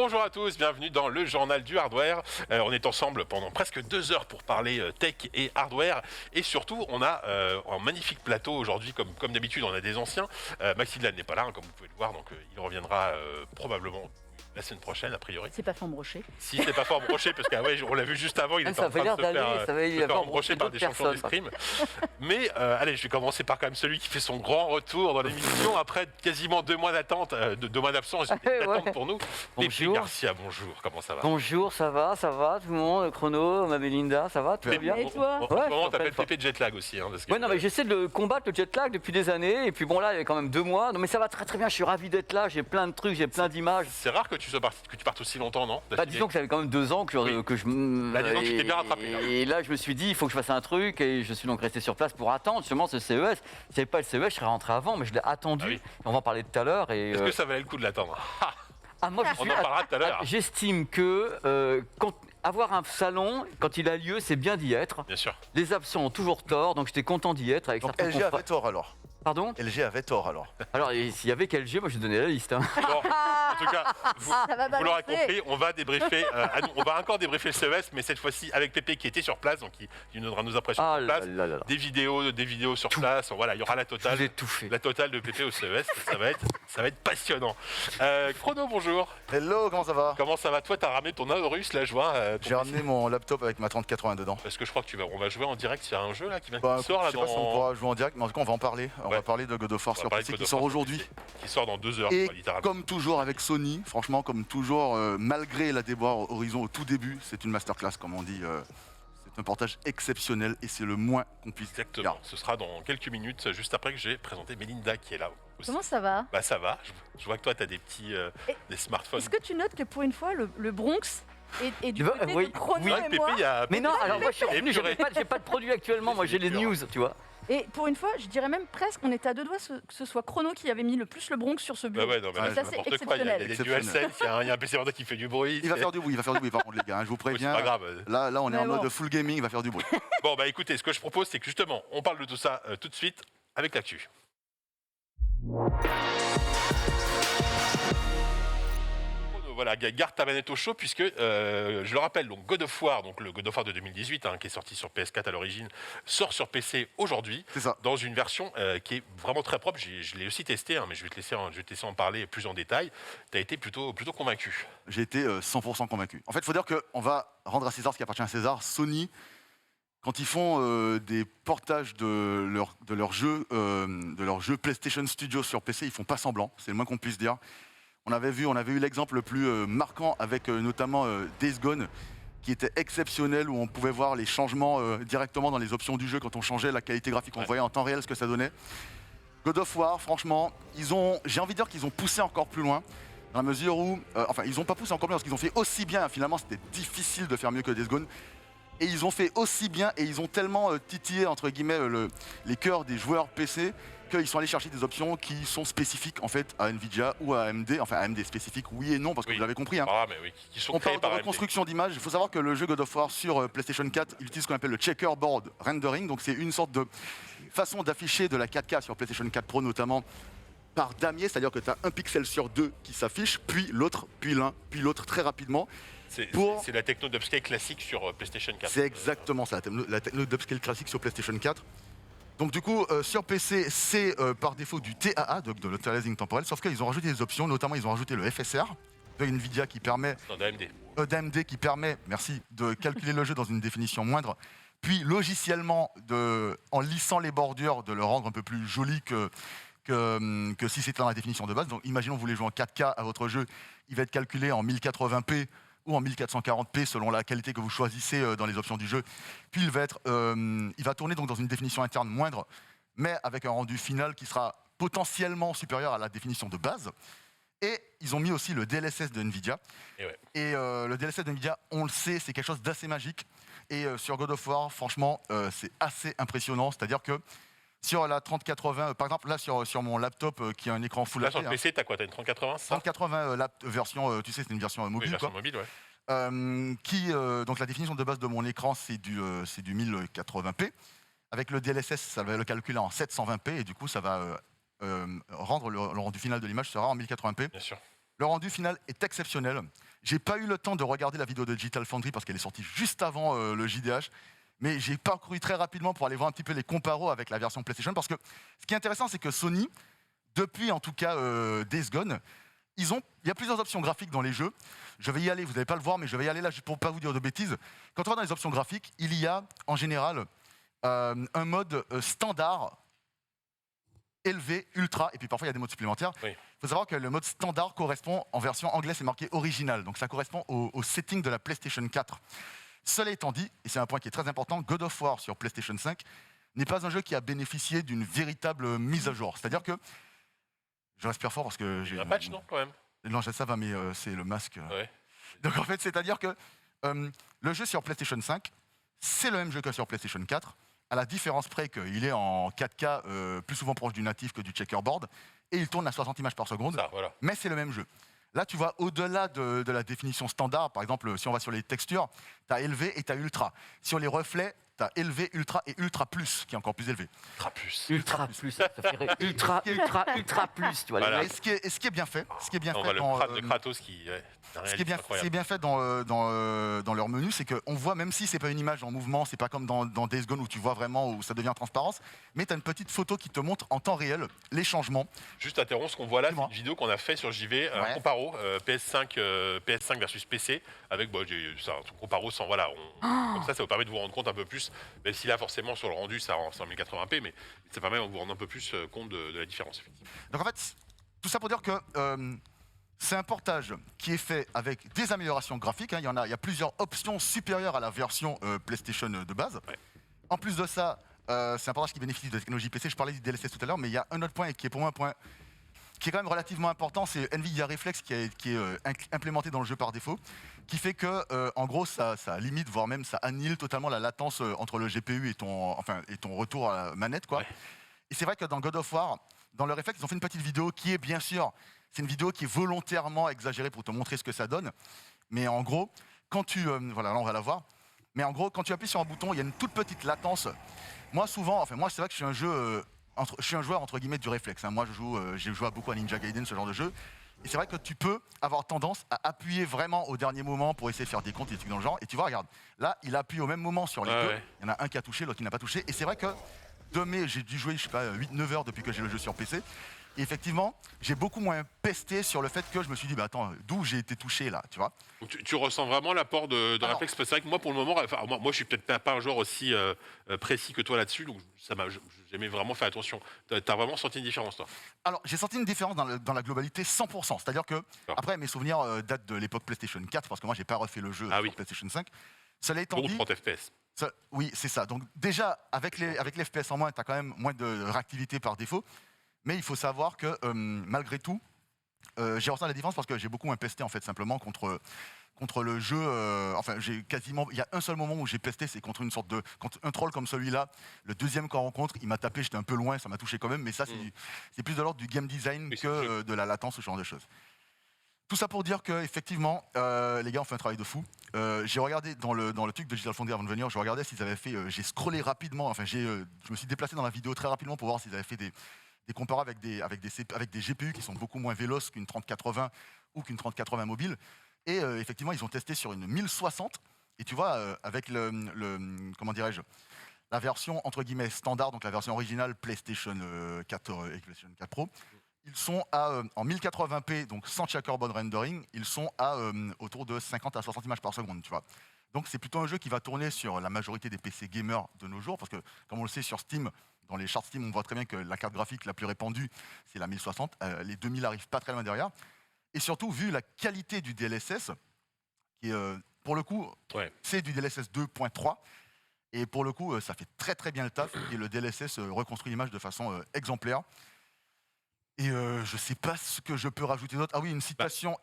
Bonjour à tous, bienvenue dans le journal du hardware. On est ensemble pendant presque 2 heures pour parler tech et hardware. Et surtout, on a un magnifique plateau aujourd'hui, comme d'habitude, on a des anciens. Maxime n'est pas là, hein, comme vous pouvez le voir, donc il reviendra probablement la semaine prochaine, a priori. C'est pas Forme Rocher. Si, c'est pas Forme Rocher, parce qu'on l'a vu juste avant, il était en train de se faire embrocher par des champions d'escrime. Mais allez, je vais commencer par quand même celui qui fait son grand retour dans l'émission après quasiment 2 mois d'attente, 2 mois d'absence d'attente pour nous. Pépé Garcia, bonjour, comment ça va? Bonjour, ça va, tout le monde, Chrono, ma Mélinda, ça va, tout va bien? Et toi? En ce moment, t'appelles Pépé Jetlag aussi. Hein, parce que, ouais, non, mais j'essaie de combattre le jetlag depuis des années, et puis bon, là, il y a quand même 2 mois. Non, mais ça va très très bien, je suis ravi d'être là, j'ai plein de trucs, j'ai plein d'images. C'est rare que tu partes aussi longtemps, non? Bah, disons que ça fait quand même 2 ans que je. Là, disons que tu t'es bien rattrapé. Là. Et là, je me suis dit, il faut que je fasse un truc, et je suis donc resté sur place pour attendre justement ce CES. Si j'avais pas le CES, je serais rentré avant, mais je l'ai attendu. Ah oui. Et on va en parler tout à l'heure. Est-ce que ça valait le coup de l'attendre? Moi, On en parlera tout à l'heure. J'estime que avoir un salon, quand il a lieu, c'est bien d'y être. Bien sûr. Les absents ont toujours tort, donc j'étais content d'y être. Avec Donc certains LG avait tort alors. Pardon? LG avait tort alors. Alors, s'il y avait qu'LG, moi je donnais la liste. Hein. Bon, en tout cas, vous l'aurez balancer. compris, on va débriefer. On va encore débriefer le CES, mais cette fois-ci avec Pépé qui était sur place, donc il nous donnera nos impressions Ah sur là place. là là là. Des vidéos sur place. Voilà, il y aura la Je totale. vous ai tout fait. La totale de Pépé au CES, ça va être passionnant. Chrono, bonjour. Hello, comment ça va? Comment ça va? Toi, t'as ramené ton Aorus, là, je vois. J'ai ramené mon laptop avec ma 3080 dedans. Parce que je crois que on va jouer en direct sur un jeu là qui Bah, sort là je sais pas si on pourra jouer en direct, mais en tout cas on va en parler. On Ouais. va parler de God of War On va sur parler PC de God qui of sort War aujourd'hui. qui sort dans 2 heures, Et quoi, littéralement. comme toujours avec Sony, franchement comme toujours, malgré la déboire Horizon au tout début, c'est une masterclass comme on dit. C'est un portage exceptionnel et c'est le moins qu'on puisse Exactement. dire. Ce sera dans quelques minutes, juste après que j'ai présenté Mélinda qui est là aussi. Comment ça va? Bah ça va. Je vois que toi t'as des petits des smartphones. Est-ce que tu notes que pour une fois, le Bronx est du Tu veux- côté oui. de Chrono C'est vrai que et Pépé, moi? il y a. Mais non, alors moi je suis revenu, Épuré. j'ai pas de produit actuellement, moi j'ai les news, tu vois. Et pour une fois, je dirais même presque, on était à 2 doigts que ce soit Chrono qui avait mis le plus le Bronx sur ce Bah bureau. ouais, non, mais là, Ouais, c'est ça, c'est n'importe quoi. Il y a des exceptionnel. DualSense, il y a un PC Vanda qui fait du bruit. Il va faire du bruit par contre les gars, hein, je vous Oui, c'est préviens. pas grave. Là on est Mais en bon. mode full gaming, il va faire du bruit. Bon, bah écoutez, ce que je propose, c'est que justement, on parle de tout ça tout de suite avec l'actu. Voilà, garde ta manette au chaud puisque, je le rappelle, donc God of War, donc le God of War de 2018, hein, qui est sorti sur PS4 à l'origine, sort sur PC aujourd'hui, C'est ça. dans une version qui est vraiment très propre. Je l'ai aussi testé, hein, mais je vais te laisser en parler plus en détail. Tu as été plutôt convaincu. J'ai été 100% convaincu. En fait, il faut dire qu'on va rendre à César ce qui appartient à César. Sony, quand ils font des portages de leurs jeux PlayStation Studios sur PC, ils font pas semblant, c'est le moins qu'on puisse dire. On avait eu l'exemple le plus marquant avec notamment Days Gone, qui était exceptionnel, où on pouvait voir les changements directement dans les options du jeu quand on changeait la qualité graphique, on Ouais. voyait en temps réel ce que ça donnait. God of War, franchement, j'ai envie de dire qu'ils ont poussé encore plus loin, dans la mesure où, ils n'ont pas poussé encore plus loin, parce qu'ils ont fait aussi bien, finalement c'était difficile de faire mieux que Days Gone, et ils ont fait aussi bien, et ils ont tellement titillé, entre guillemets, les cœurs des joueurs PC, qu'ils sont allés chercher des options qui sont spécifiques, en fait, à Nvidia ou à AMD, enfin AMD spécifique, oui et non, parce que Oui. vous l'avez compris, hein. Ah, mais oui, qui sont On créés parle de par AMD. reconstruction d'image. Il faut savoir que le jeu God of War sur PlayStation 4, il utilise ce qu'on appelle le checkerboard rendering. Donc c'est une sorte de façon d'afficher de la 4K sur PlayStation 4 Pro notamment par damier, c'est-à-dire que tu as un pixel sur 2 qui s'affiche, puis l'autre, puis l'un, puis l'autre très rapidement. C'est Pour- la techno d'upscale classique sur PlayStation 4. C'est exactement ça, la techno d'upscale classique sur PlayStation 4. Donc du coup, sur PC, c'est par défaut du TAA, donc de l'Anti-Aliasing temporel, sauf qu'ils ont rajouté des options, notamment ils ont rajouté le FSR de Nvidia qui permet Non, d'AMD. d'AMD qui permet, merci, de calculer le jeu dans une définition moindre, puis logiciellement, en lissant les bordures, de le rendre un peu plus joli que si c'était dans la définition de base. Donc imaginons que vous voulez jouer en 4K à votre jeu, il va être calculé en 1080p ou en 1440p selon la qualité que vous choisissez dans les options du jeu. Puis il va tourner donc dans une définition interne moindre, mais avec un rendu final qui sera potentiellement supérieur à la définition de base. Et ils ont mis aussi le DLSS de Nvidia. Et ouais. Et le DLSS de Nvidia, on le sait, c'est quelque chose d'assez magique. Et sur God of War, franchement, c'est assez impressionnant. C'est-à-dire que sur la 3080, par exemple, là sur mon laptop qui a un écran Full Là, HD, sur le PC, t'as quoi? T'as une 3080, c'est ça? 3080 version, tu sais, c'est une version Oui, mobile, version quoi. mobile, ouais. Donc la définition de base de mon écran, c'est du 1080p. Avec le DLSS, ça va le calculer en 720p et du coup, ça va rendre le rendu final de l'image sera en 1080p. Bien sûr. Le rendu final est exceptionnel. J'ai pas eu le temps de regarder la vidéo de Digital Foundry parce qu'elle est sortie juste avant le JDH. Mais j'ai parcouru très rapidement pour aller voir un petit peu les comparos avec la version PlayStation. Parce que ce qui est intéressant, c'est que Sony, depuis en tout cas Days Gone, il y a plusieurs options graphiques dans les jeux. Je vais y aller, vous n'allez pas le voir, mais je vais y aller là pour ne pas vous dire de bêtises. Quand on va dans les options graphiques, il y a en général un mode standard, élevé, ultra, et puis parfois il y a des modes supplémentaires. Il faut savoir que le mode standard correspond, en version anglaise, c'est marqué original, donc ça correspond au setting de la PlayStation 4. Cela étant dit, et c'est un point qui est très important, God of War sur PlayStation 5 n'est pas un jeu qui a bénéficié d'une véritable mise à jour. C'est-à-dire que, je respire fort parce que j'ai... Un patch, non, quand même? Non, ça va, mais c'est le masque. Ouais. Donc en fait, c'est-à-dire que le jeu sur PlayStation 5, c'est le même jeu que sur PlayStation 4, à la différence près qu'il est en 4K plus souvent proche du natif que du checkerboard, et il tourne à 60 images par seconde, Voilà. mais c'est le même jeu. Là, tu vois, au-delà de la définition standard, par exemple, si on va sur les textures, tu as élevé et tu as ultra. Sur les reflets, tu as élevé, ultra et ultra plus, qui est encore plus élevé. Ultra plus, ça fait ultra plus, tu vois. Voilà. Les Et mecs. ce qui est bien fait, On voit le crâne de Kratos qui... ce qui est bien fait dans leur menu, c'est qu'on voit, même si c'est pas une image en mouvement, c'est pas comme dans Days Gone où tu vois vraiment, où ça devient en transparence, mais tu as une petite photo qui te montre en temps réel les changements. Juste interrompre, ce qu'on voit là, c'est Dis-moi. une vidéo qu'on a fait sur JV, un Ouais. comparo PS5 versus PC, avec un comparo sans... Voilà, comme ça vous permet de vous rendre compte un peu plus, même si là, forcément, sur le rendu, c'est en 1080p, mais ça permet de vous rendre un peu plus compte de la différence, effectivement. Donc en fait, tout ça pour dire que c'est un portage qui est fait avec des améliorations graphiques. Il y a plusieurs options supérieures à la version PlayStation de base. Ouais. En plus de ça, c'est un portage qui bénéficie de la technologie PC. Je parlais du DLSS tout à l'heure, mais il y a un autre point qui est pour moi un point qui est quand même relativement important, c'est NVIDIA Reflex qui est implémenté dans le jeu par défaut, qui fait que, en gros, ça limite, voire même ça annihile totalement la latence entre le GPU et ton retour à la manette, quoi. Ouais. Et c'est vrai que dans God of War, dans le Reflex, ils ont fait une petite vidéo qui est bien sûr, c'est une vidéo qui est volontairement exagérée pour te montrer ce que ça donne. Mais en gros, quand tu... voilà, là on va la voir. Mais en gros, quand tu appuies sur un bouton, il y a une toute petite latence. Moi souvent, moi c'est vrai que je suis un joueur entre guillemets du réflexe. Moi j'ai joué beaucoup à Ninja Gaiden, ce genre de jeu. Et c'est vrai que tu peux avoir tendance à appuyer vraiment au dernier moment pour essayer de faire des comptes et des trucs dans le genre. Et tu vois, regarde, là il appuie au même moment sur les deux. Ouais. Il y en a un qui a touché, l'autre qui n'a pas touché. Et c'est vrai que j'ai dû jouer, je sais pas, 8-9 heures depuis que j'ai le jeu sur PC. Et effectivement, j'ai beaucoup moins pesté sur le fait que je me suis dit, bah attends, d'où j'ai été touché là, tu vois. Donc, tu ressens vraiment l'apport de Alors. réflexe. C'est vrai que moi, pour le moment, moi je suis peut-être pas un joueur aussi précis que toi là-dessus, donc j'aimais vraiment faire attention. T'as vraiment senti une différence, toi? Alors, j'ai senti une différence dans la globalité 100%. C'est-à-dire que, après, mes souvenirs datent de l'époque PlayStation 4, parce que moi, j'ai pas refait le jeu sur PlayStation 5. Cela étant Bon, dit, 30 FPS. oui, c'est ça. Donc déjà, avec les FPS en moins, tu as quand même moins de réactivité par défaut. Mais il faut savoir que, malgré tout, j'ai ressenti la différence parce que j'ai beaucoup moins pesté, en fait, simplement contre le jeu. Il y a un seul moment où j'ai pesté, c'est contre contre un troll comme celui-là. Le deuxième qu'on rencontre, il m'a tapé, j'étais un peu loin, ça m'a touché quand même. Mais ça, c'est plus de l'ordre du game design que de la latence, ce genre de choses. Tout ça pour dire qu'effectivement, les gars ont fait un travail de fou. J'ai regardé dans le truc de Digital Foundry avant de venir, je regardais s'ils avaient fait. J'ai scrollé rapidement, je me suis déplacé dans la vidéo très rapidement pour voir s'ils avaient fait des comparos avec des GPU qui sont beaucoup moins véloces qu'une 3080 ou qu'une 3080 mobile. Et effectivement, ils ont testé sur une 1060. Et tu vois, avec comment dirais-je, la version entre guillemets standard, donc la version originale PlayStation 4 et PlayStation 4 Pro. Ils sont en 1080p, donc sans checkerboard rendering, ils sont à autour de 50 à 60 images par seconde, tu vois. Donc c'est plutôt un jeu qui va tourner sur la majorité des PC gamers de nos jours, parce que comme on le sait sur Steam, dans les charts Steam, on voit très bien que la carte graphique la plus répandue, c'est la 1060. Les 2000 arrivent pas très loin derrière. Et surtout, vu la qualité du DLSS, qui est, pour le coup, c'est du DLSS 2.3, et pour le coup, ça fait très très bien le taf, et le DLSS reconstruit l'image de façon exemplaire. Et je sais pas ce que je peux rajouter d'autre. Ah oui, une citation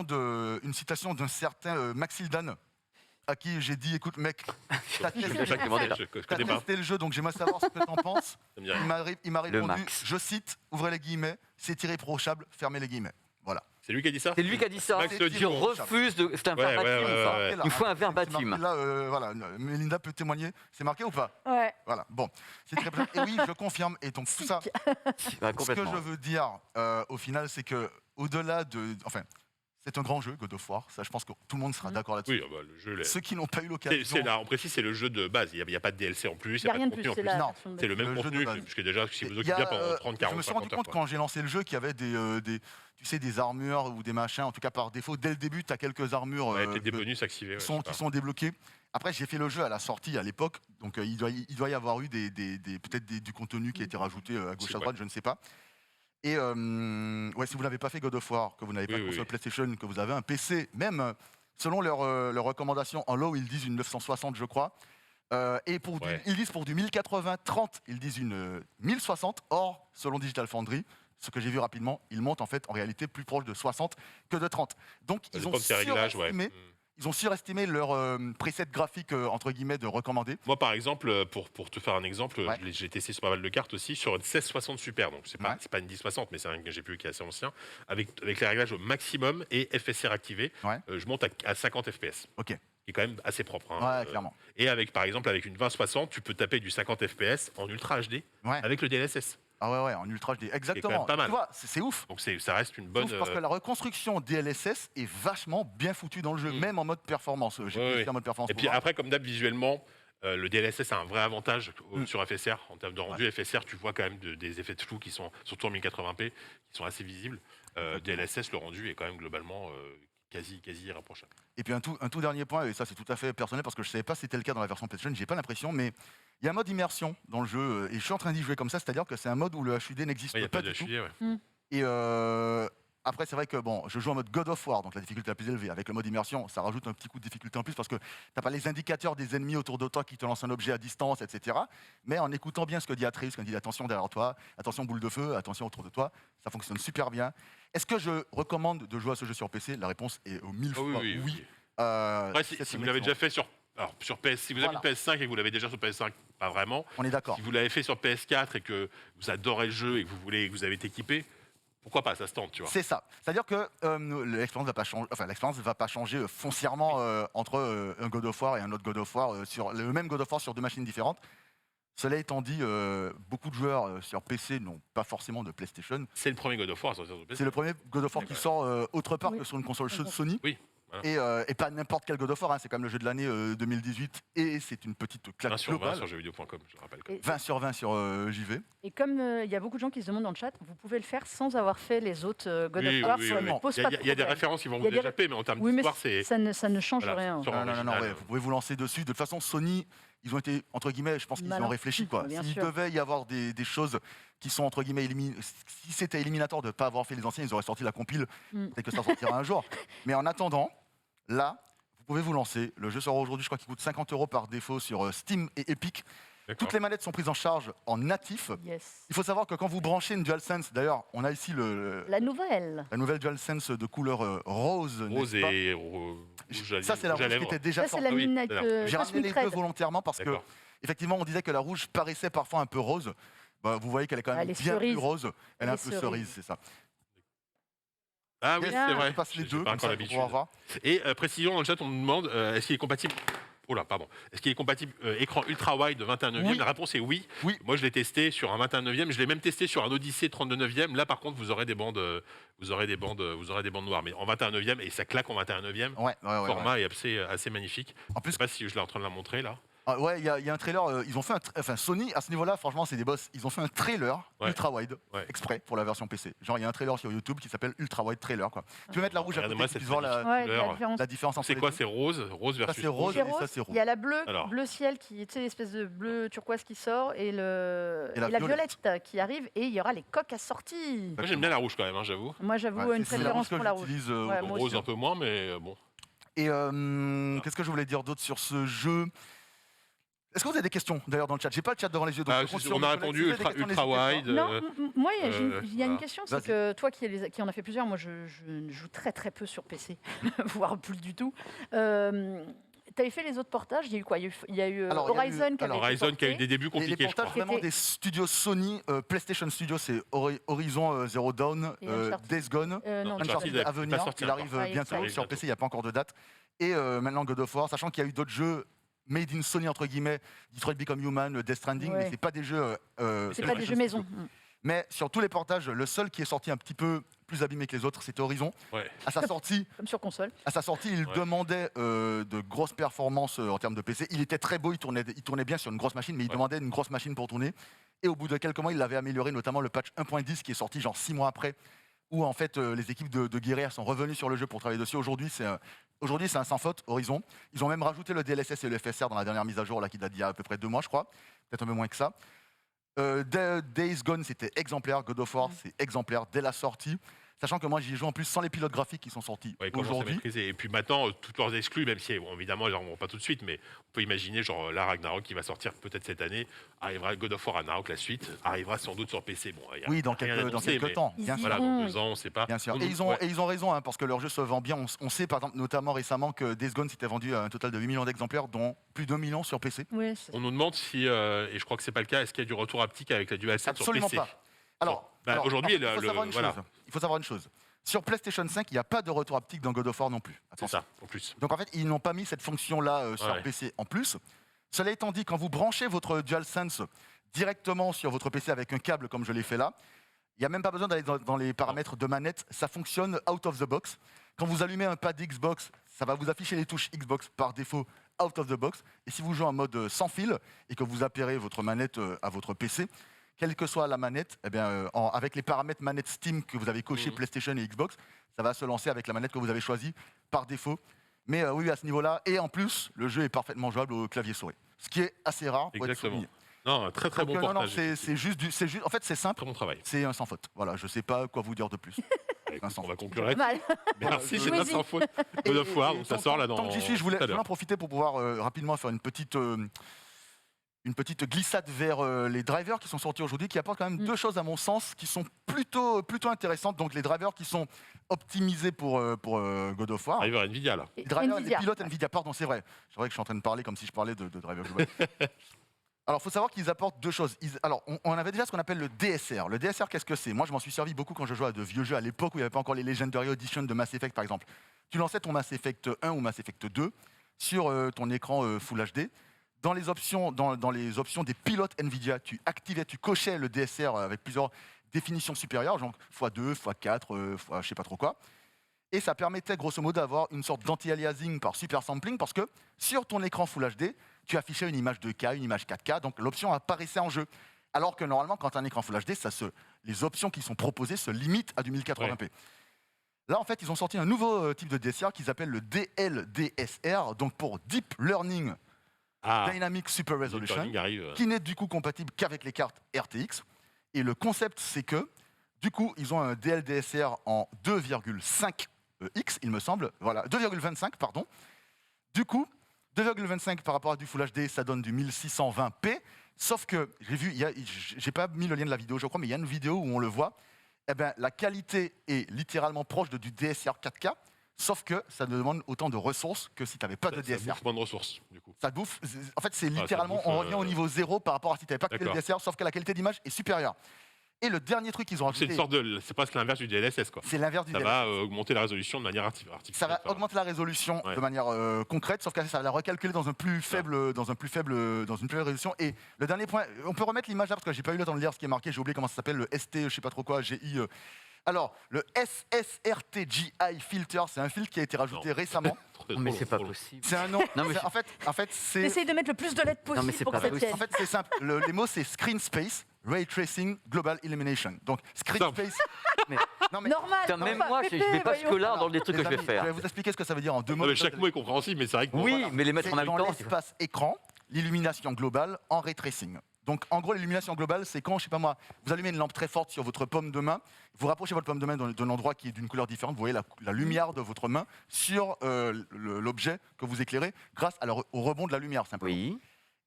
d'un certain Maxildan, à qui j'ai dit, écoute mec, t'as testé le jeu, donc j'aimerais savoir ce que t'en penses. Il m'a répondu, je cite, ouvrez les guillemets, c'est irréprochable, fermez les guillemets. Voilà. C'est lui qui a dit ça? C'est lui qui a dit ça. Max le dit. Je refuse de. C'est un verbatim. Il faut un verbatim. Là, voilà, Mélinda peut témoigner. C'est marqué ou pas? Ouais. Voilà, bon. C'est très bien. Et oui, je confirme. Et donc, tout ça, ce que je veux dire, au final, c'est que, au-delà de. Enfin, C'est un grand jeu, God of War. Ça, je pense que tout le monde sera d'accord là-dessus. Oui, le jeu. Ceux qui n'ont pas eu l'occasion. On précise, c'est le jeu de base. Il n'y a pas de DLC en plus. Il n'y a pas rien de contenu plus, en c'est plus. la Non, version de C'est le base. même Le jeu de contenu, base. puisque déjà, si vous Il y occupez a, bien pendant 30, je 40, me suis rendu 50 compte heures. quand j'ai lancé le jeu qu'il y avait tu sais, des armures ou des machins, en tout cas par défaut. Dès le début, tu as quelques armures Ouais, peut-être des bonus activés. qui sont débloqués. Après, j'ai fait le jeu à la sortie à l'époque, donc il doit y avoir eu peut-être du contenu qui a été rajouté à gauche C'est à droite, je ne sais pas. Et si vous n'avez pas fait God of War, que vous n'avez pas de console PlayStation, que vous avez un PC, même selon leurs recommandations en low, ils disent une 960, je crois. Et ils disent pour du 1080-30, ils disent une 1060. Or, selon Digital Foundry, ce que j'ai vu rapidement, ils montent en fait en réalité plus proche de 60 que de 30. Donc ils ont surestimé leur preset graphique entre guillemets de recommandé. Moi, par exemple, pour te faire un exemple, j'ai testé sur pas mal de cartes aussi, sur une 1660 Super, donc c'est pas une 1060, mais c'est un GPU qui est assez ancien, avec les réglages au maximum et FSR activé, je monte à 50 FPS. Ok. Qui est quand même assez propre. Clairement. Et par exemple, avec une 2060, tu peux taper du 50 FPS en Ultra HD avec le DLSS. Ah ouais, en Ultra HD, exactement. C'est quand même pas mal. Tu vois, c'est ouf. Donc ça reste une bonne. Parce que la reconstruction DLSS est vachement bien foutue dans le jeu, même en mode performance. J'ai en mode performance. Et puis après, comme d'hab, visuellement, le DLSS a un vrai avantage sur FSR. En termes de rendu FSR, tu vois quand même des effets de flou qui sont, surtout en 1080p, qui sont assez visibles. DLSS, le rendu est quand même globalement quasi irréprochable. Et puis un tout dernier point, et ça c'est tout à fait personnel parce que je ne savais pas si c'était le cas dans la version PlayStation, j'ai pas l'impression, mais il y a un mode immersion dans le jeu et je suis en train d'y jouer comme ça, c'est-à-dire que c'est un mode où le HUD n'existe pas du tout. Et après c'est vrai que je joue en mode God of War, donc la difficulté la plus élevée. Avec le mode immersion, ça rajoute un petit coup de difficulté en plus parce que t'as pas les indicateurs des ennemis autour de toi qui te lancent un objet à distance, etc. Mais en écoutant bien ce que dit Atreus, quand il dit attention derrière toi, attention boule de feu, attention autour de toi, ça fonctionne super bien. Est-ce que je recommande de jouer à ce jeu sur PC? La réponse est au 1000 fois oui. Après, si vous l'avez déjà fait sur PS, si vous avez une PS5 et que vous l'avez déjà sur PS5, pas vraiment. On est d'accord. Si vous l'avez fait sur PS4 et que vous adorez le jeu et que vous avez été équipé, pourquoi pas, ça se tente, tu vois. C'est ça. C'est-à-dire que l'expérience ne va pas changer foncièrement entre un God of War et un autre God of War sur le même God of War sur deux machines différentes. Cela étant dit, beaucoup de joueurs sur PC n'ont pas forcément de PlayStation. C'est le premier God of War à sortir sur PC. C'est le premier God of War qui sort autre part que sur une console Sony. Oui. Et pas n'importe quel God of War, c'est quand même le jeu de l'année 2018 et c'est une petite claque 20 sur 20 globale. sur jeuxvideo.com, je le rappelle. 20 sur 20 sur JV. Et comme il y a beaucoup de gens qui se demandent dans le chat, vous pouvez le faire sans avoir fait les autres God of War. Il y a des références qui vont vous échapper, mais en termes d'histoire, c'est... Ça ne change rien. Non, vous pouvez vous lancer dessus. De toute façon, Sony, ils ont été, entre guillemets, je pense qu'ils ont réfléchi. S'il devait y avoir des choses qui sont, entre guillemets, si c'était éliminatoire de ne pas avoir fait les anciens, ils auraient sorti la compile. Peut-être que ça sortira un jour. Mais en attendant, là, vous pouvez vous lancer. Le jeu sort aujourd'hui, je crois qu'il coûte 50 € par défaut sur Steam et Epic. Toutes les manettes sont prises en charge en natif. Yes. Il faut savoir que quand vous branchez une DualSense, d'ailleurs, on a ici la nouvelle DualSense de couleur rose. Rose et rouge. Ça, c'est la rouge qui était déjà sortie. J'ai ramené les deux volontairement parce que, effectivement, on disait que la rouge paraissait parfois un peu rose. Vous voyez qu'elle est quand même bien plus rose. Elle est un peu cerise, c'est ça. Ah oui, c'est vrai. Je passe les deux, pas encore l'habitude. Et précision, dans le chat, on nous demande est-ce qu'il est compatible. Est-ce qu'il est compatible écran ultra wide de 21/9? Oui. La réponse est oui. Moi, je l'ai testé sur un 21/9. Je l'ai même testé sur un Odyssey 32/9. Là, par contre, vous aurez des bandes noires, mais en 21/9 et ça claque en 21/9. Le format est assez magnifique. En plus, je sais pas si je l'ai en train de la montrer là. Il y a un trailer. Ils ont fait Sony à ce niveau-là, franchement, c'est des boss. Ils ont fait un trailer ultra wide exprès pour la version PC. Genre, il y a un trailer sur YouTube qui s'appelle Ultra Wide Trailer. Tu peux mettre la rouge à côté, tu peux voir la différence entre c'est quoi? C'est rose versus ça, c'est rose. Et ça, c'est rouge. Il y a la bleu ciel qui est l'espèce de bleu turquoise qui sort et la violette qui arrive et il y aura les coques assorties. Moi, j'aime bien la rouge quand même, j'avoue. Moi, j'avoue une préférence pour la rouge. Rose un peu moins, mais bon. Et qu'est-ce que je voulais dire d'autre sur ce jeu? Est-ce que vous avez des questions d'ailleurs dans le chat? J'ai pas le chat devant les yeux. Donc on a répondu ultra wide. Non, moi il y a une question, c'est que toi qui en as fait plusieurs, moi je joue très très peu sur PC, voire plus du tout. Tu avais fait les autres portages, il y a eu quoi? Il y a eu Horizon qui a eu des débuts compliqués. Les portages vraiment des studios Sony, PlayStation Studios, c'est Horizon Zero Dawn, Days Gone, Uncharted à venir. Il arrive bientôt sur PC, il n'y a pas encore de date. Et maintenant God of War, sachant qu'il y a eu d'autres jeux made in Sony entre guillemets, Detroit Become Human, Death Stranding, mais c'est pas des jeux. C'est pas des jeux maison. Mais sur tous les portages, le seul qui est sorti un petit peu plus abîmé que les autres, c'était Horizon. Ouais. À sa sortie, Comme sur console. il demandait de grosses performances en termes de PC. Il était très beau, il tournait bien sur une grosse machine, mais il demandait une grosse machine pour tourner. Et au bout de quelques mois, il l'avait amélioré, notamment le patch 1.10 qui est sorti genre 6 mois après, où en fait les équipes de guerrières sont revenues sur le jeu pour travailler dessus. Aujourd'hui, c'est un sans faute, Horizon. Ils ont même rajouté le DLSS et le FSR dans la dernière mise à jour, là, qui date d'il y a à peu près 2 mois, je crois. Peut-être un peu moins que ça. Days Gone, c'était exemplaire. God of War, c'est exemplaire dès la sortie. Sachant que moi, j'y joue en plus sans les pilotes graphiques qui sont sortis aujourd'hui. Et puis maintenant, toutes leurs exclus, même si évidemment, ils n'en vont pas tout de suite, mais on peut imaginer, genre, la Ragnarok qui va sortir peut-être cette année, arrivera God of War Ragnarok, la suite, arrivera sans doute sur PC. Bon, oui, dans quelques temps. Bien voilà, dans 2 ans, on ne sait pas. Bien sûr. Et ils ont raison, hein, parce que leur jeu se vend bien. On sait, par exemple, notamment récemment, que Days Gone s'était vendu à un total de 8 millions d'exemplaires, dont plus de 2 millions sur PC. Oui, On nous demande si, et je crois que ce n'est pas le cas, est-ce qu'il y a du retour haptique avec la DualSense sur PC? Absolument pas. Alors, aujourd'hui, il faut savoir une chose. Sur PlayStation 5, il n'y a pas de retour haptique dans God of War non plus. C'est ça, en plus. Donc en fait, ils n'ont pas mis cette fonction-là sur PC en plus. Cela étant dit, quand vous branchez votre DualSense directement sur votre PC avec un câble comme je l'ai fait là, il n'y a même pas besoin d'aller dans les paramètres de manette. Ça fonctionne out of the box. Quand vous allumez un pad Xbox, ça va vous afficher les touches Xbox par défaut out of the box. Et si vous jouez en mode sans fil et que vous appairez votre manette à votre PC, quelle que soit la manette, eh bien, avec les paramètres manette Steam que vous avez coché PlayStation et Xbox, ça va se lancer avec la manette que vous avez choisie par défaut. Mais oui, à ce niveau-là, et en plus, le jeu est parfaitement jouable au clavier souris. Ce qui est assez rare pour être souligné. Non, très bon portage. Non, c'est juste, en fait, c'est simple. Très bon travail. C'est un sans faute. Voilà, je sais pas quoi vous dire de plus. On va conclure. Merci, c'est un sans faute. God of War, donc ça sort là dans. Tant que j'y suis, je voulais en profiter pour pouvoir rapidement faire une petite glissade vers les drivers qui sont sortis aujourd'hui, qui apportent quand même 2 choses à mon sens qui sont plutôt intéressantes. Donc les drivers qui sont optimisés pour God of War. Driver Nvidia là. Les pilotes Nvidia, pardon, c'est vrai. C'est vrai que je suis en train de parler comme si je parlais de driver global. Alors, il faut savoir qu'ils apportent 2 choses. On avait déjà ce qu'on appelle le DSR. Le DSR, qu'est-ce que c'est? Moi, je m'en suis servi beaucoup quand je jouais à de vieux jeux à l'époque où il n'y avait pas encore les Legendary Edition de Mass Effect, par exemple. Tu lançais ton Mass Effect 1 ou Mass Effect 2 sur ton écran Full HD. Dans les options des pilotes Nvidia, tu cochais le DSR avec plusieurs définitions supérieures, genre x2, x4, x je sais pas trop quoi. Et ça permettait grosso modo d'avoir une sorte d'anti-aliasing par super sampling parce que sur ton écran Full HD, tu affichais une image 2K, une image 4K, donc l'option apparaissait en jeu. Alors que normalement, quand tu as un écran Full HD, les options qui sont proposées se limitent à du 1080p. Là, en fait, ils ont sorti un nouveau type de DSR qu'ils appellent le DLDSR, donc pour Deep Learning Dynamic Super Resolution, qui n'est du coup compatible qu'avec les cartes RTX. Et le concept, c'est que, du coup, ils ont un DLDSR en 2,5X, il me semble. Voilà, 2,25, pardon. Du coup, 2,25 par rapport à du Full HD, ça donne du 1620p. Sauf que, j'ai pas mis le lien de la vidéo, je crois, mais il y a une vidéo où on le voit. Eh ben, la qualité est littéralement proche du DSR 4K. Sauf que ça demande autant de ressources que si tu n'avais pas de DSR. Ça bouffe moins de ressources, du coup. Ça bouffe. En fait, c'est littéralement, on revient au niveau 0 par rapport à si tu n'avais pas que le DSR, sauf que la qualité d'image est supérieure. Et le dernier truc qu'ils ont rajouté... C'est presque l'inverse du DLSS, quoi. C'est l'inverse du DLSS. Ça va augmenter la résolution de manière artificielle. Ça va augmenter la résolution de manière concrète, sauf que ça va la recalculer dans une plus faible résolution. Et le dernier point, on peut remettre l'image là, parce que j'ai pas eu le temps de lire ce qui est marqué, j'ai oublié comment ça s'appelle, le ST, je sais pas trop quoi, GI... Alors, le SSRTGI filter, c'est un filtre qui a été rajouté récemment. Mais c'est pas possible. C'est un nom. Non, mais en fait, c'est. Essaye de mettre le plus de lettres possible pour que ça tienne. En fait, c'est simple. Les mots, c'est Screen Space, Ray Tracing, Global Illumination. Donc, Screen Space. Normal. Même moi, je vais pas jusque-là dans les trucs que je vais faire. Je vais vous expliquer ce que ça veut dire en 2 mots. Chaque mot est compréhensible, mais c'est vrai que. Oui, mais les mettre en même temps. Dans l'espace écran, l'illumination globale en ray tracing. Donc, en gros, l'illumination globale, c'est quand, je sais pas moi, vous allumez une lampe très forte sur votre paume de main, vous rapprochez votre paume de main d'un endroit qui est d'une couleur différente, vous voyez la lumière de votre main sur l'objet que vous éclairez grâce au rebond de la lumière, simplement. Oui.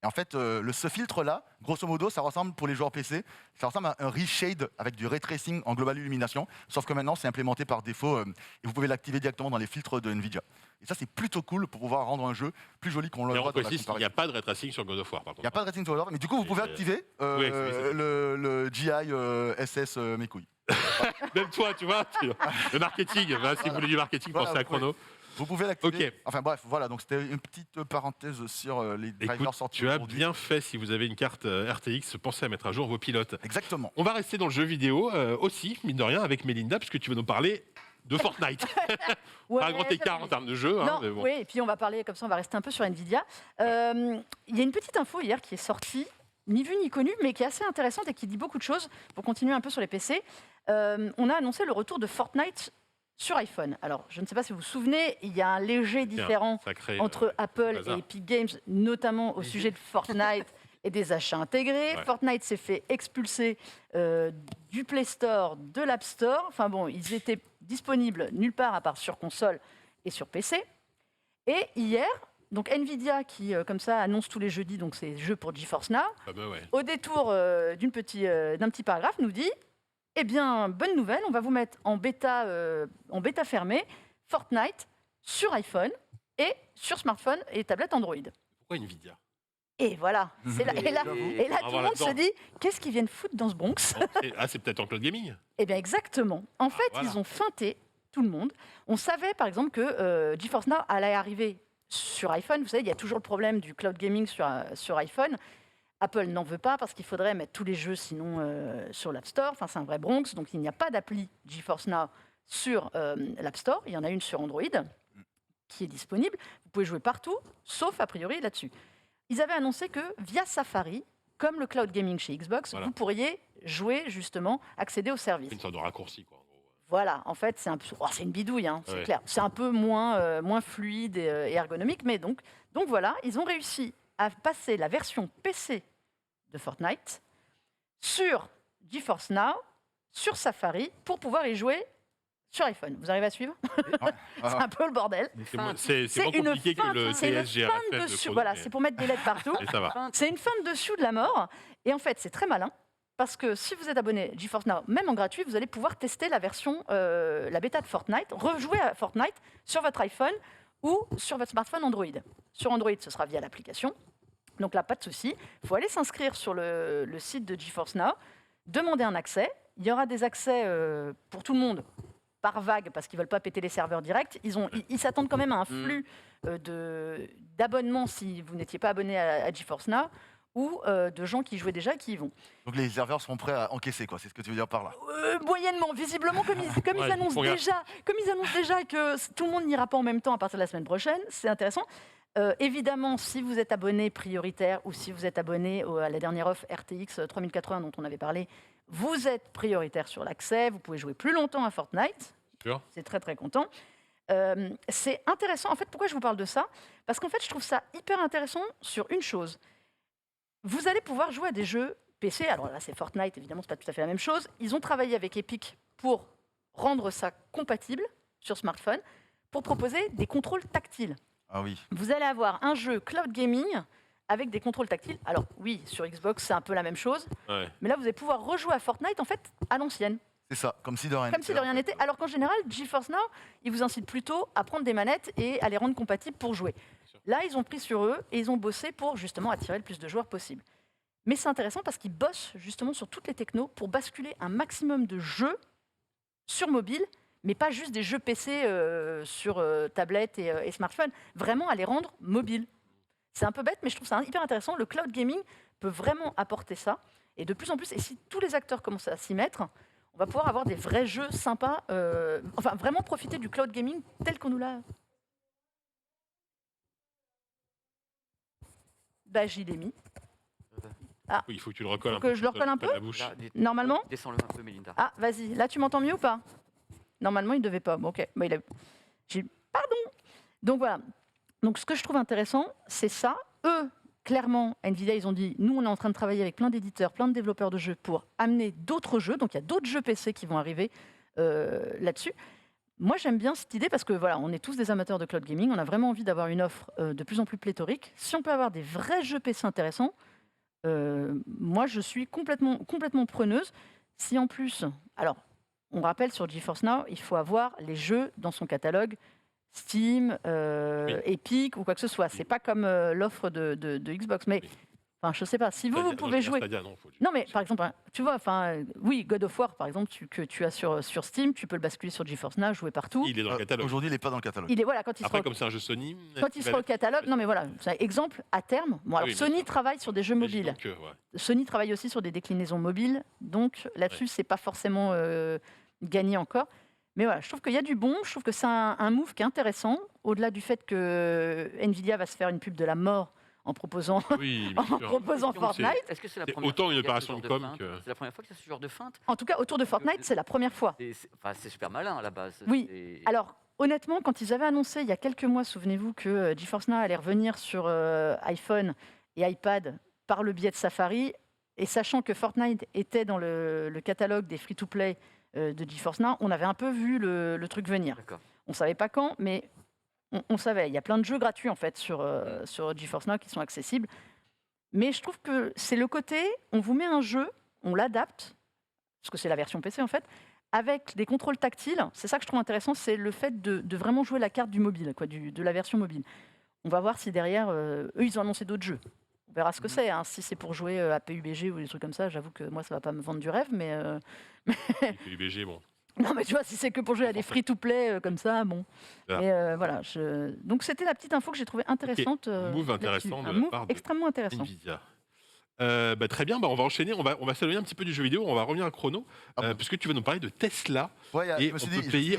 Et en fait, ce filtre-là, grosso modo, ça ressemble, pour les joueurs PC, ça ressemble à un reshade avec du ray tracing en global illumination, sauf que maintenant, c'est implémenté par défaut et vous pouvez l'activer directement dans les filtres de Nvidia. Et ça, c'est plutôt cool pour pouvoir rendre un jeu plus joli qu'on le voit dans la comparaison. Il n'y a pas de ray tracing sur God of War, par contre. Il n'y a pas de ray tracing sur God of War, mais du coup, vous pouvez activer le GI SS mes couilles. Même toi, tu vois, le marketing. Si vous voulez du marketing, pensez à Chrono. Vous pouvez l'activer. Ok. Enfin bref, voilà, donc c'était une petite parenthèse sur les drivers Écoute, sortis tu as aujourd'hui. bien fait, si vous avez une carte RTX, pensez à mettre à jour vos pilotes. Exactement. On va rester dans le jeu vidéo aussi, mine de rien, avec Mélinda, puisque tu vas nous parler de Fortnite. Ouais, Pas un grand écart en termes de jeu. Non, Mais bon. oui, et puis on va parler comme ça, on va rester un peu sur Nvidia. Il y a une petite info hier qui est sortie, ni vue ni connue, mais qui est assez intéressante et qui dit beaucoup de choses. Pour continuer un peu sur les PC, on a annoncé le retour de Fortnite sur iPhone. Alors, je ne sais pas si vous vous souvenez, il y a un léger différent entre Apple et Epic Games, notamment au sujet de Fortnite et des achats intégrés. Ouais. Fortnite s'est fait expulser du Play Store, de l'App Store. Enfin bon, ils étaient disponibles nulle part à part sur console et sur PC. Et hier, donc Nvidia qui, comme ça, annonce tous les jeudis donc ces jeux pour GeForce Now, au détour d'un petit paragraphe, nous dit eh bien, bonne nouvelle, on va vous mettre en bêta fermée Fortnite sur iPhone et sur smartphone et tablette Android. Pourquoi Nvidia ? Et voilà. Et là, tout le monde se dit qu'est-ce qu'ils viennent foutre dans ce Bronx ? C'est peut-être en cloud gaming ? Eh bien, exactement. En fait, ils ont feinté tout le monde. On savait, par exemple, que GeForce Now allait arriver sur iPhone. Vous savez, il y a toujours le problème du cloud gaming sur iPhone. Apple n'en veut pas parce qu'il faudrait mettre tous les jeux sinon sur l'App Store. Enfin, c'est un vrai Bronx. Donc, il n'y a pas d'appli GeForce Now sur l'App Store. Il y en a une sur Android qui est disponible. Vous pouvez jouer partout, sauf a priori là-dessus. Ils avaient annoncé que via Safari, comme le cloud gaming chez Xbox, vous pourriez jouer justement, accéder au service. C'est une sorte de raccourci, quoi. Voilà, en fait, c'est une bidouille, hein, c'est clair. C'est un peu moins fluide et ergonomique, mais donc voilà, ils ont réussi à passer la version PC de Fortnite sur GeForce Now, sur Safari, pour pouvoir y jouer sur iPhone. Vous arrivez à suivre ? C'est un peu le bordel. C'est moins compliqué que le TSG. Voilà, c'est pour mettre des lettres partout. C'est une fin de dessus de la mort. Et en fait, c'est très malin. Parce que si vous êtes abonné GeForce Now, même en gratuit, vous allez pouvoir tester la version, la bêta de Fortnite, rejouer à Fortnite sur votre iPhone ou sur votre smartphone Android. Sur Android, ce sera via l'application. Donc là, pas de souci. Il faut aller s'inscrire sur le site de GeForce Now, demander un accès. Il y aura des accès pour tout le monde par vague parce qu'ils ne veulent pas péter les serveurs directs. Ils s'attendent quand même à un flux d'abonnements si vous n'étiez pas abonné à GeForce Now ou de gens qui jouaient déjà et qui y vont. Donc les serveurs seront prêts à encaisser, quoi. C'est ce que tu veux dire par là ? Moyennement, visiblement, comme ils annoncent déjà que tout le monde n'ira pas en même temps à partir de la semaine prochaine, c'est intéressant. Évidemment, si vous êtes abonné prioritaire ou si vous êtes abonné à la dernière offre RTX 3080 dont on avait parlé, vous êtes prioritaire sur l'accès, vous pouvez jouer plus longtemps à Fortnite. C'est très très content. C'est intéressant. En fait, pourquoi je vous parle de ça ? Parce qu'en fait, je trouve ça hyper intéressant sur une chose. Vous allez pouvoir jouer à des jeux PC. Alors là, c'est Fortnite, évidemment, c'est pas tout à fait la même chose. Ils ont travaillé avec Epic pour rendre ça compatible sur smartphone, pour proposer des contrôles tactiles. Ah oui. Vous allez avoir un jeu cloud gaming avec des contrôles tactiles. Alors oui, sur Xbox, c'est un peu la même chose. Mais là, vous allez pouvoir rejouer à Fortnite, en fait, à l'ancienne. C'est ça, comme si de rien n'était. Alors qu'en général, GeForce Now, ils vous incitent plutôt à prendre des manettes et à les rendre compatibles pour jouer. Là, ils ont pris sur eux et ils ont bossé pour justement attirer le plus de joueurs possible. Mais c'est intéressant parce qu'ils bossent justement sur toutes les technos pour basculer un maximum de jeux sur mobile, mais pas juste des jeux PC sur tablette et smartphone, vraiment à les rendre mobiles. C'est un peu bête, mais je trouve ça hyper intéressant. Le cloud gaming peut vraiment apporter ça. Et de plus en plus, et si tous les acteurs commencent à s'y mettre, on va pouvoir avoir des vrais jeux sympas, vraiment profiter du cloud gaming tel qu'on nous l'a... J'y l'ai mis. Oui, il faut que tu le recolles un peu. Que je le recolle un peu ? Normalement ? Descends-le un peu, Mélinda. Ah, vas-y. Là, tu m'entends mieux ou pas ? Normalement, il ne devait pas. Bon, ok. Pardon. Donc, voilà. Donc, ce que je trouve intéressant, c'est ça. Eux, clairement, Nvidia, ils ont dit, nous, on est en train de travailler avec plein d'éditeurs, plein de développeurs de jeux pour amener d'autres jeux. Donc, il y a d'autres jeux PC qui vont arriver là-dessus. Moi, j'aime bien cette idée parce que voilà, on est tous des amateurs de cloud gaming. On a vraiment envie d'avoir une offre de plus en plus pléthorique. Si on peut avoir des vrais jeux PC intéressants, moi, je suis complètement preneuse. Si en plus, alors, on rappelle sur GeForce Now, il faut avoir les jeux dans son catalogue Steam, Epic ou quoi que ce soit. C'est pas comme l'offre de Xbox, mais Enfin, je sais pas. Si vous pouvez jouer. Non, mais par exemple, tu vois, oui, God of War, par exemple, que tu as sur Steam, tu peux le basculer sur GeForce Now, jouer partout. Il est dans le catalogue. Aujourd'hui, il n'est pas dans le catalogue. Après, comme c'est un jeu Sony. Quand il sera au catalogue, non, mais voilà, exemple, à terme. Bon, alors Sony travaille sur des jeux mobiles. Sony travaille aussi sur des déclinaisons mobiles, donc là-dessus, c'est pas forcément gagné encore. Mais voilà, je trouve qu'il y a du bon, je trouve que c'est un move qui est intéressant, au-delà du fait que Nvidia va se faire une pub de la mort en proposant, Fortnite. Est-ce que c'est la première autant une opération de com que... C'est la première fois qu'il y a ce genre de feinte. En tout cas, autour de Fortnite, c'est la première fois. C'est super malin à la base. Oui, alors honnêtement, quand ils avaient annoncé il y a quelques mois, souvenez-vous que GeForce Now allait revenir sur iPhone et iPad par le biais de Safari, et sachant que Fortnite était dans le catalogue des free-to-play de GeForce Now, on avait un peu vu le truc venir. On ne savait pas quand, mais on savait. Il y a plein de jeux gratuits en fait sur GeForce Now qui sont accessibles. Mais je trouve que c'est le côté, on vous met un jeu, on l'adapte, parce que c'est la version PC en fait, avec des contrôles tactiles. C'est ça que je trouve intéressant, c'est le fait de vraiment jouer la carte du mobile, de la version mobile. On va voir si derrière, eux, ils ont annoncé d'autres jeux. On verra ce que c'est. Si c'est pour jouer à PUBG ou des trucs comme ça, j'avoue que moi, ça ne va pas me vendre du rêve, mais... PUBG, bon... Non, mais tu vois, si c'est que pour jouer à des free-to-play comme ça, bon. Mais voilà. Donc, c'était la petite info que j'ai trouvée intéressante. Move intéressant de la part extrêmement intéressant. Nvidia. Très bien, on va enchaîner. On va s'éloigner un petit peu du jeu vidéo. On va revenir à Chrono, puisque tu vas nous parler de Tesla. Et on peut payer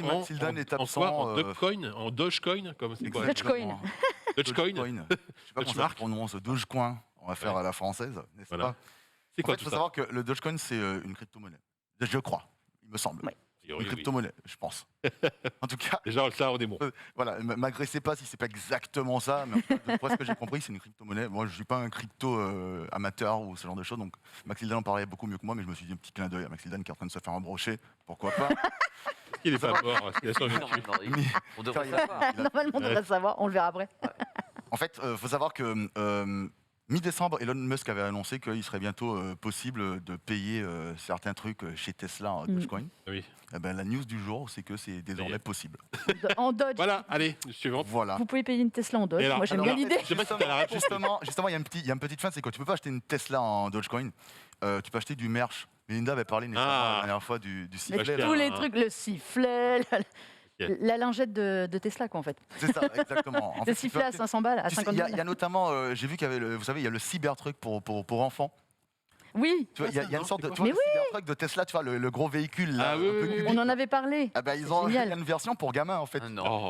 en Dogecoin, comme c'est quoi Dogecoin. Dogecoin. Je ne sais pas comment ça se prononce. Dogecoin. On va faire à la française, n'est-ce pas? C'est quoi il faut savoir que le Dogecoin, c'est une crypto-monnaie. Je crois, il me semble. Une crypto-monnaie, je pense. En tout cas, déjà, ça, on est bon. Voilà, m'agressez pas si c'est pas exactement ça, mais d'après ce que j'ai compris, c'est une crypto-monnaie. Moi, je suis pas un crypto amateur ou ce genre de choses, donc Maxildan en parlait beaucoup mieux que moi, mais je me suis dit un petit clin d'œil à Maxildan qui est en train de se faire embrocher, pourquoi pas. Il est pas mort, il a survécu. On devrait savoir. Normalement, on devrait savoir, on le verra après. En fait, faut savoir que mi-décembre, Elon Musk avait annoncé qu'il serait bientôt possible de payer certains trucs chez Tesla en Dogecoin. Oui. Eh ben, la news du jour, c'est que c'est désormais possible. En Doge. Voilà, allez, suivante. Voilà. Vous pouvez payer une Tesla en Doge. Moi, j'aime bien l'idée. Justement, il y a une petite fin, c'est quoi? Tu peux pas acheter une Tesla en Dogecoin. Tu peux acheter du merch. Melinda avait parlé la dernière fois du sifflet. Tous les trucs, le sifflet, la lingette de Tesla, quoi, en fait. C'est ça, exactement. Le sifflet à 500 balles, à 50 balles. Il y a notamment, j'ai vu qu'il y avait, vous savez, il y a le Cybertruck pour enfants. Oui. Tu vois, il y a une sorte de Cybertruck de Tesla, tu vois, le gros véhicule. Là, on en avait parlé. Ils ont une version pour gamins, en fait.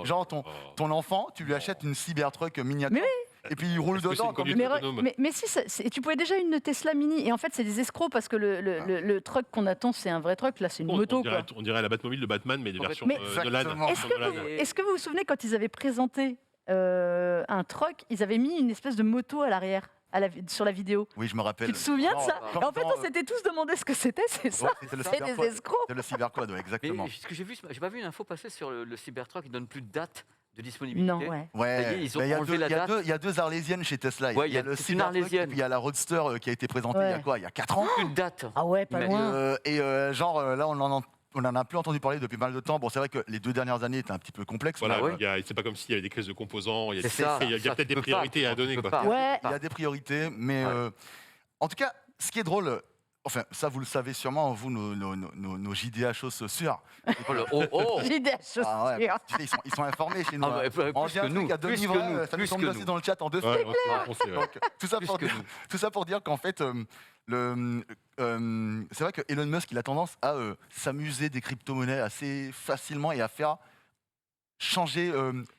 Genre, ton enfant, tu lui achètes une Cybertruck miniature. Et puis il roule dedans. Mais si, tu pouvais déjà une Tesla Mini. Et en fait, c'est des escrocs parce que le truck qu'on attend, c'est un vrai truck. Là, c'est une moto. On dirait la Batmobile de Batman, mais des versions Nolan. Est-ce que vous vous souvenez quand ils avaient présenté un truck, ils avaient mis une espèce de moto à l'arrière sur la vidéo? Oui, je me rappelle. Tu te souviens de ça? En fait, on s'était tous demandé ce que c'était, c'est ça. C'est des escrocs. C'est le Cyberquad, exactement. Ce que j'ai vu, j'ai pas vu une info passer sur le Cybertruck qui donne plus de date de disponibilité. Non, ils ont enlevé la date. Il y a deux Arlésiennes chez Tesla. Il y a le Cybertruck et puis il y a la Roadster qui a été présentée il y a 4 ans. Plus de date. Ah ouais, pas loin. Là, on n'en a plus entendu parler depuis mal de temps. Bon, c'est vrai que les 2 dernières années étaient un petit peu complexes. Voilà, c'est pas comme s'il y avait des crises de composants. Il y a peut-être des peux priorités à donner. Il y a des priorités, mais en tout cas, ce qui est drôle, enfin, ça vous le savez sûrement, vous, nos JDH choses sûres. JDH choses sûres. Ils sont informés chez nous. On vient nous, à 2 livres, ça nous tombe aussi dans le chat en 2 secondes. Tout ça pour dire qu'en fait, c'est vrai que Elon Musk, il a tendance à s'amuser des crypto-monnaies assez facilement et à faire changer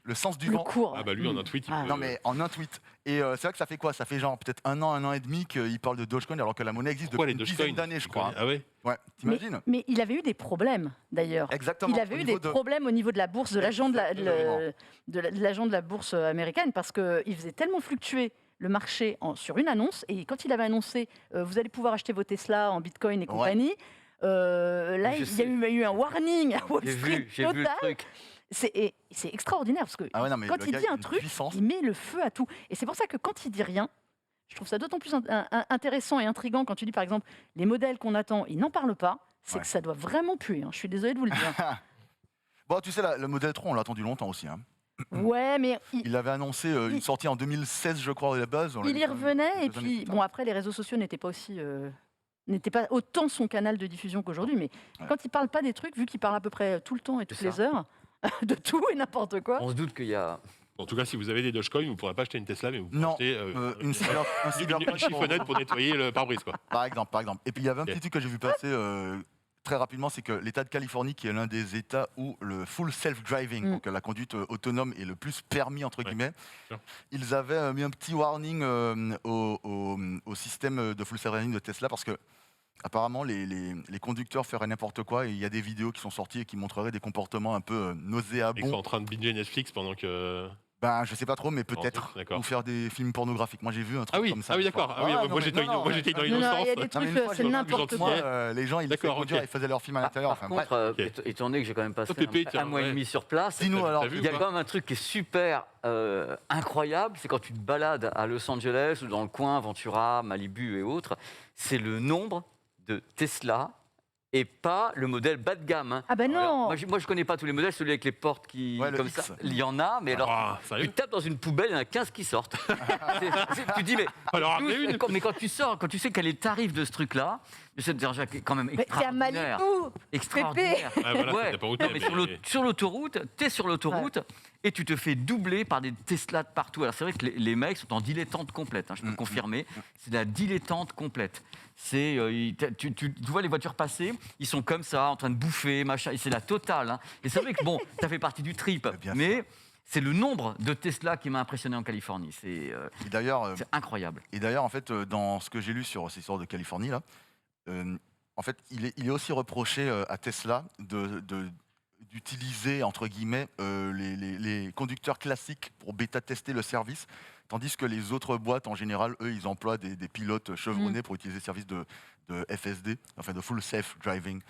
le sens du vent. Cours. Lui, en un tweet. Non, mais en un tweet. Et c'est vrai que ça fait quoi? Ça fait genre peut-être un an et demi qu'il parle de Dogecoin alors que la monnaie existe depuis une dizaine d'années, je crois. Ah ouais? Ouais, t'imagines? Mais il avait eu des problèmes, d'ailleurs. Exactement. Il avait eu des problèmes au niveau de la bourse, de l'agent de la bourse américaine, parce qu'il faisait tellement fluctuer le marché sur une annonce. Et quand il avait annoncé vous allez pouvoir acheter vos Tesla en Bitcoin et compagnie, là, il y a eu un warning à Wall Street total. C'est extraordinaire parce que quand il dit un truc, il met le feu à tout. Et c'est pour ça que quand il dit rien, je trouve ça d'autant plus intéressant et intriguant quand tu dis par exemple les modèles qu'on attend, il n'en parle pas. C'est que ça doit vraiment puer. Je suis désolée de vous le dire. Bon, tu sais, le modèle 3, on l'a attendu longtemps aussi. Ouais, mais Il avait annoncé une sortie en 2016, je crois, à la base. il y revenait, et puis, bon, après, les réseaux sociaux n'étaient pas autant son canal de diffusion qu'aujourd'hui, mais quand il parle pas des trucs, vu qu'il parle à peu près tout le temps et toutes les heures, de tout et n'importe quoi. On se doute qu'il y a... En tout cas, si vous avez des Dogecoin, vous ne pourrez pas acheter une Tesla, mais vous pouvez acheter une une chiffonnette pour nettoyer le pare-brise. Par exemple. Et puis il y avait un petit truc que j'ai vu passer très rapidement, c'est que l'État de Californie, qui est l'un des États où le full self-driving, donc la conduite autonome, est le plus permis, entre guillemets, ils avaient mis un petit warning au système de full self-driving de Tesla, parce que apparemment, les conducteurs feraient n'importe quoi, et il y a des vidéos qui sont sorties et qui montreraient des comportements un peu nauséabonds. Ils sont en train de binger Netflix pendant que... Je sais pas trop, mais peut-être. Ou faire des films pornographiques. Moi, j'ai vu un truc comme ça. Ah oui, d'accord. Moi, j'étais dans l'innocence. Il y a des trucs, c'est n'importe quoi. Les gens, ils faisaient leurs films à l'intérieur. Par contre, étant donné que j'ai quand même passé un mois et demi sur place, il y a quand même un truc qui est super incroyable, c'est quand tu te balades à Los Angeles ou dans le coin, Ventura, Malibu et autres, c'est le nombre de Tesla et pas le modèle bas de gamme. Hein. Ah ben non. Moi, je connais pas tous les modèles, celui avec les portes comme ça, il y en a, mais alors tu tapes dans une poubelle, il y en a 15 qui sortent. Tu dis mais quand tu sors, quand tu sais quel est le tarif de ce truc-là, c'est déjà quand même extraordinaire. C'est à Malibu. Extraordinaire. Sur l'autoroute, t'es sur l'autoroute. Et tu te fais doubler par des Tesla de partout. Alors c'est vrai que les mecs sont en dilettante complète, je peux confirmer. C'est de la dilettante complète. Tu vois les voitures passer, ils sont comme ça, en train de bouffer, machin. Et c'est la totale. Hein. Et c'est vrai que ça fait partie du trip. Mais c'est le nombre de Tesla qui m'a impressionné en Californie. C'est incroyable. Et d'ailleurs, en fait, dans ce que j'ai lu sur ces histoires de Californie, là, en fait, il est aussi reproché à Tesla d'utiliser, entre guillemets, les conducteurs classiques pour bêta-tester le service, tandis que les autres boîtes, en général, eux, ils emploient des pilotes chevronnés pour utiliser le service de FSD, enfin de Full Safe Driving.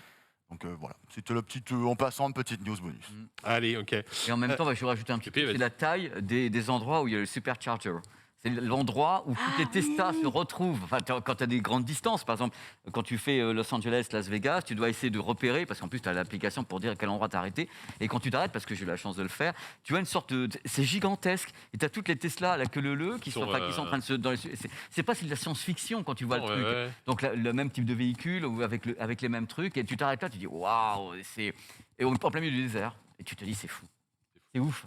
Donc voilà, c'était le petit, en passant, une petite news bonus. Allez, ok. Et en même temps, je vais rajouter un petit peu, c'est la taille des endroits où il y a le supercharger. C'est l'endroit où toutes les Tesla se retrouvent. Enfin, quand tu as des grandes distances, par exemple, quand tu fais Los Angeles, Las Vegas, tu dois essayer de repérer, parce qu'en plus, tu as l'application pour dire à quel endroit t'arrêter. Et quand tu t'arrêtes, parce que j'ai eu la chance de le faire, tu vois une sorte de... C'est gigantesque. Et tu as toutes les Tesla à la queue leu qui sont en train de se... C'est pas de la science-fiction quand tu vois le truc. Ouais. Donc, le même type de véhicule, ou avec les mêmes trucs. Et tu t'arrêtes là, tu dis, waouh, c'est... Et on est en plein milieu du désert. Et tu te dis, c'est fou. C'est ouf.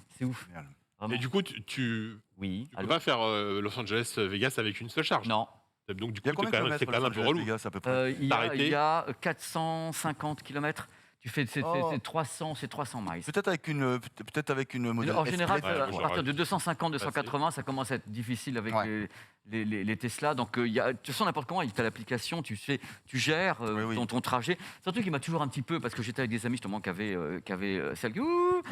Vraiment. Et du coup, tu peux pas faire Los Angeles-Vegas avec une seule charge. Non. Donc du coup, c'est quand même un peu relou. Il y a 450 km. Tu fais c'est 300 miles. Peut-être avec une modèle. En général, à partir de 250, 280, ça commence à être difficile avec les Tesla. Donc, de toute façon, n'importe comment, tu as l'application, tu gères ton trajet. C'est un truc qui m'a toujours un petit peu, parce que j'étais avec des amis justement qui avaient celle qui... Oh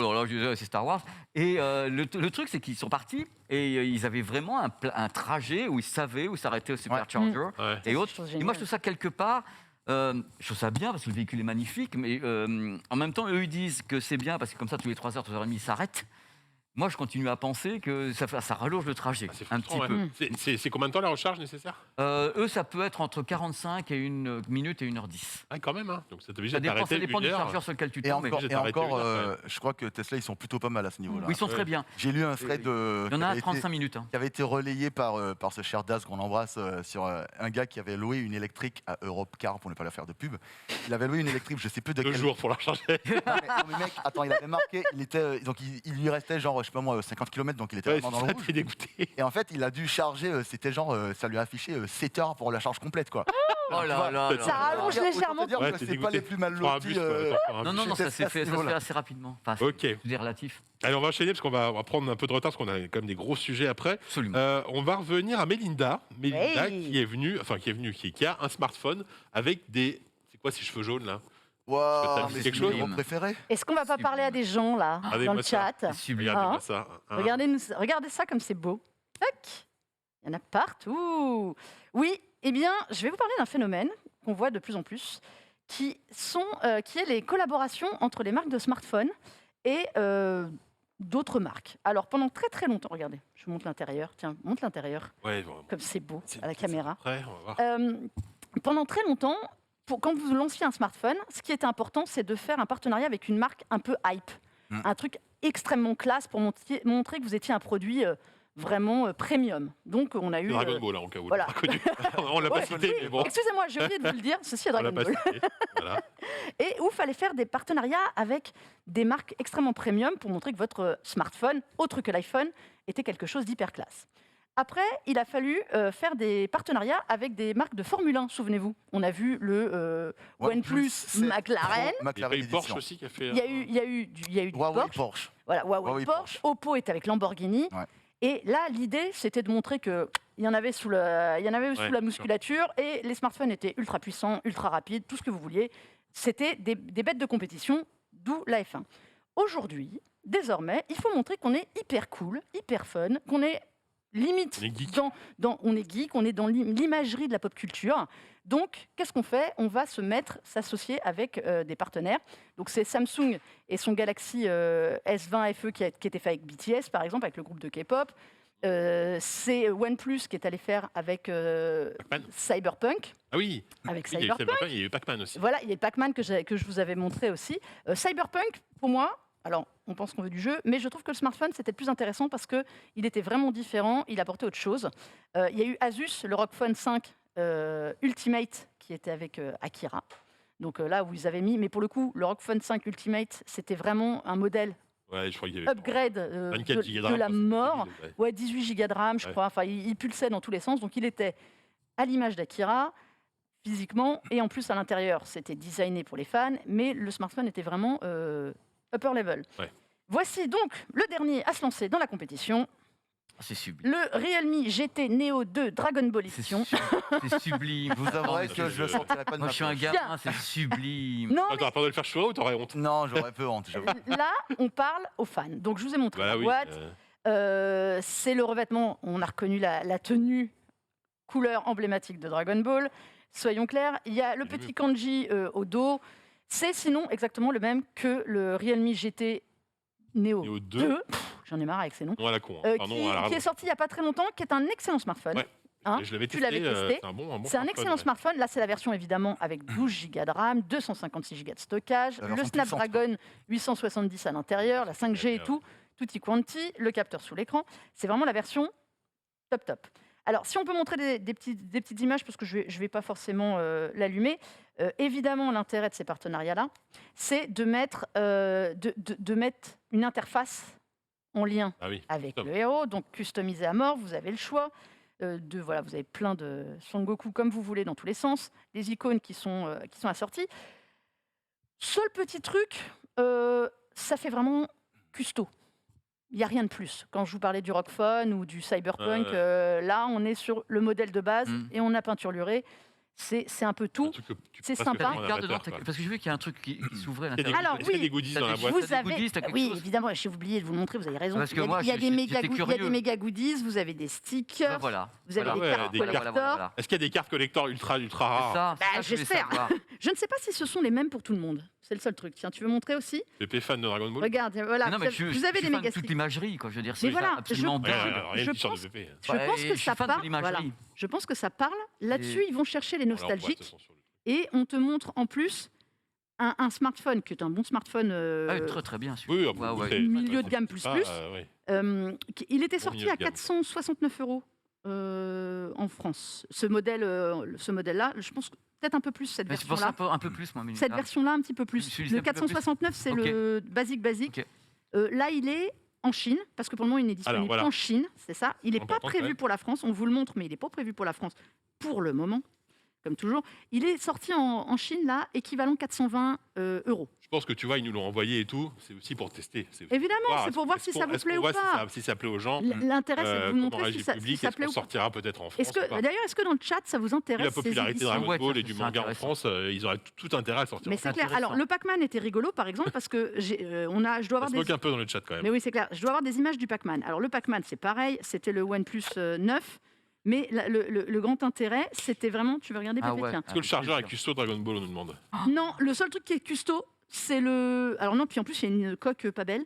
là là, c'est Star Wars. Et le truc, c'est qu'ils sont partis et ils avaient vraiment un trajet où ils savaient où s'arrêter au supercharger et autres. Et moi, je trouve ça quelque part... je trouve ça bien parce que le véhicule est magnifique, mais en même temps, eux, ils disent que c'est bien parce que comme ça, tous les 3h, 3h30, ils s'arrêtent. Moi, je continue à penser que ça rallonge le trajet un petit peu. C'est combien de temps la recharge nécessaire ? Eux, ça peut être entre 45 et 1 minute et 1h10. Ah, quand même, hein. Donc ça dépend du chargeur sur lequel tu tombes. Et encore, je crois que Tesla, ils sont plutôt pas mal à ce niveau-là. Oui, ils sont très bien. J'ai lu un thread il y en a à 35 minutes. Qui avait été relayé par ce cher Daz qu'on embrasse sur un gars qui avait loué une électrique à Europcar, pour ne pas leur faire de pub. Il avait loué une électrique, je sais plus de quel... 2 jours pour la recharger. Non, mais mec, attends, il avait marqué, donc il lui restait genre, je sais pas moi, 50 km, donc il était vraiment dans le rouge. Dégoûté. Et en fait, il a dû charger, c'était genre, ça lui a affiché 7 heures pour la charge complète, quoi. Oh là là. Ça rallonge légèrement. C'est pas les plus mal lotis. Non, ça se fait assez rapidement. Enfin, ok. C'est relatif. Allez, on va enchaîner parce qu'on va prendre un peu de retard parce qu'on a quand même des gros sujets après. Absolument. On va revenir à Mélinda. Mélinda qui a un smartphone avec des... C'est quoi ces cheveux jaunes là ? Wow, c'est quelque chose mon préféré. Est-ce qu'on va pas parler à des gens là dans le chat ? Regardez-moi ça. Regardez ça comme c'est beau. Tac. Il y en a partout. Oui, eh bien, je vais vous parler d'un phénomène qu'on voit de plus en plus, qui est les collaborations entre les marques de smartphones et d'autres marques. Alors, pendant très très longtemps, regardez, je vous montre l'intérieur. Tiens, montre l'intérieur. Ouais, comme c'est beau à la caméra. Après, on va voir. Pendant très longtemps, quand vous lanciez un smartphone, ce qui était important, c'est de faire un partenariat avec une marque un peu hype. un truc extrêmement classe pour montrer que vous étiez un produit vraiment premium. Donc on a eu Dragon Ball, en cas où voilà. on l'a pas connu. On l'a pas cité, mais bon. Excusez-moi, j'ai oublié de vous le dire, ceci est On l'a Dragon pas Ball. cité. Voilà. Et où il fallait faire des partenariats avec des marques extrêmement premium pour montrer que votre smartphone, autre que l'iPhone, était quelque chose d'hyper classe. Après, il a fallu faire des partenariats avec des marques de Formule 1, souvenez-vous. On a vu le OnePlus McLaren. Il y a eu Porsche aussi qui a fait... Il y a eu du Huawei Porsche. Voilà, Huawei Porsche. Oppo est avec Lamborghini. Ouais. Et là, l'idée, c'était de montrer qu'il y en avait sous la musculature et les smartphones étaient ultra puissants, ultra rapides, tout ce que vous vouliez. C'était des bêtes de compétition, d'où la F1. Aujourd'hui, désormais, il faut montrer qu'on est hyper cool, hyper fun, qu'on est limite on est geek, on est dans l'imagerie de la pop culture. Donc, qu'est-ce qu'on fait? On va s'associer avec des partenaires. Donc, c'est Samsung et son Galaxy S20 FE qui était fait avec BTS, par exemple, avec le groupe de K-pop. C'est OnePlus qui est allé faire avec Cyberpunk. Ah oui, avec Cyberpunk. Il y a eu Pac-Man aussi. Voilà, il y a Pac-Man que je vous avais montré aussi. Cyberpunk, pour moi, alors on pense qu'on veut du jeu, mais je trouve que le smartphone c'était le plus intéressant parce qu'il était vraiment différent, il apportait autre chose. Il y a eu Asus, le ROG Phone 5 Ultimate qui était avec Akira. Donc là où ils avaient mis, mais pour le coup, le ROG Phone 5 Ultimate, c'était vraiment un modèle je crois qu'il y avait upgrade de la mort. 18 Go de RAM, je crois. Enfin, il pulsait dans tous les sens. Donc, il était à l'image d'Akira, physiquement, et en plus, à l'intérieur, c'était designé pour les fans, mais le smartphone était vraiment upper level. Ouais. Voici donc le dernier à se lancer dans la compétition. C'est sublime. Le Realme GT Neo 2 Dragon Ball Edition. C'est sublime. Vous avouerez que je sentirais pas de Moi, je suis un gamin, c'est sublime. Non, T'aurais peur de le faire chouer ou t'aurais honte? Non, j'aurais peu honte. Là, on parle aux fans. Donc, je vous ai montré la boîte. C'est le revêtement. On a reconnu la tenue couleur emblématique de Dragon Ball. Soyons clairs. Il y a le petit kanji au dos. C'est sinon exactement le même que le Realme GT Neo 2. J'en ai marre avec ces noms. Non à la con. Qui est sorti il n'y a pas très longtemps, qui est un excellent smartphone. Ouais. Je l'avais testé. C'est un excellent smartphone. Là, c'est la version évidemment avec 12 Go de RAM, 256 Go de stockage, le Snapdragon 870 à l'intérieur, la 5G et tout, tutti quanti, le capteur sous l'écran. C'est vraiment la version top. Alors, si on peut montrer des petites images, parce que je vais pas forcément l'allumer, évidemment, l'intérêt de ces partenariats-là, c'est de mettre une interface en lien avec le héros, donc customisé à mort, vous avez le choix. Vous avez plein de Son Goku comme vous voulez dans tous les sens, des icônes qui sont assorties. Seul petit truc, ça fait vraiment custo. Il n'y a rien de plus. Quand je vous parlais du ROG Phone ou du Cyberpunk, là, on est sur le modèle de base et on a peinturluré. C'est un peu tout. C'est sympa. Parce que j'ai vu qu'il y a un truc qui s'ouvrait à l'intérieur. Alors, oui, des goodies dans la boîte. Oui, évidemment, j'ai oublié de vous montrer, vous avez raison. Parce que il y a des méga goodies, vous avez des stickers, vous avez des cartes collector. Est-ce qu'il y a des cartes collector ultra rares? J'espère. Je ne sais pas si ce sont les mêmes pour tout le monde. C'est le seul truc. Tiens, tu veux montrer aussi? T'es fan de Dragon Ball? Regarde, voilà. Vous avez des méga toute l'imagerie, quoi. Je veux dire, c'est absolument dingue. Je pense que ça parle. Je pense que ça parle. Là-dessus, ils vont chercher les nostalgiques. Et on te montre en plus un smartphone qui est un bon smartphone. Très bien. Milieu de gamme plus. Il était sorti à 469 € en France. Ce modèle-là, je pense peut-être un peu plus cette version-là. Un peu plus, moi. Cette version-là, un petit peu plus. Le 469, c'est le basique. Là, il est en Chine, parce que pour le moment, il n'est disponible qu'en Chine, c'est ça. Il n'est pas prévu pour la France, on vous le montre, mais il n'est pas prévu pour la France pour le moment, comme toujours. Il est sorti en Chine, là, équivalent 420 €. Je pense que tu vois, ils nous l'ont envoyé et tout, c'est aussi pour tester. Évidemment, c'est pour voir si ça vous plaît ou pas. Si ça plaît aux gens. L'intérêt, c'est de vous montrer si ça plaît ou pas. Sortira peut-être en France. D'ailleurs, est-ce que dans le chat, ça vous intéresse? La popularité de Dragon Ball et du manga en France, ils auraient tout intérêt à sortir. Mais c'est clair. Alors, le Pac-Man était rigolo, par exemple, parce que je dois avoir des... Ça se moque un peu dans le chat, quand même. Mais oui, c'est clair. Je dois avoir des images du Pac-Man. Alors, le Pac-Man, c'est pareil. C'était le OnePlus 9. Mais le grand intérêt, c'était vraiment... Tu veux regarder, Pépé? Tiens. Est-ce que le chargeur est custo Dragon Ball, on nous demande? Non, le seul truc qui est custo, c'est le... Alors non, puis en plus, il y a une coque pas belle.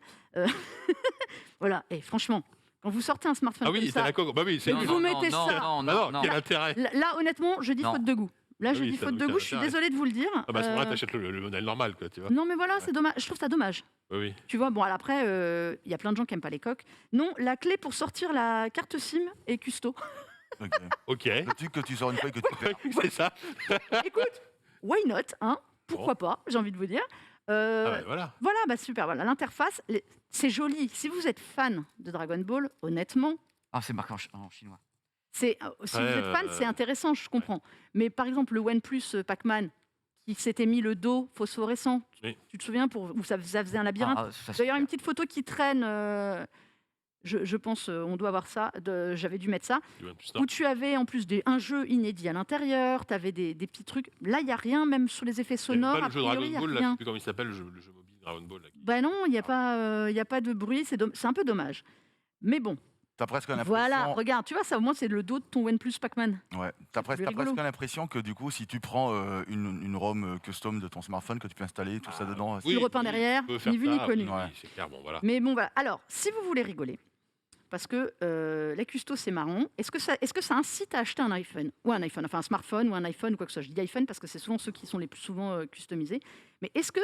Voilà, et franchement, quand vous sortez un smartphone comme ça... Ah oui, c'est la coque. Bah oui, c'est... Vous mettez ça... Non, quel intérêt? Là, honnêtement, je dis faute de goût. Là, je Oui, dis ça a faute de aucun goût, je suis intérêt. désolée de vous le dire. Ah bah à ce moment-là, t'achètes le modèle normal, quoi, tu vois. Non, mais voilà, c'est dommage. Je trouve ça dommage. Oui, oui. Tu vois, bon, alors après, il y a plein de gens qui n'aiment pas les coques. Non, la clé pour sortir la carte SIM est custo. Ok. Le truc que tu sors une fois et que tu perds. C'est ça. Écoute, why not, hein? Pourquoi pas, j'ai envie de vous dire. Ah bah, voilà. Voilà, bah super, voilà. L'interface, c'est joli. Si vous êtes fan de Dragon Ball, honnêtement, Ah, c'est marqué en chinois. si vous êtes fan, c'est intéressant, je comprends. Mais par exemple, le OnePlus Pac-Man, qui s'était mis le dos phosphorescent, Oui. tu te souviens, où ça faisait un labyrinthe. Ah, ça, c'est D'ailleurs, super. une petite photo qui traîne, je pense, on doit avoir ça, j'avais dû mettre ça, Du OnePlus où tu avais en plus un jeu inédit à l'intérieur, tu avais des petits trucs. Là, il n'y a rien, même sur les effets Il y a sonores, pas a le jeu priori, il Dragon n'y a Ball, là, je rien. sais plus comment il s'appelle, le jeu mobile Dragon Ball. Là. Ben non, il n'y a pas de bruit, c'est un peu dommage. Mais bon, T'as presque l'impression. voilà, regarde, tu vois, ça au moins c'est le dos de ton OnePlus Pac-Man. Ouais, t'as plus presque rigolo. l'impression que du coup, si tu prends une ROM custom de ton smartphone que tu peux installer, tout ça dedans. Tu le repeins derrière, tu peux faire ni vu ni ça, connu. oui, Ouais. c'est clair, bon, voilà. Mais bon, voilà. Alors, si vous voulez rigoler, parce que la custo c'est marrant, est-ce que ça incite à acheter un iPhone ou un iPhone, enfin un smartphone ou un iPhone ou quoi que ce soit. Je dis iPhone parce que c'est souvent ceux qui sont les plus souvent customisés. Mais est-ce que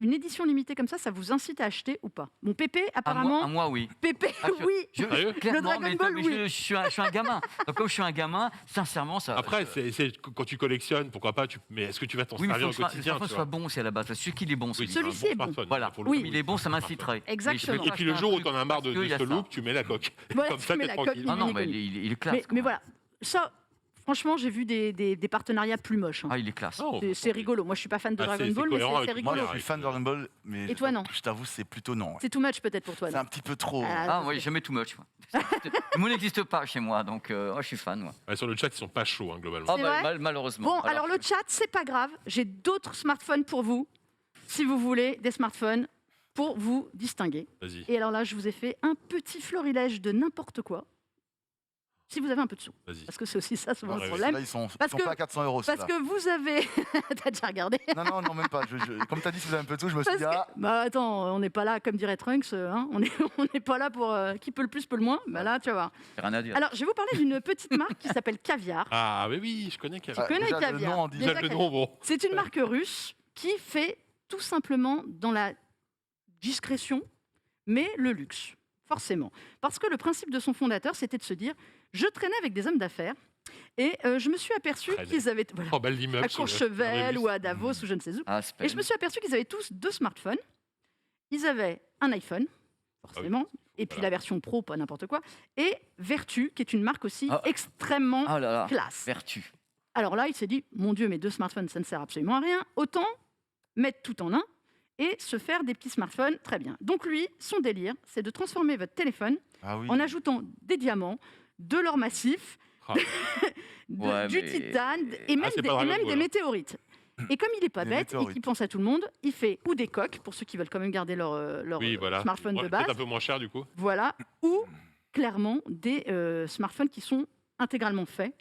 une édition limitée comme ça vous incite à acheter ou pas? Mon Pépé, apparemment. À moi, oui. Pépé, Ah, oui. Sérieux Clairement, Dragon Ball, mais oui. je suis un gamin. Donc, comme je suis un gamin, sincèrement, ça. Après, c'est quand tu collectionnes, pourquoi pas, mais est-ce que tu vas t'en Oui, mais il servir faut au que le quotidien smartphone tu soit vois bon, c'est à la base. Celui qui est bon, Oui, Celui-ci c'est un est bon. smartphone, Voilà. pour le Oui. coup. Comme il est bon, ça m'inciterait. Exactement. Et puis le jour où t'en as marre de ce look, tu mets la coque. Ouais, Comme tu ça, mets t'es la coque, tranquille. ni Ah non, vu ni mais connu. il est classe. Mais quand même. voilà, ça, franchement, j'ai vu des partenariats plus moches. hein. Ah, il est classe. Oh, C'est rigolo. Moi, je suis pas fan de Ah, Dragon c'est Ball, mais cohérent avec c'est moi, rigolo. Moi, je suis fan de Dragon Ball, mais Et toi, non? je t'avoue, c'est plutôt non. Ouais. C'est too much peut-être pour toi. C'est non un petit peu trop. Ah, Ah, oui, jamais too much. Moi. Le mot n'existe pas chez moi, donc je suis fan. Moi. Ouais, sur le chat, ils sont pas chauds, hein, globalement. Ah, C'est vrai malheureusement. Bon, alors le chat, c'est pas grave. J'ai d'autres smartphones pour vous, si vous voulez, des smartphones pour vous distinguer. Vas-y. Et alors là, je vous ai fait un petit florilège de n'importe quoi. Si vous avez un peu de sous. Vas-y. Parce que c'est aussi ça souvent Ouais, le ouais, problème. Là, ils sont Parce que- pas à 400 euros. Parce que vous avez... T'as déjà regardé Non, même pas. Comme tu as dit, si vous avez un peu de tout, je me suis dit, ah, Bah attends, on n'est pas là, comme dirait Trunks, hein, on n'est pas là pour qui peut le plus, peut le moins. Bah là, tu vas voir. J'ai rien à dire. Alors, je vais vous parler d'une petite marque qui s'appelle Caviar. Ah, mais oui, je connais Kevin. ah, connais déjà, Caviar. le nom en dit. Déjà, Déjà le Caviar. nom, bon. C'est une marque russe qui fait tout simplement dans la discrétion, mais le luxe, forcément. Parce que le principe de son fondateur, c'était de se dire, je traînais avec des hommes d'affaires et je me suis aperçu Traîner. qu'ils avaient... Voilà, Oh, belle immeuble. à Courchevel ou à Davos ou je ne sais où. Ah, c'est pas- Et je me suis aperçu qu'ils avaient tous 2 smartphones. Ils avaient un iPhone, forcément, et puis voilà. la version Pro, pas n'importe quoi, et Vertu, qui est une marque aussi Ah. extrêmement Ah là là, classe. vertu. Alors là, il s'est dit, mon Dieu, mes 2 smartphones, ça ne sert absolument à rien. Autant mettre tout en un et se faire des petits smartphones, très bien. Donc lui, son délire, c'est de transformer votre téléphone Ah oui. en ajoutant des diamants, de l'or massif, Ah. Ouais, du mais- titane et même, c'est pas Dragon des Ball. météorites. Et comme il n'est pas Des bête et météorites. qu'il pense à tout le monde, il fait ou des coques, pour ceux qui veulent quand même garder leur Oui, voilà. smartphone Ouais, de peut-être base, un peu moins cher, du coup. voilà, ou clairement des smartphones qui sont intégralement faits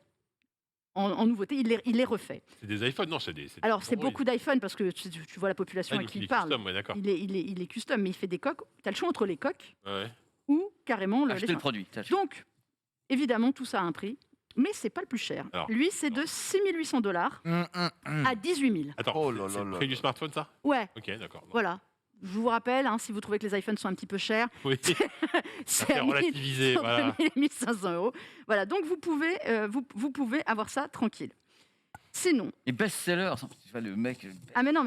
en nouveauté, il les refait. C'est des iPhones, non, c'est des. Alors c'est Android. beaucoup d'iPhone parce que tu vois la population Ah, à donc qui il il est parle. custom, ouais, d'accord. Il est custom, mais il fait des coques. Tu as le choix entre les coques Ouais. ou carrément Acheter le les produit. t'as- Donc, évidemment, tout ça a un prix, mais c'est pas le plus cher. Alors, Lui, c'est de 6 800 $ à 18 000. Attends, Oh là c'est là le là prix là. du smartphone, ça Ouais, Ok, d'accord. voilà. Je vous rappelle, hein, si vous trouvez que les iPhones sont un petit peu chers, Oui, c'est c'est à relativisé, voilà. 1 500 €. Voilà, donc vous pouvez avoir ça tranquille. Sinon, Et best-seller, tu vois, le mec. ah mais non,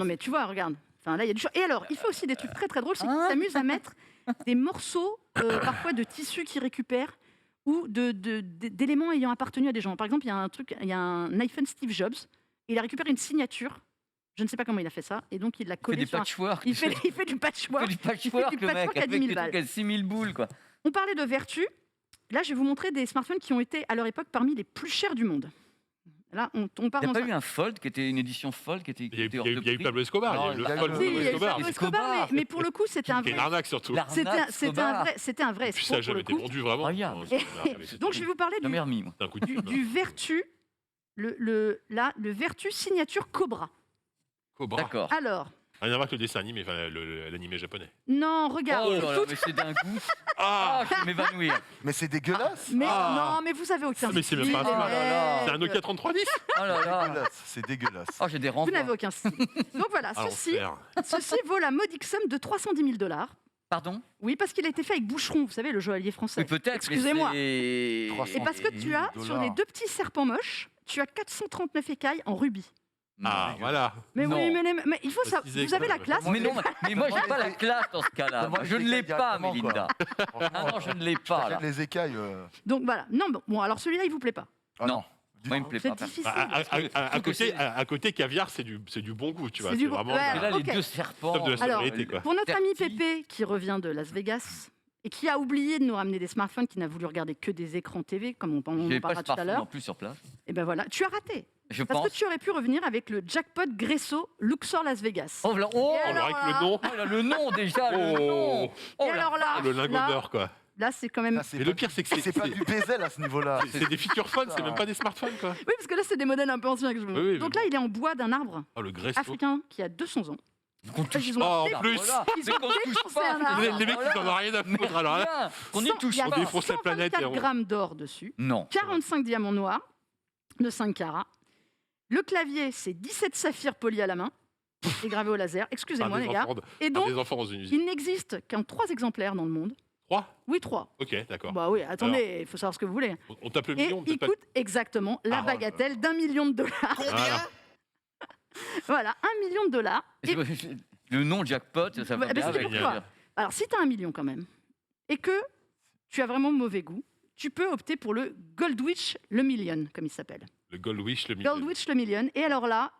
mais tu vois, regarde. Enfin, là, il y a du choix. Et alors, il fait aussi des trucs très très drôles, c'est qu'il s'amuse à mettre des morceaux, parfois de tissus qu'il récupère ou d'éléments ayant appartenu à des gens. Par exemple, il y a un iPhone Steve Jobs. Il a récupéré une signature. Je ne sais pas comment il a fait ça, et donc il l'a Il fait collé des sur. patchwork. Il fait du patchwork. du patchwork, du le mec, patchwork à avec 10 000 des trucs balles. à 6000 boules, quoi. On parlait de vertu. Là, je vais vous montrer des smartphones qui ont été à leur époque parmi les plus chers du monde. Là, on part Il dans n'y a pas ça. eu un Fold qui était une édition Fold qui était. Il y a eu- qui il y était a eu- hors de il y a eu prix. Pablo Escobar, il y a eu Non, le il y a Fold eu- Si, de il y a eu Escobar. Pablo Escobar, mais pour le coup, c'était un Qui est une vrai. arnaque, surtout. L'arnaque C'était un Escobar. vrai Puis escroc ça, pour le j'avais été coup. vendu vraiment. Regarde. Non, c'est- Donc, je vais vous parler Jamais remis, moi. c'est un coup de pub. du Vertu, le Vertu signature Cobra. Cobra. D'accord. Alors, Rien à voir avec le dessin animé, enfin l'animé japonais. Non, regarde. Oh là là, mais c'est d'un goût. Je vais m'évanouir. Mais c'est dégueulasse. Mais non, mais vous avez aucun Mais c'est même pas style. C'est un Nokia 3310. Oh là là. Dégueulasse, c'est dégueulasse. Oh, j'ai des Vous renvois. n'avez aucun style. Donc voilà, ceci vaut la modique somme de 310 000 $. Pardon? Oui, parce qu'il a été fait avec Boucheron, vous savez, le joaillier français. Oui, peut-être. Excusez-moi. Et Et parce que tu as, sur les deux petits serpents moches, tu as 439 écailles en rubis. Ah, voilà. Mais Non. oui, mais il faut ça. Préciser, Vous avez quoi. la classe. Mais non, mais moi j'ai pas la classe dans ce cas-là. Moi, Je ne l'ai pas, directement, Mélinda. Franchement, Ah non, je ne l'ai pas. Là. les écailles. Donc voilà. Non, bon, alors celui-là, il vous plaît pas. Ah Non. Moi, il me plaît C'est pas. difficile. À côté, caviar, c'est du bon goût, tu vois. C'est du bon- vraiment. ouais, Et là, les ok. deux serpents. Top de la Alors, sobriété, quoi. Pour notre ami Terti. Pépé, qui revient de Las Vegas et qui a oublié de nous ramener des smartphones, qui n'a voulu regarder que des écrans TV, comme on J'ai en pas parlera de tout à smartphone l'heure, non plus sur place. et ben voilà, tu as raté. Je Parce pense. que tu aurais pu revenir avec le jackpot Gresso Luxor Las Vegas. Oh là, oh, Et alors avec là- le nom. oh là, le nom déjà, le Oh. nom. Oh Et là, alors là, Le lingot d'or, quoi. là c'est quand même. Là, c'est Mais pas- le pire, c'est que c'est pas du Bezel à ce niveau-là. c'est des feature phones, c'est même pas des smartphones, quoi. Oui, parce que là, c'est des modèles un peu anciens que je veux. Oui, oui, Donc mais là, il est en bois d'un arbre Oh, le Gresto. africain qui a 200 ans. qu'on touche Ils ont Oh, fait- en plus. Voilà. Ils Mais ont qu'on touche défoncé pas. un arbre. Les mecs, ils en ont rien à foutre, alors là. Bien, qu'on n'y touche Il y a pas. On défonce la planète et 124 on- grammes d'or dessus, Non. 45 diamants noirs de 5 carats. Le clavier, c'est 17 saphirs polis à la main et gravés au laser. Excusez-moi, Par les des gars. enfants- Et par donc, des enfants dans une usine. il n'existe qu'en 3 exemplaires dans le monde. 3. Oui, 3. Ok, d'accord. Bah oui, attendez, il faut savoir ce que vous voulez. On tape le Et million, il peut-être pas. coûte exactement la Ah, bagatelle d'1 million de dollars. Voilà. Voilà, 1 million de dollars. Et Le nom jackpot, ça va Bah, bien c'est avec. pourquoi. Alors, si tu as 1 million quand même, et que tu as vraiment mauvais goût, tu peux opter pour le Goldwich le Million, comme il s'appelle. Le Goldwish, le million. Goldwich le Million. Et alors là,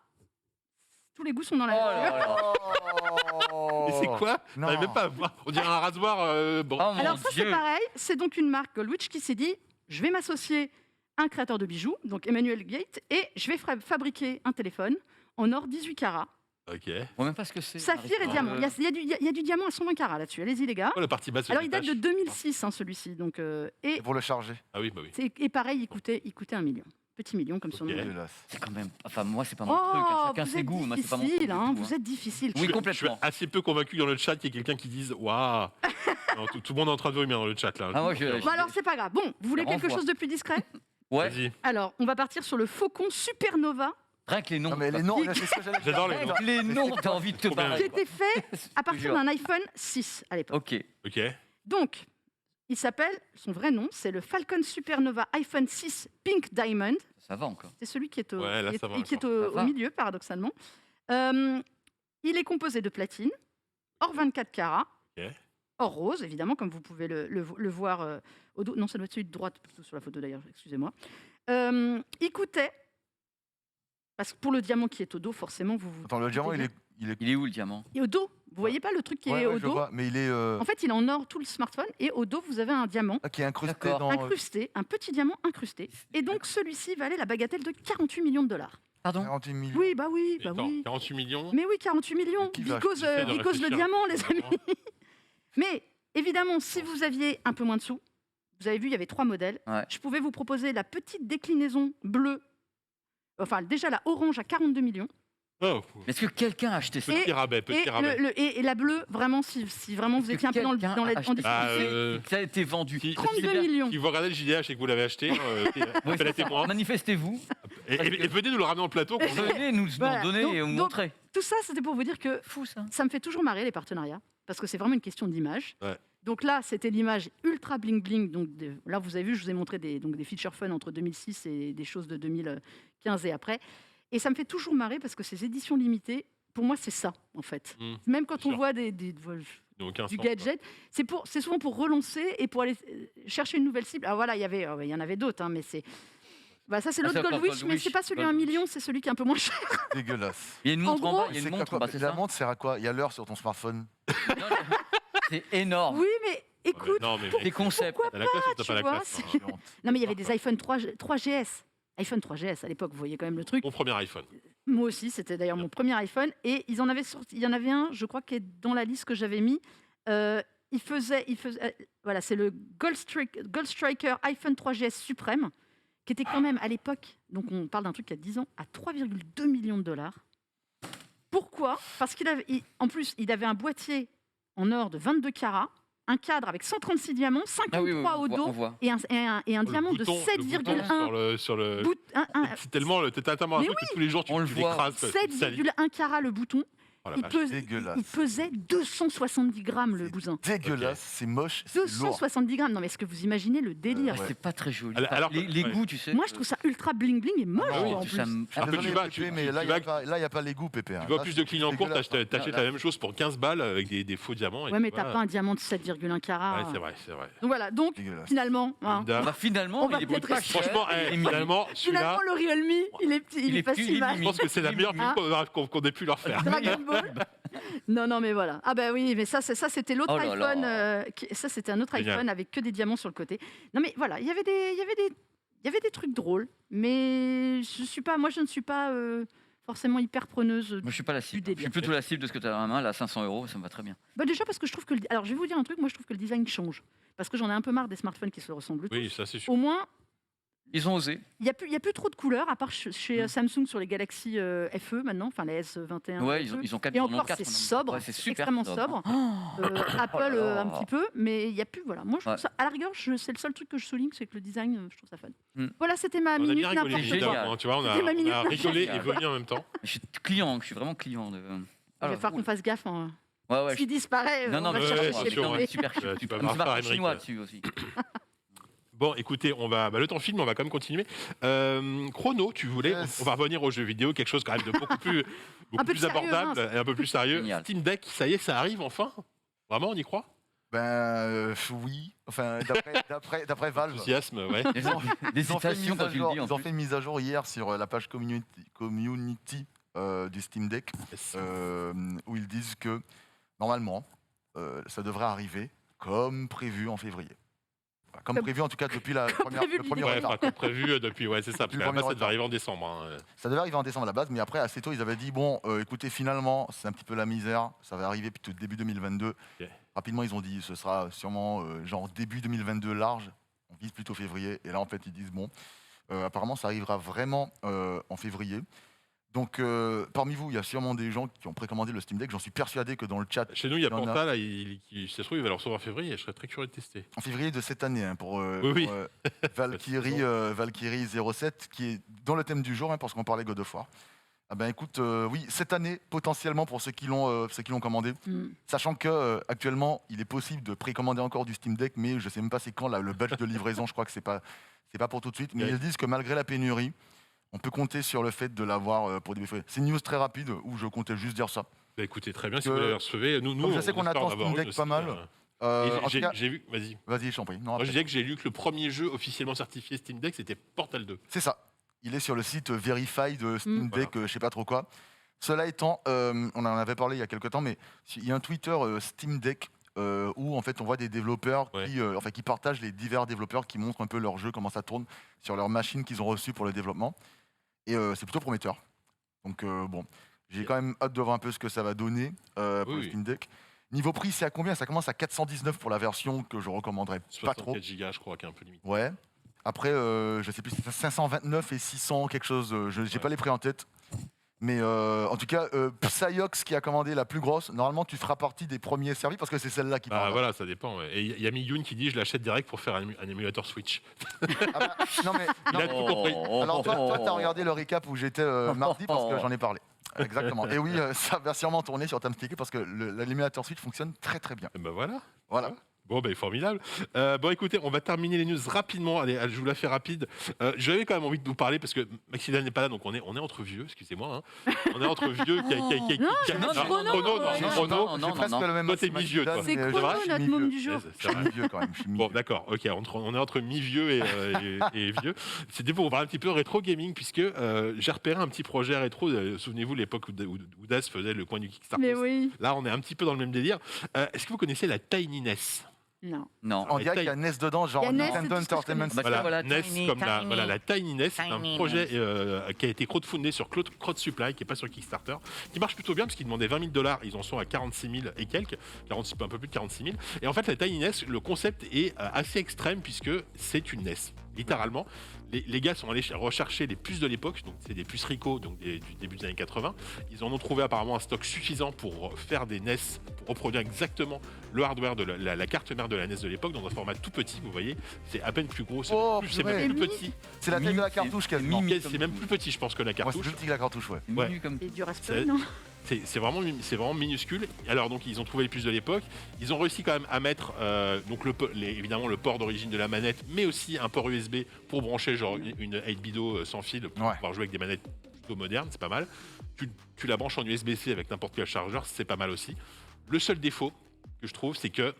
tous les goûts sont dans la Oh nature. là là. Mais c'est quoi Non. J'arrive même pas à voir. On dirait un rasoir. Bon. Oh mon Alors ça, c'est Dieu. pareil. C'est donc une marque Goldwich qui s'est dit, je vais m'associer à un créateur de bijoux, donc Emmanuel Gate, et je vais fabriquer un téléphone en or 18 carats, Ok. Je vois même pas ce que c'est. saphir et diamant. Il y a du diamant à 120 carats là-dessus. Allez-y les gars. Oh, la partie basse. Alors il date de 2006 celui-ci. Donc, et, C'est pour le charger. Ah oui, bah oui. et pareil, il coûtait 1 million. Petit million comme son Ok. nom. Dégueulasse. C'est quand même. Enfin, moi, c'est pas mon Oh, truc. hein. Chacun vous ses êtes goûts. Moi, c'est pas mon truc. difficile, du hein, tout, vous êtes difficile. Oui, Je suis complètement. assez peu convaincu dans le chat qu'il y ait quelqu'un qui dise waouh. Non, tout le monde est en train de vomir dans le chat là. Ah, moi, je- Bon, alors c'est pas grave. Bon, vous voulez Je quelque renvoie. chose de plus discret? Ouais, Vas-y. Alors, on va partir sur le Faucon Supernova, rien que les noms. Non, mais les noms, là, c'est ce que j'allais dire. J'adore les Rien noms. que les noms, t'as envie de te Trop bien. barrer. qui était fait à partir jure. d'un iPhone 6 à l'époque. Ok. Ok. Donc, il s'appelle, son vrai nom, c'est le Falcon Supernova iPhone 6 Pink Diamond. Ça va encore. C'est celui qui est au, Ouais, là, qui est- ça va qui est encore. au, Ça au va. milieu, paradoxalement. Il est composé de platine, or 24 carats, Ok. or rose, évidemment, comme vous pouvez le voir au dos. Non, ça doit être celui de droite, plutôt sur la photo d'ailleurs, excusez-moi. Il coûtait, parce que pour le diamant qui est au dos, forcément, vous... Attends, le diamant, il est. Il est où le diamant? Et au dos, vous voyez pas le truc qui Ouais, est ouais, au je dos? vois, mais il est. En fait, il est en or tout le smartphone, et au dos, vous avez un diamant Qui est incrusté D'accord. dans. incrusté, un petit diamant incrusté. Et donc, celui-ci valait la bagatelle de 48 millions de dollars. Pardon? 48 millions. Oui, bah oui, Mais bah attends, oui. 48 millions. Mais oui, 48 millions, Mais qui va because, acheter ça? because le Réfléchir. diamant, les amis. Mais évidemment, si vous aviez un peu moins de sous, vous avez vu, il y avait 3 modèles. Ouais. Je pouvais vous proposer la petite déclinaison bleue, enfin déjà la orange à 42 millions. Oh, Est-ce que quelqu'un a acheté ça? petit rabais, Et, petit rabais. et la bleue, vraiment, si vraiment vous Est-ce étiez que un peu dans, quelqu'un dans a les... acheté Ah, ça? Ça a été vendu. Si- 32 millions. Si vous regardez le JDH et que vous l'avez acheté, Oui, appelez c'est ça. témoin. Manifestez-vous. Et venez nous le ramener en plateau. qu'on- Venez nous Voilà. en donner et nous Donc- montrer. Tout ça, c'était pour vous dire que Fou ça. ça me fait toujours marrer les partenariats, parce que c'est vraiment une question d'image. Ouais. Donc là, c'était l'image ultra bling bling. Donc là, vous avez vu, je vous ai montré des feature phones entre 2006 et des choses de 2015 et après. Et ça me fait toujours marrer parce que ces éditions limitées, pour moi, c'est ça, en fait. Même quand bien on sûr. voit n'a aucun du sens, gadget, c'est souvent pour relancer et pour aller chercher une nouvelle cible. Alors voilà, il y en avait d'autres, hein, mais c'est... Bah, ça, c'est Ah, l'autre c'est encore Goldwich, mais Goldwich. c'est pas celui à 1 Goldwich. million, c'est celui qui est un peu moins cher. Dégueulasse. Il y a une montre en, gros, bas, il y a C'est une montre quoi, en bas, c'est la ça? montre sert à quoi? Il y a l'heure sur ton smartphone. Non, c'est énorme. Oui, mais écoute, Non, mais Les concepts. pourquoi t'as la classe ou t'as tu pas la vois, classe hein. J'ai honte. non, mais il y avait des iPhone 3GS. iPhone 3GS à l'époque, vous voyez quand même le truc. Mon premier iPhone. Moi aussi, c'était d'ailleurs mon premier iPhone. Et ils en avaient sorti, il y en avait un, je crois, qui est dans la liste que j'avais mis. Il faisait voilà, c'est le Gold Striker iPhone 3GS Suprême, qui était quand même à l'époque, donc on parle d'un truc qui a 10 ans, à 3,2 millions de dollars. Pourquoi ? Parce en plus, il avait un boîtier en or de 22 carats, un cadre avec 136 diamants, 53 au dos et un diamant de 7,1. Sur le c'est tellement un truc que tous les jours tu l'écrases. 7,1 carats le bouton. Oh il pesait 270 grammes le bousin. Dégueulasse, c'est moche, c'est 270 grammes. Non mais est-ce que vous imaginez le délire C'est pas très joli. Alors, les goûts, tu sais. Moi je trouve ça ultra bling bling et moche en plus. Mais là il n'y a pas les goûts, Pépé. Tu vois plus de Clignancourt, t'achètes la même chose pour 15 balles avec des faux diamants. Ouais, mais t'as pas un diamant de 7,1 carats. Ouais, c'est vrai. Donc voilà, finalement. Finalement, il est pas cher. Franchement, finalement, le Realme, il est pas si mal. Je pense que c'est la meilleure pub qu'on ait pu leur faire. Dragon Ball. Non, mais voilà. Ah bah oui, mais ça c'était l'autre iPhone. Ça, c'était un autre iPhone avec que des diamants sur le côté. Non, mais voilà, il y avait des trucs drôles, mais moi, je ne suis pas forcément hyper preneuse. Moi, je suis pas la cible. Je suis plutôt la cible de ce que tu as dans la main. Là, 500 €, ça me va très bien. Bah déjà parce que je trouve que alors je vais vous dire un truc. Moi, je trouve que le design change parce que j'en ai un peu marre des smartphones qui se ressemblent tous. Oui, ça c'est sûr. Au moins. Ils ont osé. Il n'y a plus trop de couleurs, à part chez Samsung sur les Galaxy FE maintenant, enfin les S21. Ouais, ils ont 4. Et encore, c'est sobre, c'est extrêmement sobre. Apple un petit peu, mais il n'y a plus. Voilà. Moi, je trouve ça, à la rigueur, c'est le seul truc que je souligne, c'est que le design, je trouve ça fun. Voilà, c'était ma minute n'importe quoi. Tu vois, on a rigolé et venu en même temps. Je suis vraiment client. Il va falloir qu'on fasse gaffe. Ouais. S'il disparaît, on va chercher chez le super. Tu peux faire chinois dessus aussi. Bon, écoutez, le temps file, mais on va quand même continuer. Chrono, tu voulais, on va revenir aux jeux vidéo, quelque chose quand même de beaucoup plus abordable et un peu plus sérieux. Génial. Steam Deck, ça y est, ça arrive enfin. Vraiment, on y croit ? Oui. Enfin, d'après Valve. Enthousiasme, ouais. Ils ont fait une mise à jour hier sur la page community du Steam Deck, où ils disent que normalement, ça devrait arriver comme prévu en février. Comme prévu, en tout cas, depuis le premier retard. Comme prévu depuis, c'est ça. Parce que ça devait arriver en décembre. Ça devait arriver en décembre à la base, mais après, assez tôt, ils avaient dit, écoutez, finalement, c'est un petit peu la misère, ça va arriver plutôt début 2022. Okay. Rapidement, ils ont dit, ce sera sûrement genre début 2022 large, on vise plutôt février. Et là, en fait, ils disent, apparemment, ça arrivera vraiment en février. Donc, parmi vous, il y a sûrement des gens qui ont précommandé le Steam Deck. J'en suis persuadé que dans le chat... Chez nous, il y a Panta, là, qui se trouve, il va le recevoir en février. Et je serais très curieux de tester. En février de cette année, pour Valkyrie 07, qui est dans le thème du jour, parce qu'on parlait God of War. Ah ben écoute, oui, cette année, potentiellement, pour ceux qui l'ont commandé. Sachant qu'actuellement, il est possible de précommander encore du Steam Deck, mais je ne sais même pas c'est quand, là, le batch de livraison, je crois que c'est pas pour tout de suite. Mais ils disent que malgré la pénurie, on peut compter sur le fait de l'avoir pour début février. C'est une news très rapide où je comptais juste dire ça. Bah écoutez, très bien, si vous l'avez recevez. Nous, je sais qu'on attend Steam Deck pas mal. J'ai vu, vas-y. Vas-y, je t'en prie. Moi, je disais que j'ai lu que le premier jeu officiellement certifié Steam Deck, c'était Portal 2. C'est ça. Il est sur le site Verify de Steam Deck, je sais pas trop quoi. Cela étant, on en avait parlé il y a quelques temps, mais il y a un Twitter Steam Deck où en fait on voit des développeurs qui partagent les divers développeurs qui montrent un peu leur jeu, comment ça tourne sur leurs machines qu'ils ont reçues pour le développement. Et c'est plutôt prometteur. Donc j'ai quand même hâte de voir un peu ce que ça va donner pour le Steam Deck. Niveau prix, c'est à combien ? Ça commence à 419 pour la version que je recommanderais pas trop. 64 Go, je crois, qui est un peu limite. Ouais. Après, je sais plus, c'est 529 et 600 quelque chose. Je n'ai pas les prix en tête. Mais en tout cas, Psyox qui a commandé la plus grosse, normalement tu feras partie des premiers servis parce que c'est celle-là qui parle. Voilà, ça dépend. Ouais. Et il y a Miyun qui dit je l'achète direct pour faire un émulateur Switch. Non, il a tout compris. Alors toi, tu as regardé le recap où j'étais mardi parce que j'en ai parlé. Exactement. Et oui, ça va sûrement tourner sur Tamsticker parce que l'émulateur Switch fonctionne très très bien. Et voilà. Bon, formidable. Écoutez, on va terminer les news rapidement. Allez, je vous la fais rapide. J'avais quand même envie de vous parler parce que Maxidal n'est pas là, donc on est entre vieux, excusez-moi. On est entre vieux Non, c'est presque le même. Toi, t'es mi-vieux, toi. C'est Chrono, notre môme du jour. Je suis mi-vieux quand même. Bon, d'accord, ok. On est entre mi-vieux et vieux. C'était pour vous parler un petit peu rétro gaming, puisque j'ai repéré un petit projet rétro. Souvenez-vous, l'époque où Daz faisait le coin du Kickstarter. Mais oui. Là, on est un petit peu dans le même délire. Est-ce que vous connaissez la Tiny NES ? Non. On dirait qu'il y a NES dedans, genre Nintendo Entertainment System. Voilà, NES comme la Tiny NES, c'est un projet qui a été crowdfundé sur Crowd Supply, qui n'est pas sur Kickstarter, qui marche plutôt bien parce qu'ils demandaient $20,000, ils en sont à 46 000 et quelques, un peu plus de 46 000. Et en fait, la Tiny NES, le concept est assez extrême puisque c'est une NES. littéralement. Les gars sont allés rechercher les puces de l'époque, donc c'est des puces Ricoh, donc du début des années 80. Ils en ont trouvé apparemment un stock suffisant pour faire des NES, pour reproduire exactement le hardware de la carte mère de la NES de l'époque, dans un format tout petit, vous voyez. C'est à peine plus gros, c'est même plus petit. C'est la taille de la cartouche quasiment. C'est même plus petit, je pense, que la cartouche. Ouais, c'est plus petit que la cartouche, ouais. Et du Raspberry, non? C'est vraiment minuscule. Alors donc ils ont trouvé les puces de l'époque. Ils ont réussi quand même à mettre donc évidemment le port d'origine de la manette, mais aussi un port USB pour brancher genre une 8-bido sans fil pour pouvoir jouer avec des manettes plutôt modernes, c'est pas mal. Tu la branches en USB-C avec n'importe quel chargeur, c'est pas mal aussi. Le seul défaut que je trouve, c'est que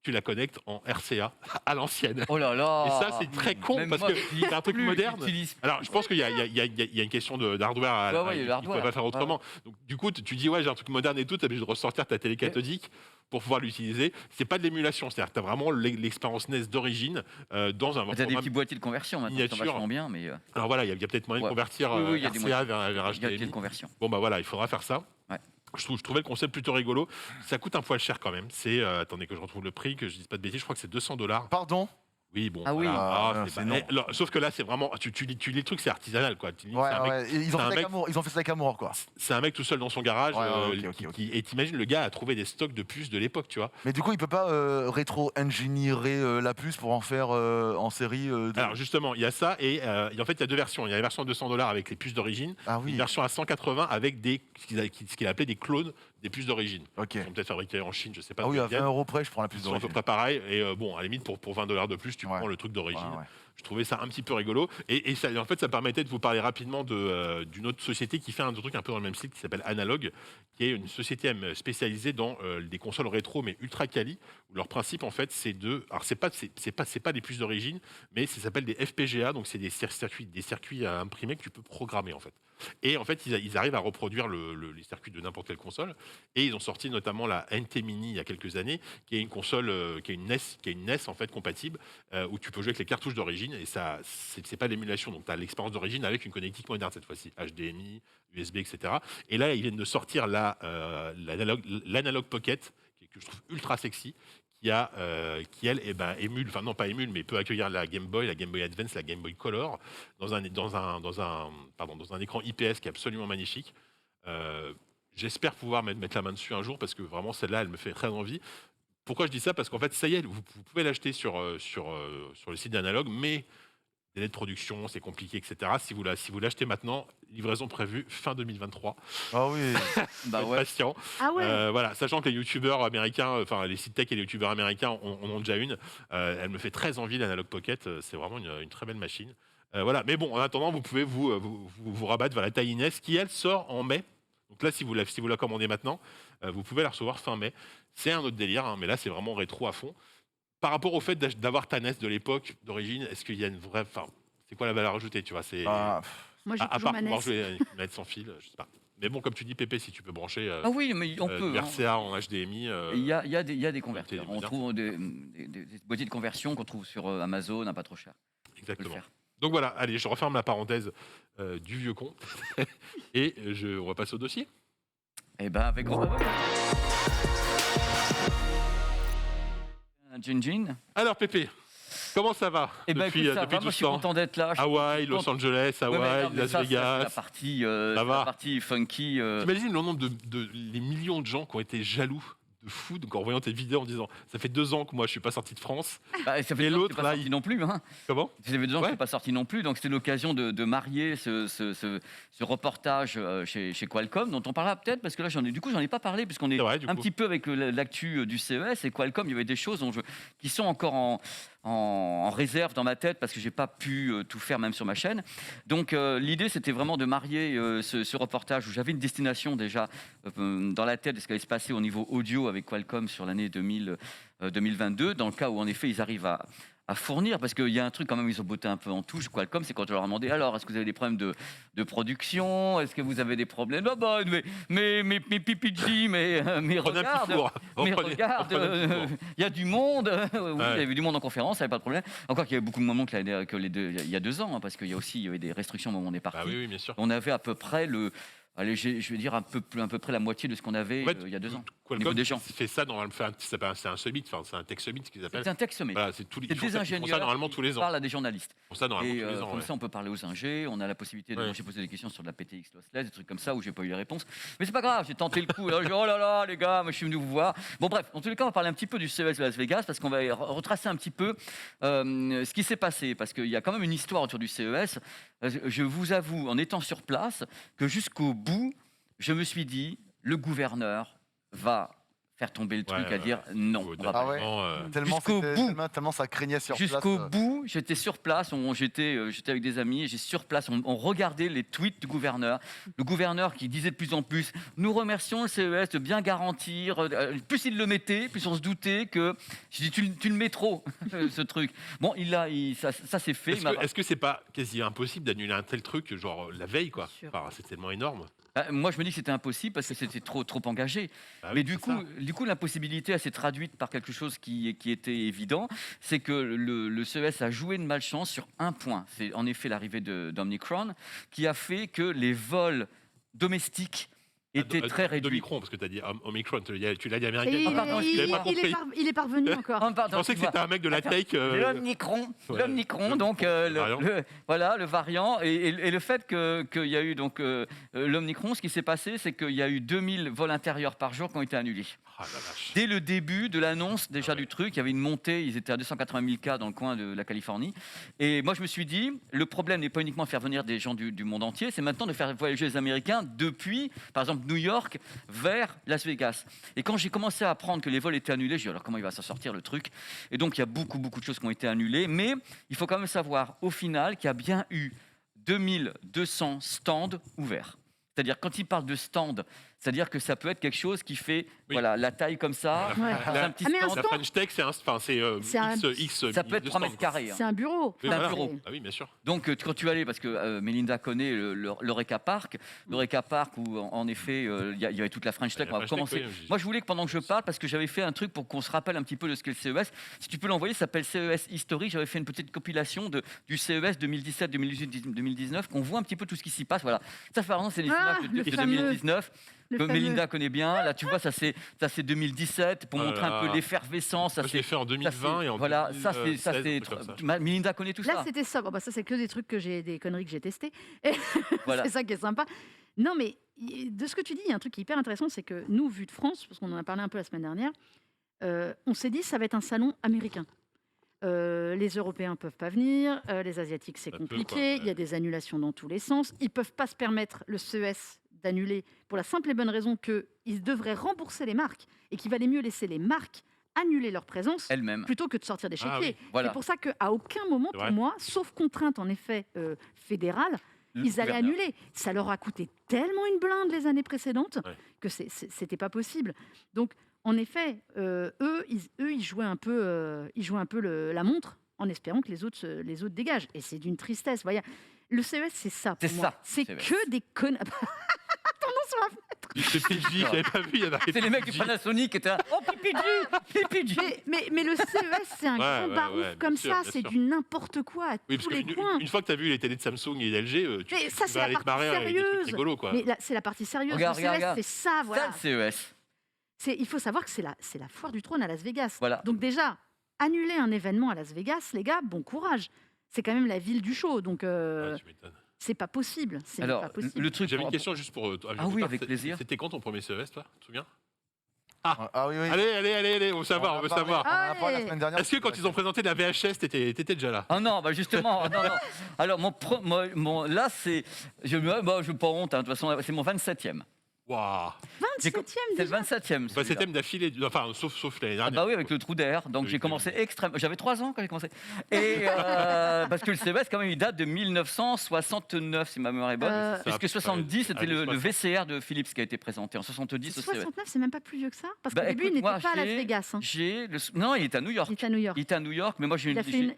tu la connectes en RCA à l'ancienne. Oh là là. Et ça, c'est très con parce que c'est un truc moderne. Alors, je pense qu'il y a une question d'hardware. Il ne peut pas faire autrement. Donc, du coup, tu dis, ouais, j'ai un truc moderne et tout, tu as obligé de ressortir ta télé cathodique pour pouvoir l'utiliser. C'est pas de l'émulation, c'est-à-dire que tu as vraiment l'expérience NES d'origine dans un. Tu as des petits boîtiers de conversion maintenant, c'est vachement bien. Mais alors voilà, il y a peut-être moyen de convertir RCA vers HDMI. Il y a de conversion. Bon, bah voilà, il faudra faire ça. Je trouvais le concept plutôt rigolo. Ça coûte un poil cher quand même. C'est, attendez que je retrouve le prix, que je dise pas de bêtises, je crois que c'est $200. Pardon ? Oui, bon. Ah oui. Sauf que là, c'est vraiment. Tu lis le truc, c'est artisanal, quoi. Ils ont fait ça avec amour, quoi. C'est un mec tout seul dans son garage. Et t'imagines, le gars a trouvé des stocks de puces de l'époque, tu vois. Mais du coup, il peut pas rétro-engineerer la puce pour en faire en série. Alors justement, il y a ça. Et en fait, il y a deux versions. Il y a la version à $200 avec les puces d'origine. Une version à 180 avec ce qu'il appelait des clones des puces d'origine. Ils sont peut-être fabriqués en Chine, je sais pas. Ah oui, à 20 € près, je prends la puce d'origine. d'origine. C'est à peu près pareil. Et bon, à la limite, pour $20 de plus, tu prends le truc d'origine. Je trouvais ça un petit peu rigolo. Et ça, en fait, ça permettait de vous parler rapidement d'une autre société qui fait un truc un peu dans le même style, qui s'appelle Analog, qui est une société spécialisée dans des consoles rétro, mais ultra quali. Où leur principe, en fait, c'est de. Alors, c'est pas des puces d'origine, mais ça s'appelle des FPGA, donc c'est des circuits à imprimer que tu peux programmer, en fait. Et en fait, ils arrivent à reproduire les circuits de n'importe quelle console. Et ils ont sorti notamment la NT Mini il y a quelques années, qui est une console, qui est une NES en fait compatible, où tu peux jouer avec les cartouches d'origine. Et ça, c'est pas l'émulation. Donc, tu as l'expérience d'origine avec une connectique moderne cette fois-ci, HDMI, USB, etc. Et là, ils viennent de sortir l'Analog Pocket, que je trouve ultra sexy. Qui elle émule, enfin non pas émule, mais peut accueillir la Game Boy Advance, la Game Boy Color dans un écran IPS qui est absolument magnifique. J'espère pouvoir mettre la main dessus un jour parce que vraiment celle-là, elle me fait très envie. Pourquoi je dis ça? Parce qu'en fait, ça y est, vous pouvez l'acheter sur le site d'Analog, mais délai de production, c'est compliqué, etc. Si vous l'achetez maintenant, livraison prévue fin 2023. Ah oui. Patient. Ah ouais. Voilà, sachant que les youtubeurs américains, enfin les sites tech et les youtubeurs américains en ont déjà une. Elle me fait très envie, l'Analog Pocket. C'est vraiment une très belle machine. Voilà. Mais bon, en attendant, vous pouvez vous rabattre vers la taille NES qui, elle, sort en mai. Donc là, si vous la commandez maintenant, vous pouvez la recevoir fin mai. C'est un autre délire, hein, mais là, c'est vraiment rétro à fond. Par rapport au fait d'avoir ta NES de l'époque, d'origine, est-ce qu'il y a une vraie... Enfin, c'est quoi la valeur ajoutée, tu vois? Moi, j'ai à toujours part ma pouvoir NES. jouer à une manette sans fil, je sais pas. Mais bon, comme tu dis, Pépé, si tu peux brancher oui, mais on peut. RCA en HDMI... Il y a des converteurs. On trouve des boîtiers de conversion qu'on trouve sur Amazon, à pas trop cher. Exactement. Donc voilà, allez, je referme la parenthèse du vieux con. Et on va passer au dossier. Eh ben, avec grand plaisir. Gin. Alors, Pépé, comment ça va depuis tout moi, ce je suis temps? content d'être là. Hawaï, Los Angeles, Las Vegas. La partie funky. T'imagines le nombre les millions de gens qui ont été jaloux de fou, donc en voyant tes vidéos en disant ça fait 2 ans que moi je suis pas sorti de France. Ça fait 2 ans que je suis pas sorti non plus. Hein. Comment? Ça fait 2 ans que je suis pas sorti non plus, donc c'était l'occasion de marier ce reportage chez Qualcomm, dont on parlera peut-être parce que là j'en ai pas parlé puisqu'on est petit peu avec l'actu du CES et Qualcomm. Il y avait des choses qui sont encore en réserve dans ma tête parce que j'ai pas pu tout faire même sur ma chaîne. Donc l'idée c'était vraiment de marier ce reportage où j'avais une destination déjà dans la tête de ce qui allait se passer au niveau audio avec Qualcomm sur l'année 2022, dans le cas où en effet ils arrivent à fournir, parce qu'il y a un truc quand même, ils ont botté un peu en touche, Qualcomm, c'est quand je leur ai demandé, alors, est-ce que vous avez des problèmes de production? Est-ce que vous avez des problèmes? Ah bah, mais PPG, mais regarde, il y a du monde. Oui, il y avait du monde en conférence, il n'y avait pas de problème. Encore qu'il y avait beaucoup moins de monde il y a 2 ans, hein, parce qu'il y avait des restrictions au moment où on est parti. Oui, bien sûr. On avait à peu près je vais dire à peu près la moitié de ce qu'on avait il y a 2 ans. Qualcomm fait ça normalement, c'est un summit, c'est un tech summit qu'ils appellent. C'est un tech summit. Voilà, c'est des ingénieurs normalement tous les ans. Parle à des journalistes. Pour ça normalement tous les ans. Comme ça, on peut parler aux ingés. On a la possibilité de j'ai posé des questions sur de la PTX lossless, des trucs comme ça où j'ai pas eu les réponses. Mais c'est pas grave, j'ai tenté le coup. Là, oh là là, les gars, moi je suis venu vous voir. Bon bref, en tous les cas, on va parler un petit peu du CES de Las Vegas parce qu'on va retracer un petit peu ce qui s'est passé parce qu'il y a quand même une histoire autour du CES. Je vous avoue, en étant sur place, que jusqu'au bout, je me suis dit, le gouverneur va faire tomber le truc à dire non. Tellement ça craignait sur place. Jusqu'au bout, j'étais sur place, j'étais avec des amis, et j'ai sur place, on regardait les tweets du gouverneur. Le gouverneur qui disait de plus en plus, nous remercions le CES de bien garantir. Plus il le mettait, plus on se doutait que... J'ai dit, tu le mets trop, ce truc. Bon, ça s'est fait. Est-ce que c'est pas quasi impossible d'annuler un tel truc, genre la veille, quoi? C'est tellement énorme. Moi, je me dis que c'était impossible parce que c'était trop engagé. Mais du coup, l'impossibilité s'est traduite par quelque chose qui était évident, c'est que le CES a joué de malchance sur un point. C'est en effet l'arrivée d'Omicron qui a fait que les vols domestiques était très réduit. Omicron, parce que tu as dit Omicron, tu l'as dit américain. Il est parvenu encore. Je pensais que c'était un mec de la tech. L'Omicron, donc le variant. Et le fait qu'il y a eu donc l'Omicron, ce qui s'est passé, c'est qu'il y a eu 2000 vols intérieurs par jour qui ont été annulés. Oh, la vache. Dès le début de l'annonce du truc, il y avait une montée, ils étaient à 280 000 cas dans le coin de la Californie. Et moi, je me suis dit, le problème n'est pas uniquement de faire venir des gens du monde entier, c'est maintenant de faire voyager les Américains depuis, par exemple, New York vers Las Vegas. Et quand j'ai commencé à apprendre que les vols étaient annulés, j'ai dit alors comment il va s'en sortir le truc? Et donc il y a beaucoup de choses qui ont été annulées, mais il faut quand même savoir au final qu'il y a bien eu 2200 stands ouverts. C'est-à-dire quand il parle de stand, c'est-à-dire que ça peut être quelque chose qui fait la taille comme ça. Un petit stand. La French Tech, c'est X. Ça peut être 3 mètres carrés. C'est un bureau. C'est un bureau. Ah oui, bien sûr. Donc quand tu allais, parce que Mélinda connaît l'Eureka Park, l'Eureka Park où en effet il y avait toute la French Tech. On va commencer. Moi je voulais que pendant que je parle, parce que j'avais fait un truc pour qu'on se rappelle un petit peu de ce qu'est le CES. Si tu peux l'envoyer, ça s'appelle CES History. J'avais fait une petite compilation du CES 2017, 2018, 2019, qu'on voit un petit peu tout ce qui s'y passe. Voilà. Ça, par exemple, c'est les images de 2019. Que Mélinda connaît bien. Là, tu vois, ça c'est 2017 pour montrer un peu l'effervescence. Ça s'est fait en 2020 et en 2016. Mélinda connaît tout ça. Là, c'était ça. Ça, c'est que des trucs des conneries que j'ai testées. C'est ça qui est sympa. Non, mais de ce que tu dis, il y a un truc qui est hyper intéressant, c'est que nous, vu de France, parce qu'on en a parlé un peu la semaine dernière, on s'est dit ça va être un salon américain. Les Européens ne peuvent pas venir, les Asiatiques, c'est compliqué, il y a des annulations dans tous les sens. Ils ne peuvent pas se permettre, le CES, d'annuler pour la simple et bonne raison qu'ils devraient rembourser les marques et qu'il valait mieux laisser les marques annuler leur présence elles-mêmes plutôt que de sortir des chéquiers. Voilà. C'est pour ça qu'à aucun moment, pour moi, sauf contrainte en effet fédérale, ils allaient annuler. Ça leur a coûté tellement une blinde les années précédentes que c'était pas possible. Donc, en effet, eux, ils jouaient un peu, la montre en espérant que les autres dégagent. Et c'est d'une tristesse. Voyez, le CES, c'est ça pour moi. C'est que des conneries. Ton nom sur la fenêtre. C'est PJ, j'avais pas vu. C'est les mecs du Panasonic qui étaient là. Oh, PPG. Mais le CES, c'est un grand barouf comme ça. C'est du n'importe quoi à tous les coins. Une fois que tu as vu les télés de Samsung et d'LG, tu vas aller te marrer avec des trucs rigolos, quoi. Mais c'est la partie sérieuse. Le CES, c'est ça, voilà. C'est le CES. Il faut savoir que c'est la foire du trône à Las Vegas. Voilà. Donc déjà, annuler un événement à Las Vegas, les gars, bon courage. C'est quand même la ville du show, donc tu m'étonnes. c'est pas possible. Alors, pas possible. le truc. J'avais une question juste pour. Oui, avec plaisir. C'était quand ton premier CES, toi? Tu te souviens? Oui. Allez, on veut savoir. La semaine dernière. Est-ce que quand ils ont présenté la VHS, t'étais déjà là? Ah non, justement, non. Alors, là, c'est. Je n'ai pas honte, de toute façon, c'est mon 27e. Waouh! 27e C'est le 27e. 27e d'affilée, enfin, sauf l'année dernière. Oui, avec le trou d'air. Donc j'ai commencé extrêmement. J'avais 3 ans quand j'ai commencé. Et parce que le CES, quand même, il date de 1969, si ma mémoire est bonne. Puisque 70, c'était le VCR de Philips qui a été présenté en 70 au CES. 69, c'est même pas plus vieux que ça? Parce qu'au début, il n'était pas à Las Vegas. Non, il était à New York. Il était à New York, mais moi j'ai.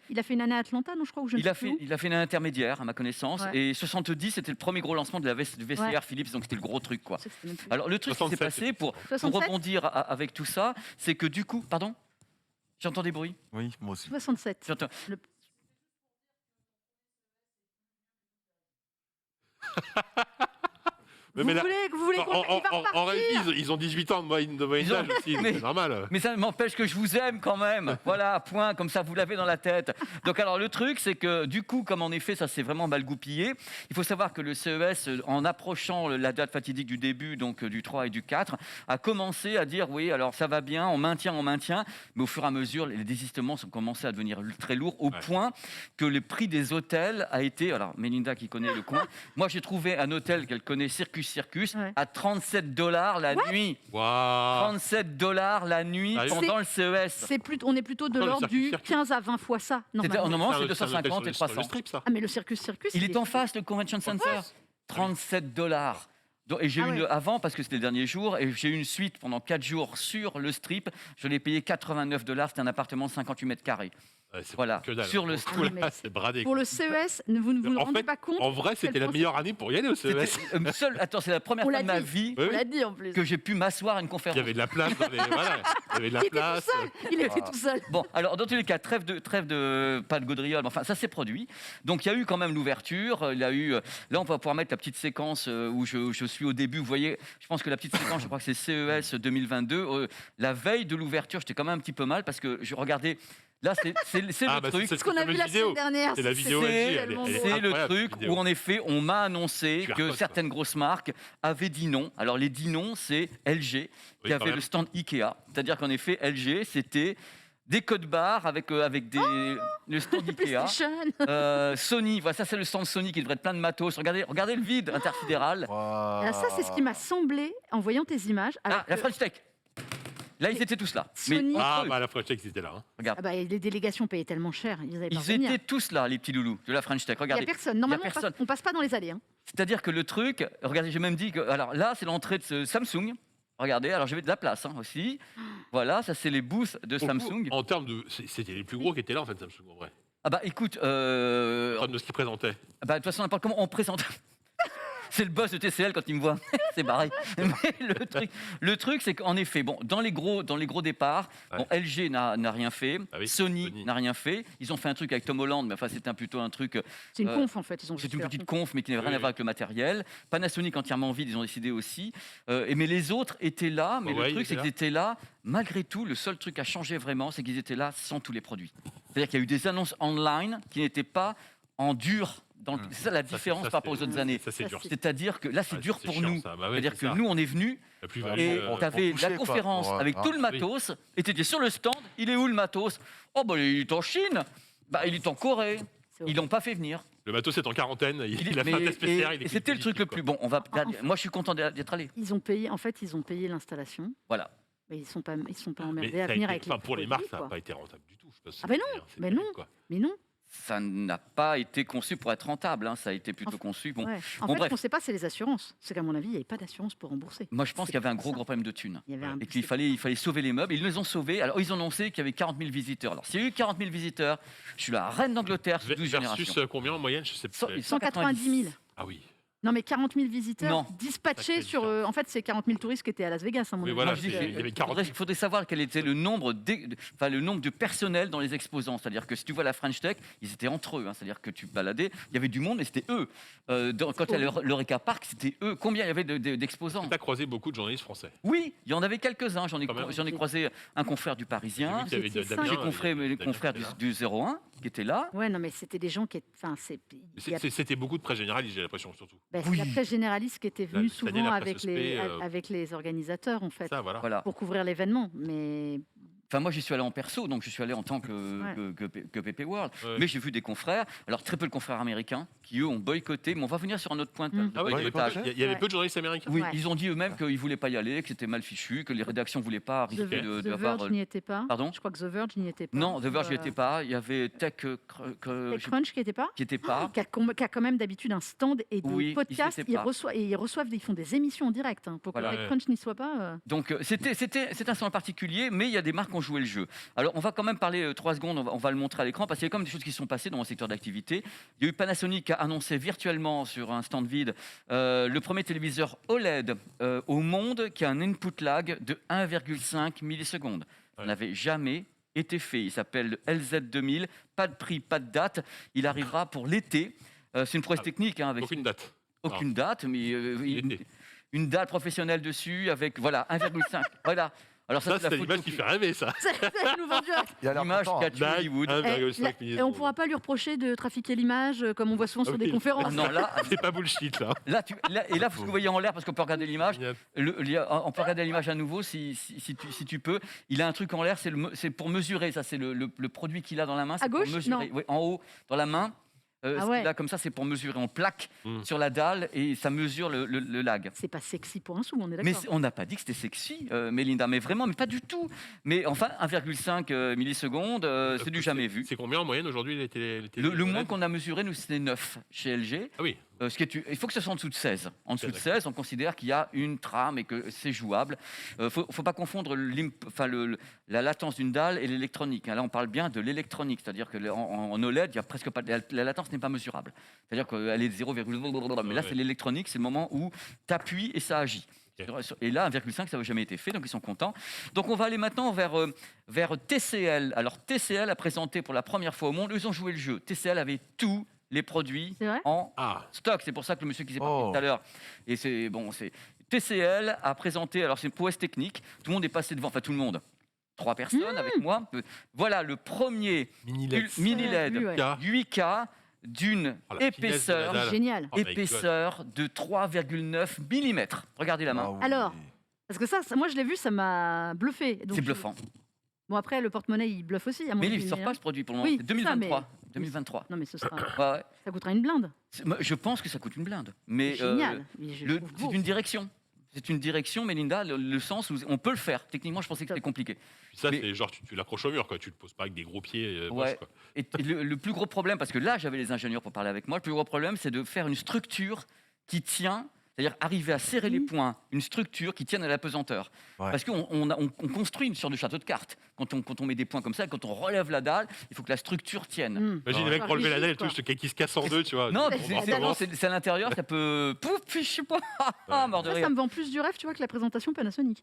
Il a fait une année à Atlanta, non, je crois, ou je ne sais plus où. Il a fait une année intermédiaire, à ma connaissance. Et 70, c'était le premier gros lancement de la VCR Philips, donc c'était le gros truc, quoi. Alors le truc qui s'est passé pour rebondir avec tout ça, c'est que du coup, pardon, j'entends des bruits. Oui, moi aussi. 67. J'entends. Vous voulez qu'il va en régie, ils ont 18 ans de moyenne d'âge aussi, c'est normal. Mais ça ne m'empêche que je vous aime quand même. Voilà, point, comme ça vous l'avez dans la tête. Donc alors le truc, c'est que du coup, comme en effet, ça s'est vraiment mal goupillé, il faut savoir que le CES, en approchant la date fatidique du début, donc du 3 et du 4, a commencé à dire oui, alors ça va bien, on maintient, mais au fur et à mesure, les désistements ont commencé à devenir très lourds, au point que le prix des hôtels a été, alors Mélinda qui connaît le coin, moi j'ai trouvé un hôtel qu'elle connaît, Circus, à $37 la nuit. Wow. $37 la nuit pendant le CES. On est plutôt de l'ordre du 15 à 20 fois ça. Normalement, c'est 250 et 300. Ah, mais le Circus, il est en face, le Convention Center. $37. Et j'ai eu avant, parce que c'était le dernier jour, et j'ai eu une suite pendant 4 jours sur le strip. Je l'ai payé $89. C'était un appartement de 58 mètres carrés. Voilà, sur le strip. C'est bradé. Pour le CES, vous ne vous rendez pas compte. En vrai, c'était la meilleure année pour y aller au CES. Attends, c'est la première fois de ma vie que j'ai pu m'asseoir à une conférence. Il y avait de la place. Il y avait de la place. Il était tout seul. Bon, alors dans tous les cas, trêve de pas de gaudriole, mais enfin ça s'est produit. Donc il y a eu quand même l'ouverture. Il y a eu. Là, on va pouvoir mettre la petite séquence où je suis au début. Vous voyez, je pense que la petite séquence, je crois que c'est CES 2022. La veille de l'ouverture, j'étais quand même un petit peu mal parce que je regardais. Là, c'est le truc. C'est ce qu'on a vu la semaine dernière. C'est la vidéo LG. C'est le truc où, en effet, on m'a annoncé que certaines grosses marques avaient dit non. Alors, les dit non, c'est LG, qui avait le stand Ikea. C'est-à-dire qu'en effet, LG, c'était des codes barres avec le stand Ikea. Sony, voilà, ça c'est le stand Sony qui devrait être plein de matos. Regardez le vide intersidéral. Wow. Ça, c'est ce qui m'a semblé en voyant tes images. La French Tech. Là, ils étaient tous là. Sony... la French Tech, ils étaient là. Hein. Regarde. Les délégations payaient tellement cher. Ils étaient tous là, les petits loulous de la French Tech. Regardez. Il n'y a personne. Normalement, on passe pas dans les allées. Hein. C'est-à-dire que le truc, regardez, j'ai même dit que. Alors là, c'est l'entrée de ce Samsung. Regardez, alors j'avais de la place aussi. Voilà, ça c'est les booths de Samsung. En termes de. C'était les plus gros qui étaient là en fait, Samsung en vrai. Ah bah écoute. En termes de ce qu'ils présentaient. Bah de toute façon, n'importe comment on présente. C'est le boss de TCL quand il me voit. C'est pareil. Mais le truc, c'est qu'en effet, bon, dans les gros départs, bon, LG n'a rien fait, Sony n'a rien fait. Ils ont fait un truc avec Tom Holland, mais enfin, c'était plutôt un truc. C'est une conf en fait. C'est une petite conf, mais qui n'avait rien à voir avec le matériel. Panasonic entièrement vide, ils ont décidé aussi. Mais les autres étaient là, mais le truc, c'est qu'ils étaient là. Malgré tout, le seul truc à changer vraiment, c'est qu'ils étaient là sans tous les produits. C'est-à-dire qu'il y a eu des annonces online qui n'étaient pas en dur. C'est ça la différence par rapport aux autres années. C'est-à-dire que là, c'est dur pour nous. C'est-à-dire que nous, on est venus et tu avais la conférence avec tout le matos et tu étais sur le stand. Il est où le matos? Oh, bah, il est en Chine. Bah, il est en Corée. Ils l'ont pas fait venir. Le matos est en quarantaine. Il a fait un test PCR. Et c'était le truc le plus bon. Moi, je suis content d'être allé. Ils ont payé l'installation. Voilà. Mais ils sont pas emmerdés à venir avec les pour les marques, ça n'a pas été rentable du tout. Mais non. Ça n'a pas été conçu pour être rentable, hein. Ça a été plutôt conçu. Bon. Ouais. En fait, ce qu'on ne sait pas, c'est les assurances. C'est qu'à mon avis, il n'y avait pas d'assurance pour rembourser. Moi, je pense qu'il y avait un gros problème de thunes. Et qu'il fallait sauver les meubles. Ils les ont sauvés. Alors, ils ont annoncé qu'il y avait 40 000 visiteurs. Alors, s'il y a eu 40 000 visiteurs, je suis la reine d'Angleterre sous 12 générations. Versus combien en moyenne? Je sais pas. 190 000. Ah oui. Non, mais 40 000 visiteurs dispatchés sur... en fait, c'est 40 000 touristes qui étaient à Las Vegas. Hein, voilà, il y avait 40 000. Il faudrait savoir quel était le nombre de personnel dans les exposants. C'est-à-dire que si tu vois la French Tech, ils étaient entre eux. Hein. C'est-à-dire que tu baladais, il y avait du monde, mais c'était eux. Quand il y a l'Eureka Park, c'était eux. Combien il y avait d'exposants? Tu as croisé beaucoup de journalistes français? Oui, il y en avait quelques-uns. J'en ai croisé un confrère du Parisien. J'ai confrère du 01 qui était là. Ouais, non, mais c'était des gens qui... C'était beaucoup de presse généraliste, j'ai l'impression, surtout. La presse généraliste qui était venue souvent avec les organisateurs, en fait, pour couvrir l'événement. Mais... Enfin, moi, j'y suis allé en perso, donc je suis allé en tant que PP World. Ouais. Mais j'ai vu des confrères, alors très peu de confrères américains, qui eux ont boycotté, mais on va venir sur un autre point de boycottage. Il y avait peu de journalistes américains. Oui, ils ont dit eux-mêmes qu'ils ne voulaient pas y aller, que c'était mal fichu, que les rédactions ne voulaient pas risquer d'avoir... The Verge n'y était pas. Pardon? Je crois que The Verge n'y était pas. Non, The Verge n'y était pas. Il y avait TechCrunch qui n'était pas. Qui n'était pas. Qui a quand même d'habitude un stand et des podcasts. Ils font des émissions en direct pour que TechCrunch n'y soit pas. Donc c'était un stand particulier, mais il y a des marques qui ont joué le jeu. Alors, on va quand même parler 3 secondes, on va le montrer à l'écran, parce qu'il y a quand même des choses qui sont passées dans mon secteur d'activité. Il y a eu Panasonic qui a annoncé virtuellement sur un stand vide le premier téléviseur OLED au monde qui a un input lag de 1,5 millisecondes. Ça n'avait jamais été fait. Il s'appelle le LZ2000, pas de prix, pas de date. Il arrivera pour l'été. C'est une prouesse technique. Avec aucune date. Aucune date, mais une dalle professionnelle dessus avec, voilà, 1,5. Voilà. Alors ça, c'est l'image qui fait rêver, ça. C'est nous vend direct. L'image qui a tué Hollywood. 1,5 Et on ne pourra pas lui reprocher de trafiquer l'image comme on voit souvent sur des conférences. Non, là, c'est pas bullshit, là. Et là, vous voyez en l'air, parce qu'on peut regarder l'image. On peut regarder l'image à nouveau si tu peux. Il a un truc en l'air, c'est pour mesurer. Ça, c'est le produit qu'il a dans la main. À gauche, non. Oui, en haut, dans la main. Ce qu'il a comme ça, c'est pour mesurer en plaque sur la dalle et ça mesure le lag. C'est pas sexy pour un sou, on est d'accord. Mais on n'a pas dit que c'était sexy, Mélinda, mais vraiment, mais pas du tout. Mais enfin, 1,5 millisecondes, c'est du jamais vu. C'est combien en moyenne aujourd'hui les télé Le moins qu'on a mesuré, nous, c'était 9 chez LG. Ah oui. Il faut que ce soit en dessous de 16. En dessous de 16, on considère qu'il y a une trame et que c'est jouable. Il ne faut pas confondre la latence d'une dalle et l'électronique. Là, on parle bien de l'électronique, c'est-à-dire qu'en OLED, il y a presque pas la latence n'est pas mesurable. C'est-à-dire qu'elle est de 0, mais là, c'est l'électronique, c'est le moment où tu appuies et ça agit. Et là, 1,5, ça n'avait jamais été fait, donc ils sont contents. Donc on va aller maintenant vers TCL. Alors TCL a présenté pour la première fois au monde, ils ont joué le jeu. TCL avait tous les produits en stock. C'est pour ça que le monsieur qui s'est parlé tout à l'heure. Et TCL a présenté, alors c'est une prouesse technique, tout le monde est passé devant, enfin tout le monde. 3 personnes avec moi. Voilà le premier mini LED 8K d'une épaisseur de 3,9 mm. Regardez la main. Alors, parce que ça, moi je l'ai vu, ça m'a bluffé. C'est bluffant. Bon, après, le porte-monnaie, il bluffe aussi. Mais il ne sort pas ce produit pour le moment. Oui, c'est 2023. 2023. Non, mais ce sera... Ça coûtera une blinde. Je pense que ça coûte une blinde. Mais génial. C'est une direction. C'est une direction, Mélinda, le sens où on peut le faire. Techniquement, je pensais que c'était compliqué. Ça, c'est genre, tu l'accroches au mur, quoi. Tu le poses pas avec des gros pieds. Moches, quoi. Et le plus gros problème, parce que là, j'avais les ingénieurs pour parler avec moi, le plus gros problème, c'est de faire une structure qui tient, c'est-à-dire arriver à serrer les points, une structure qui tienne à la pesanteur. Parce qu'on construit une sorte de château de cartes. Quand on met des points comme ça, quand on relève la dalle, il faut que la structure tienne. Imagine les mecs relever la dalle et tout, qui se casse en deux, tu vois. Non, c'est à l'intérieur, ça peut... Pouf, je sais pas. Mort de rire. Ça me vend plus du rêve, tu vois, que la présentation Panasonic.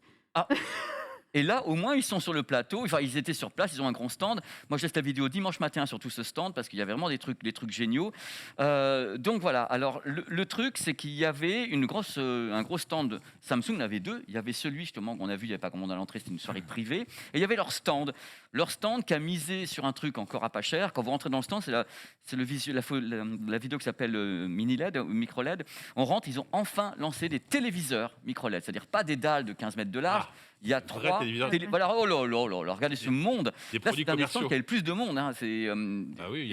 Et là, au moins, ils sont sur le plateau. Enfin, ils étaient sur place, ils ont un grand stand. Moi, je laisse la vidéo dimanche matin sur tout ce stand parce qu'il y a vraiment des trucs géniaux. Donc voilà. Alors, le truc, c'est qu'il y avait un gros stand. Samsung en avait 2. Il y avait celui, justement, qu'on a vu, il n'y avait pas commande à l'entrée, c'était une soirée privée. Et il y avait leur stand. Leur stand qui a misé sur un truc encore à pas cher. Quand vous rentrez dans le stand, c'est la vidéo qui s'appelle Mini LED ou Micro LED. On rentre, ils ont enfin lancé des téléviseurs Micro LED. C'est-à-dire pas des dalles de 15 mètres de large. Il y a 3 voilà, oh là, regardez ce monde. Là, c'est un des stands qui a le plus de monde. Hein. Ah oui, il y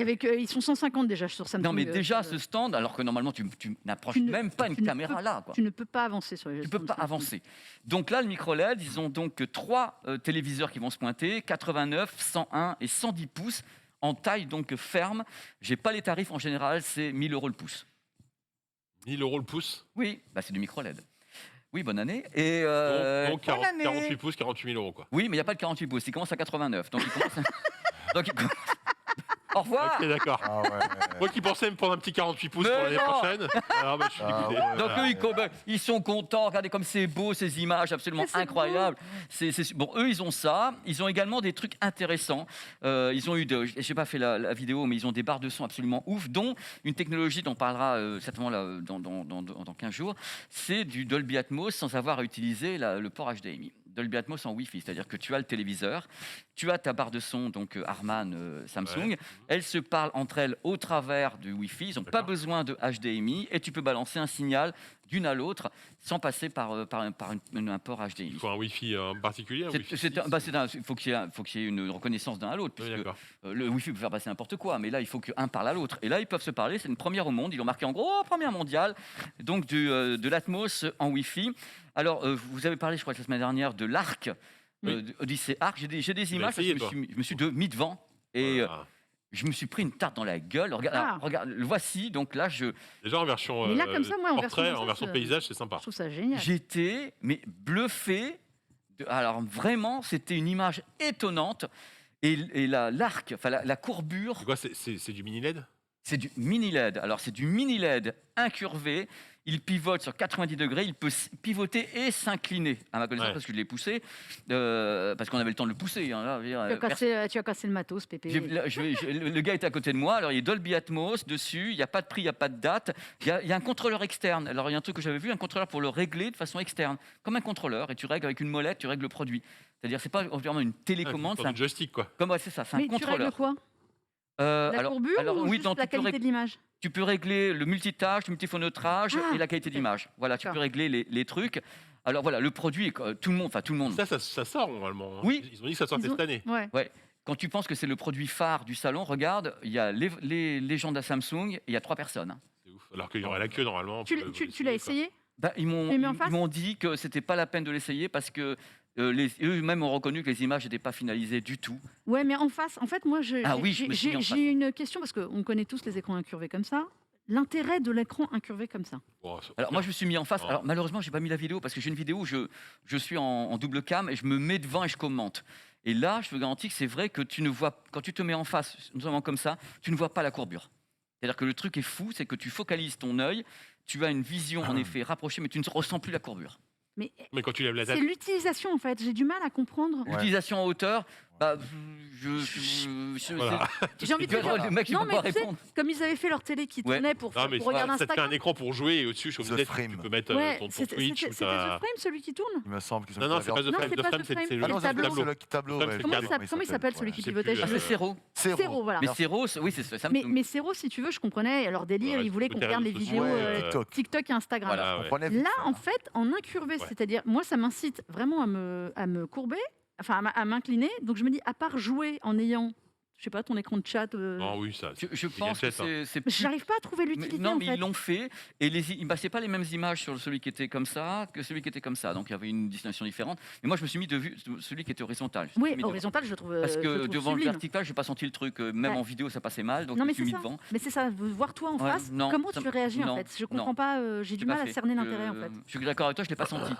avait qu'eux. Ils sont 150 déjà sur Samsung. Non, mais déjà, ce stand, alors que normalement, tu n'approches même pas une caméra là. Quoi. Tu ne peux pas avancer sur les Tu ne peux pas avancer. Donc là, le micro LED, ils ont donc 3 téléviseurs qui vont se pointer, 89, 101 et 110 pouces, en taille donc ferme. Je n'ai pas les tarifs en général, c'est 1 000 € le pouce. 1 000 € le pouce ? Oui, c'est du micro LED. Oui, bonne année. Et donc 48 pouces, 48 000 €, quoi. Oui, mais il n'y a pas de 48 pouces, il commence à 89. Donc, Au revoir. Ok, d'accord. Moi qui pensais me prendre un petit 48 pouces pour l'année prochaine. Alors, je suis dégoûté. Donc eux, ils sont contents. Regardez comme c'est beau, ces images absolument incroyables. Bon, eux, ils ont ça. Ils ont également des trucs intéressants. Ils ont eu, je n'ai pas fait la vidéo, mais ils ont des barres de son absolument ouf, dont une technologie dont on parlera certainement là, dans 15 jours. C'est du Dolby Atmos sans avoir à utiliser le port HDMI. Dolby Atmos en Wi-Fi, c'est-à-dire que tu as le téléviseur, tu as ta barre de son, donc Harman Samsung, elles se parlent entre elles au travers du Wi-Fi, ils n'ont pas besoin de HDMI et tu peux balancer un signal d'une à l'autre sans passer par un port HDMI. Il faut un Wi-Fi en particulier il faut qu'il y ait une reconnaissance d'un à l'autre. Le Wi-Fi peut faire passer n'importe quoi, mais là, il faut qu'un parle à l'autre. Et là, ils peuvent se parler, c'est une première au monde. Ils l'ont marqué en gros, première mondiale, donc de l'Atmos en Wi-Fi. Alors, vous avez parlé, je crois, la semaine dernière, de l'Arc, Odyssey Arc. J'ai des images, je me suis mis devant et je me suis pris une tarte dans la gueule. Regarde, le voici, donc là, Déjà en version mais là, comme ça, moi, en version paysage, c'est sympa. Je trouve ça génial. J'étais bluffé. Alors, vraiment, c'était une image étonnante. Et l'arc, enfin la courbure... C'est quoi, c'est du mini LED ? C'est du mini LED. Alors, c'est du mini LED incurvé. il pivote sur 90 degrés, il peut pivoter et s'incliner, à ma connaissance, parce que je l'ai poussé, parce qu'on avait le temps de le pousser. Hein, là, tu as cassé le matos, Pépé. Le gars était à côté de moi, alors il y a Dolby Atmos dessus, il n'y a pas de prix, il n'y a pas de date, il y a un contrôleur externe. Alors il y a un truc que j'avais vu, un contrôleur pour le régler de façon externe, comme un contrôleur, et tu règles avec une molette, tu règles le produit. C'est-à-dire, c'est pas vraiment une télécommande, c'est un joystick, quoi. C'est ça, c'est un Mais contrôleur. Tu règles quoi la courbure ou juste la qualité de l'image? Tu peux régler le multitâche, le multiphonotrage et la qualité d'image. Voilà, tu peux régler les trucs. Alors voilà, le produit, tout le monde. Ça sort normalement. Oui. Ils ont dit que ça sortait cette année. Ouais. Quand tu penses que c'est le produit phare du salon, regarde, il y a les gens de Samsung et il y a 3 personnes. C'est ouf. Alors qu'il y aurait la queue normalement. Tu l'as essayé? Ils m'ont dit que c'était pas la peine de l'essayer parce que eux-mêmes ont reconnu que les images n'étaient pas finalisées du tout. Ouais, mais en face, en fait, moi, j'ai une question parce qu'on connaît tous les écrans incurvés comme ça. L'intérêt de l'écran incurvé comme ça. Alors moi, je me suis mis en face. Alors malheureusement, j'ai pas mis la vidéo parce que j'ai une vidéo où je suis en double cam et je me mets devant et je commente. Et là, je te garantis que c'est vrai que tu ne vois, quand tu te mets en face, notamment comme ça, tu ne vois pas la courbure. C'est-à-dire que le truc est fou, c'est que tu focalises ton œil, tu as une vision en effet rapprochée, mais tu ne ressens plus la courbure. Mais quand tu lèves la tête. C'est l'utilisation en fait, j'ai du mal à comprendre. L'utilisation en hauteur, j'ai envie de dire, le mec, il peut pas répondre. Comme ils avaient fait leur télé qui tournait pour regarder Instagram. Ça te fait un écran pour jouer et au-dessus, tu peux mettre ton Twitch. C'était The Frame celui qui tourne? Il me semble qu'ils ont Non, c'est pas The Frame. The Frame, c'est le tableau. Comment il s'appelle celui qui pivotait? C'est Sero. Sero, voilà. Mais Sero, oui, c'est ça. Mais Sero, si tu veux, je comprenais leur délire. Ils voulaient qu'on regarde les vidéos TikTok et Instagram. Là, en fait, en incurvé, c'est-à-dire, moi, ça m'incite vraiment à me courber, enfin à m'incliner. Donc je me dis, à part jouer en ayant, je sais pas, ton écran de chat. Non, oui, ça. Je pense que c'est. Mais j'arrive pas à trouver l'utilité. Non, mais ils l'ont fait et c'est pas les mêmes images sur celui qui était comme ça que celui qui était comme ça. Donc il y avait une destination différente. Mais moi, je me suis mis de vue celui qui était horizontal. Oui, horizontal, je le trouve. Parce que devant le vertical, j'ai pas senti le truc. Même en vidéo, ça passait mal. Donc je me suis mis devant. Mais c'est ça. Voir toi en face. Comment tu réagis en fait? Je comprends pas. J'ai du mal à cerner l'intérêt en fait. Je suis d'accord avec toi. Je l'ai pas senti.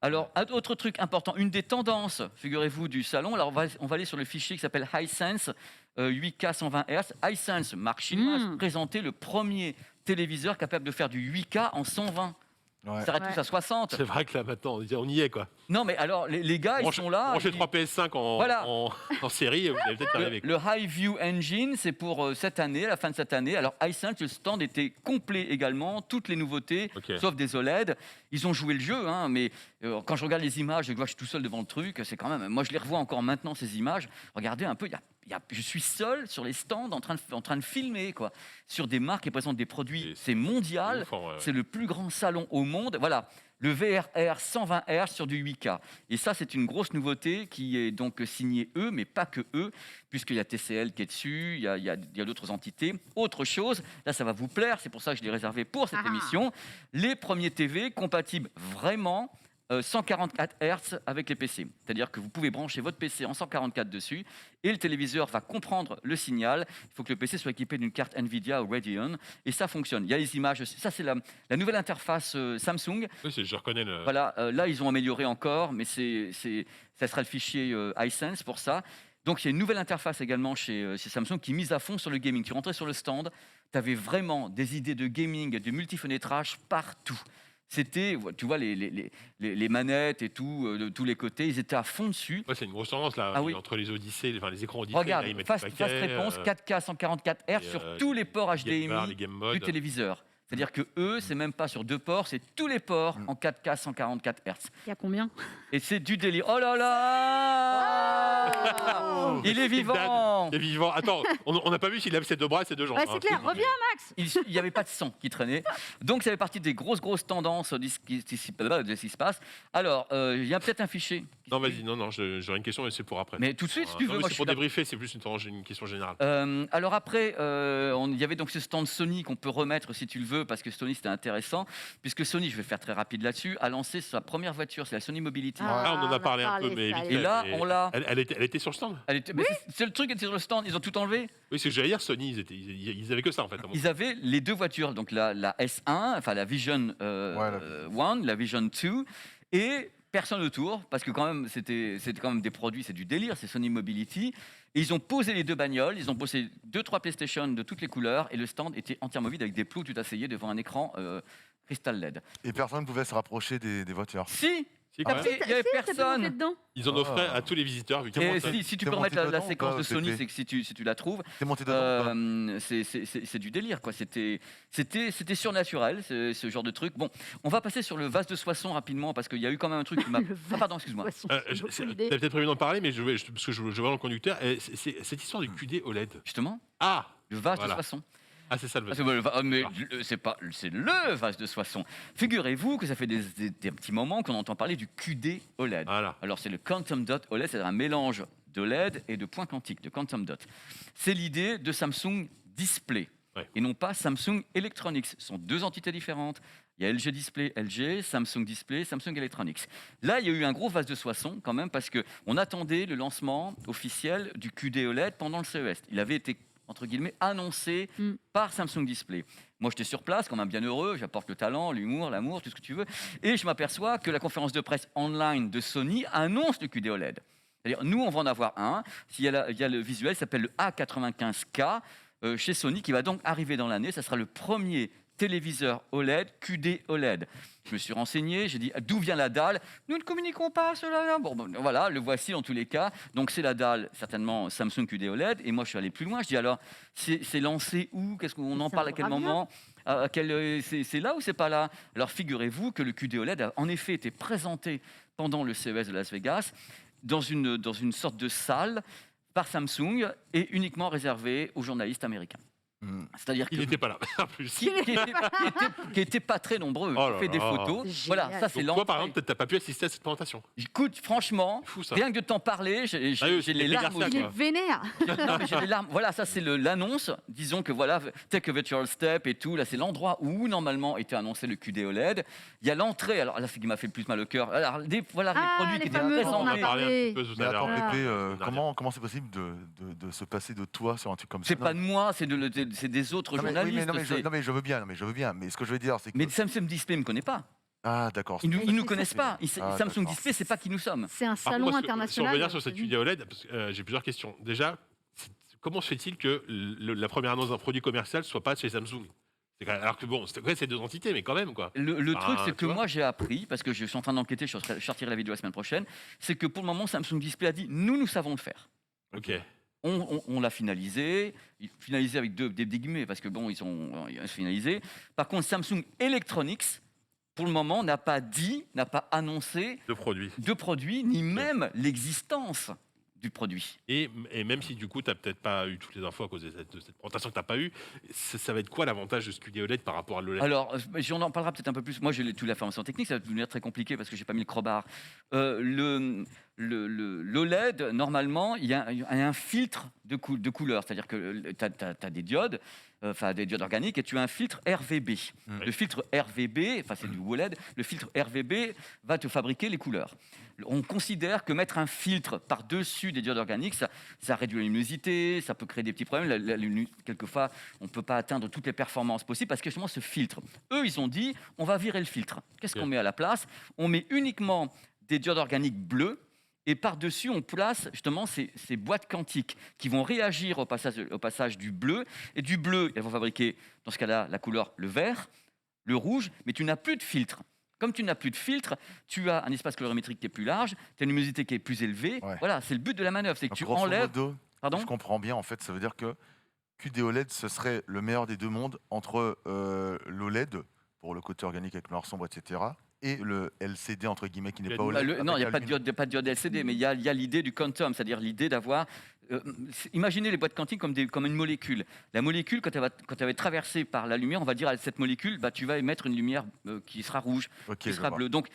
Alors, autre truc important, une des tendances, figurez-vous, du salon. Alors, on va aller sur le fichier qui s'appelle Hisense, 8K 120 Hz. Hisense, marque chinoise, présentait le premier téléviseur capable de faire du 8K en 120. Ça s'arrête tous à 60. C'est vrai que là, maintenant, on y est, quoi. Non, mais alors, les gars, ils sont là. Branchez 3 PS5 en série, vous allez peut-être arriver. Le High View Engine, c'est pour cette année, à la fin de cette année. Alors, Hisense, le stand était complet également, toutes les nouveautés, sauf des OLED. Ils ont joué le jeu, hein, mais quand je regarde les images, je suis tout seul devant le truc, c'est quand même... Moi, je les revois encore maintenant, ces images. Regardez un peu, je suis seul sur les stands en train de filmer, quoi, sur des marques qui présentent des produits. C'est mondial, c'est le plus grand salon au monde. Voilà, le VRR 120 Hz sur du 8K. Et ça, c'est une grosse nouveauté qui est donc signée eux, mais pas que eux, puisqu'il y a TCL qui est dessus, il y a d'autres entités. Autre chose, là, ça va vous plaire, c'est pour ça que je l'ai réservé pour cette émission, les premiers TV compatibles vraiment 144 Hz avec les PC. C'est-à-dire que vous pouvez brancher votre PC en 144 dessus et le téléviseur va comprendre le signal. Il faut que le PC soit équipé d'une carte Nvidia ou Radeon et ça fonctionne. Il y a les images. Ça, c'est la nouvelle interface Samsung. Oui, je reconnais le... Voilà, là, ils ont amélioré encore, mais ça sera le fichier Hisense pour ça. Donc, il y a une nouvelle interface également chez Samsung qui mise à fond sur le gaming. Tu rentrais sur le stand, tu avais vraiment des idées de gaming, de multifenêtrage partout. C'était, tu vois, les manettes et tout, de tous les côtés, ils étaient à fond dessus. Ouais, c'est une grosse tendance là, entre les Odyssey, les écrans Odyssey. Regarde, fast réponse, 4K 144 Hz sur tous les ports HDMI du téléviseur. C'est-à-dire que eux, c'est même pas sur 2 ports, c'est tous les ports en 4K 144 Hz. Il y a combien? Et c'est du délire. Oh là là Il est vivant. Il est vivant. Attends, on n'a pas vu s'il lève ses 2 bras et ses 2 jambes. Ouais, c'est clair, reviens Max. Il n'y avait pas de sang qui traînait. Donc ça fait partie des grosses tendances de ce qui se passe. Alors, il y a peut-être un fichier. Non, vas-y, non, j'aurais une question, mais c'est pour après. Mais tout de suite, si tu veux. C'est pour débriefer, c'est plus une question générale. Alors après, il y avait donc ce stand Sony qu'on peut remettre si tu le veux, parce que Sony c'était intéressant, puisque Sony, je vais faire très rapide là-dessus, a lancé sa première voiture, c'est la Sony Mobility. On en a parlé un peu, mais vite. Et là, on l'a. Elle était sur le stand. C'est le truc qui était sur le stand, ils ont tout enlevé. Oui, c'est que j'allais dire, Sony, ils avaient que ça en fait. Ils avaient les 2 voitures, donc la S1, enfin la Vision 1, la Vision 2, et personne autour, parce que quand même, c'était quand même des produits, c'est du délire, c'est Sony Mobility. Et ils ont posé les 2 bagnoles, ils ont posé 2-3 PlayStation de toutes les couleurs, et le stand était entièrement vide avec des plots, tu t'asseyais devant un écran cristal LED. Et personne ne pouvait se rapprocher des voitures. Si, C'est Ah quand oui. même- il y avait personne. Ils en offraient à tous les visiteurs. Vu comment Et ça- si tu T'es peux remettre monté la dedans séquence ou de pas, Sony, Pépé c'est que si tu la trouves, T'es monté dedans ou pas c'est du délire, quoi. C'était surnaturel, ce genre de truc. Bon, on va passer sur le vase de Soissons rapidement, parce qu'il y a eu quand même un truc qui m'a... Le Ah, pardon, excuse-moi. T'as peut-être prévu d'en parler, mais parce que je vois dans le conducteur, c'est cette histoire du QD OLED. Justement, Ah, le vase Voilà. de Soissons. ah c'est ça le Ah, c'est le vase de Soissons. Figurez-vous que ça fait des petits moments qu'on entend parler du QD OLED. Voilà. Alors, c'est le Quantum Dot OLED, c'est un mélange de LED et de points quantiques, de Quantum Dot. C'est l'idée de Samsung Display, Ouais. et non pas Samsung Electronics. Ce sont deux entités différentes. Il y a LG Display, LG, Samsung Display, Samsung Electronics. Là, il y a eu un gros vase de Soissons quand même, parce qu'on attendait le lancement officiel du QD OLED pendant le CES. Il avait été, entre guillemets, annoncé par Samsung Display. Moi, j'étais sur place, comme un bienheureux, j'apporte le talent, l'humour, l'amour, tout ce que tu veux, et je m'aperçois que la conférence de presse online de Sony annonce le QD OLED. C'est-à-dire, nous, on va en avoir un. Il y a le visuel, il s'appelle le A95K chez Sony, qui va donc arriver dans l'année. Ça sera le premier téléviseur OLED, QD OLED. Je me suis renseigné, j'ai dit d'où vient la dalle. Nous ne communiquons pas cela. Bon, voilà, le voici dans tous les cas. Donc c'est la dalle, certainement Samsung QD OLED. Et moi, je suis allé plus loin. Je dis alors, c'est lancé où? Qu'est-ce qu'on en parle à quel moment? C'est là ou c'est pas là? Alors figurez-vous que le QD OLED a en effet été présenté pendant le CES de Las Vegas dans une sorte de salle par Samsung et uniquement réservé aux journalistes américains. C'est-à-dire Il que n'était pas là, en plus. qui était pas très nombreux. Oh J'ai là fait des là. photos. C'est Voilà, génial. ça c'est Donc toi, par l'entrée. exemple, t'as pas pu assister à cette présentation. Écoute, franchement, Fou ça. rien que de t'en parler, j'ai Ah oui, j'ai les les larmes aux Garcia, Il yeux. est vénère. Non, mais j'ai les larmes. Voilà, ça c'est l'annonce. Disons que voilà, Take a Virtual Step et tout. Là, c'est l'endroit où normalement était annoncé le QD OLED. Il y a l'entrée. Alors là, c'est qui m'a fait le plus mal au cœur. Alors, voilà les produits les qui étaient fameux On présents. en a a parlé parlé. un petit peu tout Mais à attends, l'heure. Pépé, comment c'est possible de se passer de toi sur un truc comme ça? C'est pas de moi, c'est des autres Non, mais, oui, journalistes. mais je veux bien, mais ce que je veux dire, c'est que... Mais Samsung Display ne me connaît pas. Ah, d'accord. Ils c'est nous ça. connaissent pas. Ah, Samsung d'accord. Display, c'est pas qui nous sommes. C'est un Par salon contre, international. Si on revenir sur cette QD OLED, parce que, j'ai plusieurs questions. Déjà, comment se fait-il que la première annonce d'un produit commercial soit pas chez Samsung? Alors que bon, c'est deux entités, mais quand même quoi. Le truc, c'est tu que vois. moi, j'ai appris, parce que je suis en train d'enquêter, je sortirai la vidéo la semaine prochaine, c'est que pour le moment, Samsung Display a dit « nous savons le faire ». Ok. On l'a finalisé avec des guillemets, parce que bon, ils ont finalisé. Par contre, Samsung Electronics, pour le moment, n'a pas annoncé De produits. de produit, ni même l'existence du produit. Et même si du coup, tu n'as peut-être pas eu toutes les infos à cause de cette présentation que tu n'as pas eu, ça va être quoi l'avantage de ce QD OLED par rapport à l'OLED? Alors, on en parlera peut-être un peu plus. Moi, j'ai toute l'information technique, ça va devenir très compliqué parce que j'ai pas mis le crowbar. L'OLED, normalement, il y a un filtre de couleur, c'est-à-dire que tu as des diodes, des diodes organiques, et tu as un filtre RVB. Le filtre RVB, c'est du OLED, le filtre RVB va te fabriquer les couleurs. On considère que mettre un filtre par-dessus des diodes organiques, ça réduit la luminosité, ça peut créer des petits problèmes. Quelquefois, on ne peut pas atteindre toutes les performances possibles parce que justement, ce filtre. Eux, ils ont dit, on va virer le filtre. Qu'est-ce qu'on met à la place? On met uniquement des diodes organiques bleues, et par-dessus, on place justement ces boîtes quantiques qui vont réagir au passage du bleu. Et du bleu, elles vont fabriquer, dans ce cas-là, la couleur le vert, le rouge, mais tu n'as plus de filtre. Comme tu n'as plus de filtre, tu as un espace colorimétrique qui est plus large, tu as une luminosité qui est plus élevée. Ouais. Voilà, c'est le but de la manœuvre, c'est que Donc, tu grosso enlèves... modo, Pardon? je comprends bien, en fait, ça veut dire que QD OLED, ce serait le meilleur des deux mondes entre l'OLED, pour le côté organique avec noir sombre, etc., et le LCD, entre guillemets, qui n'est pas OLED. Non, il n'y a avec pas de diode LCD, mais il y a l'idée du quantum, c'est-à-dire l'idée d'avoir... imaginez les boîtes quantiques comme une molécule. La molécule, quand elle va être traversée par la lumière, on va dire à cette molécule, tu vas émettre une lumière qui sera rouge, qui sera bleue. Donc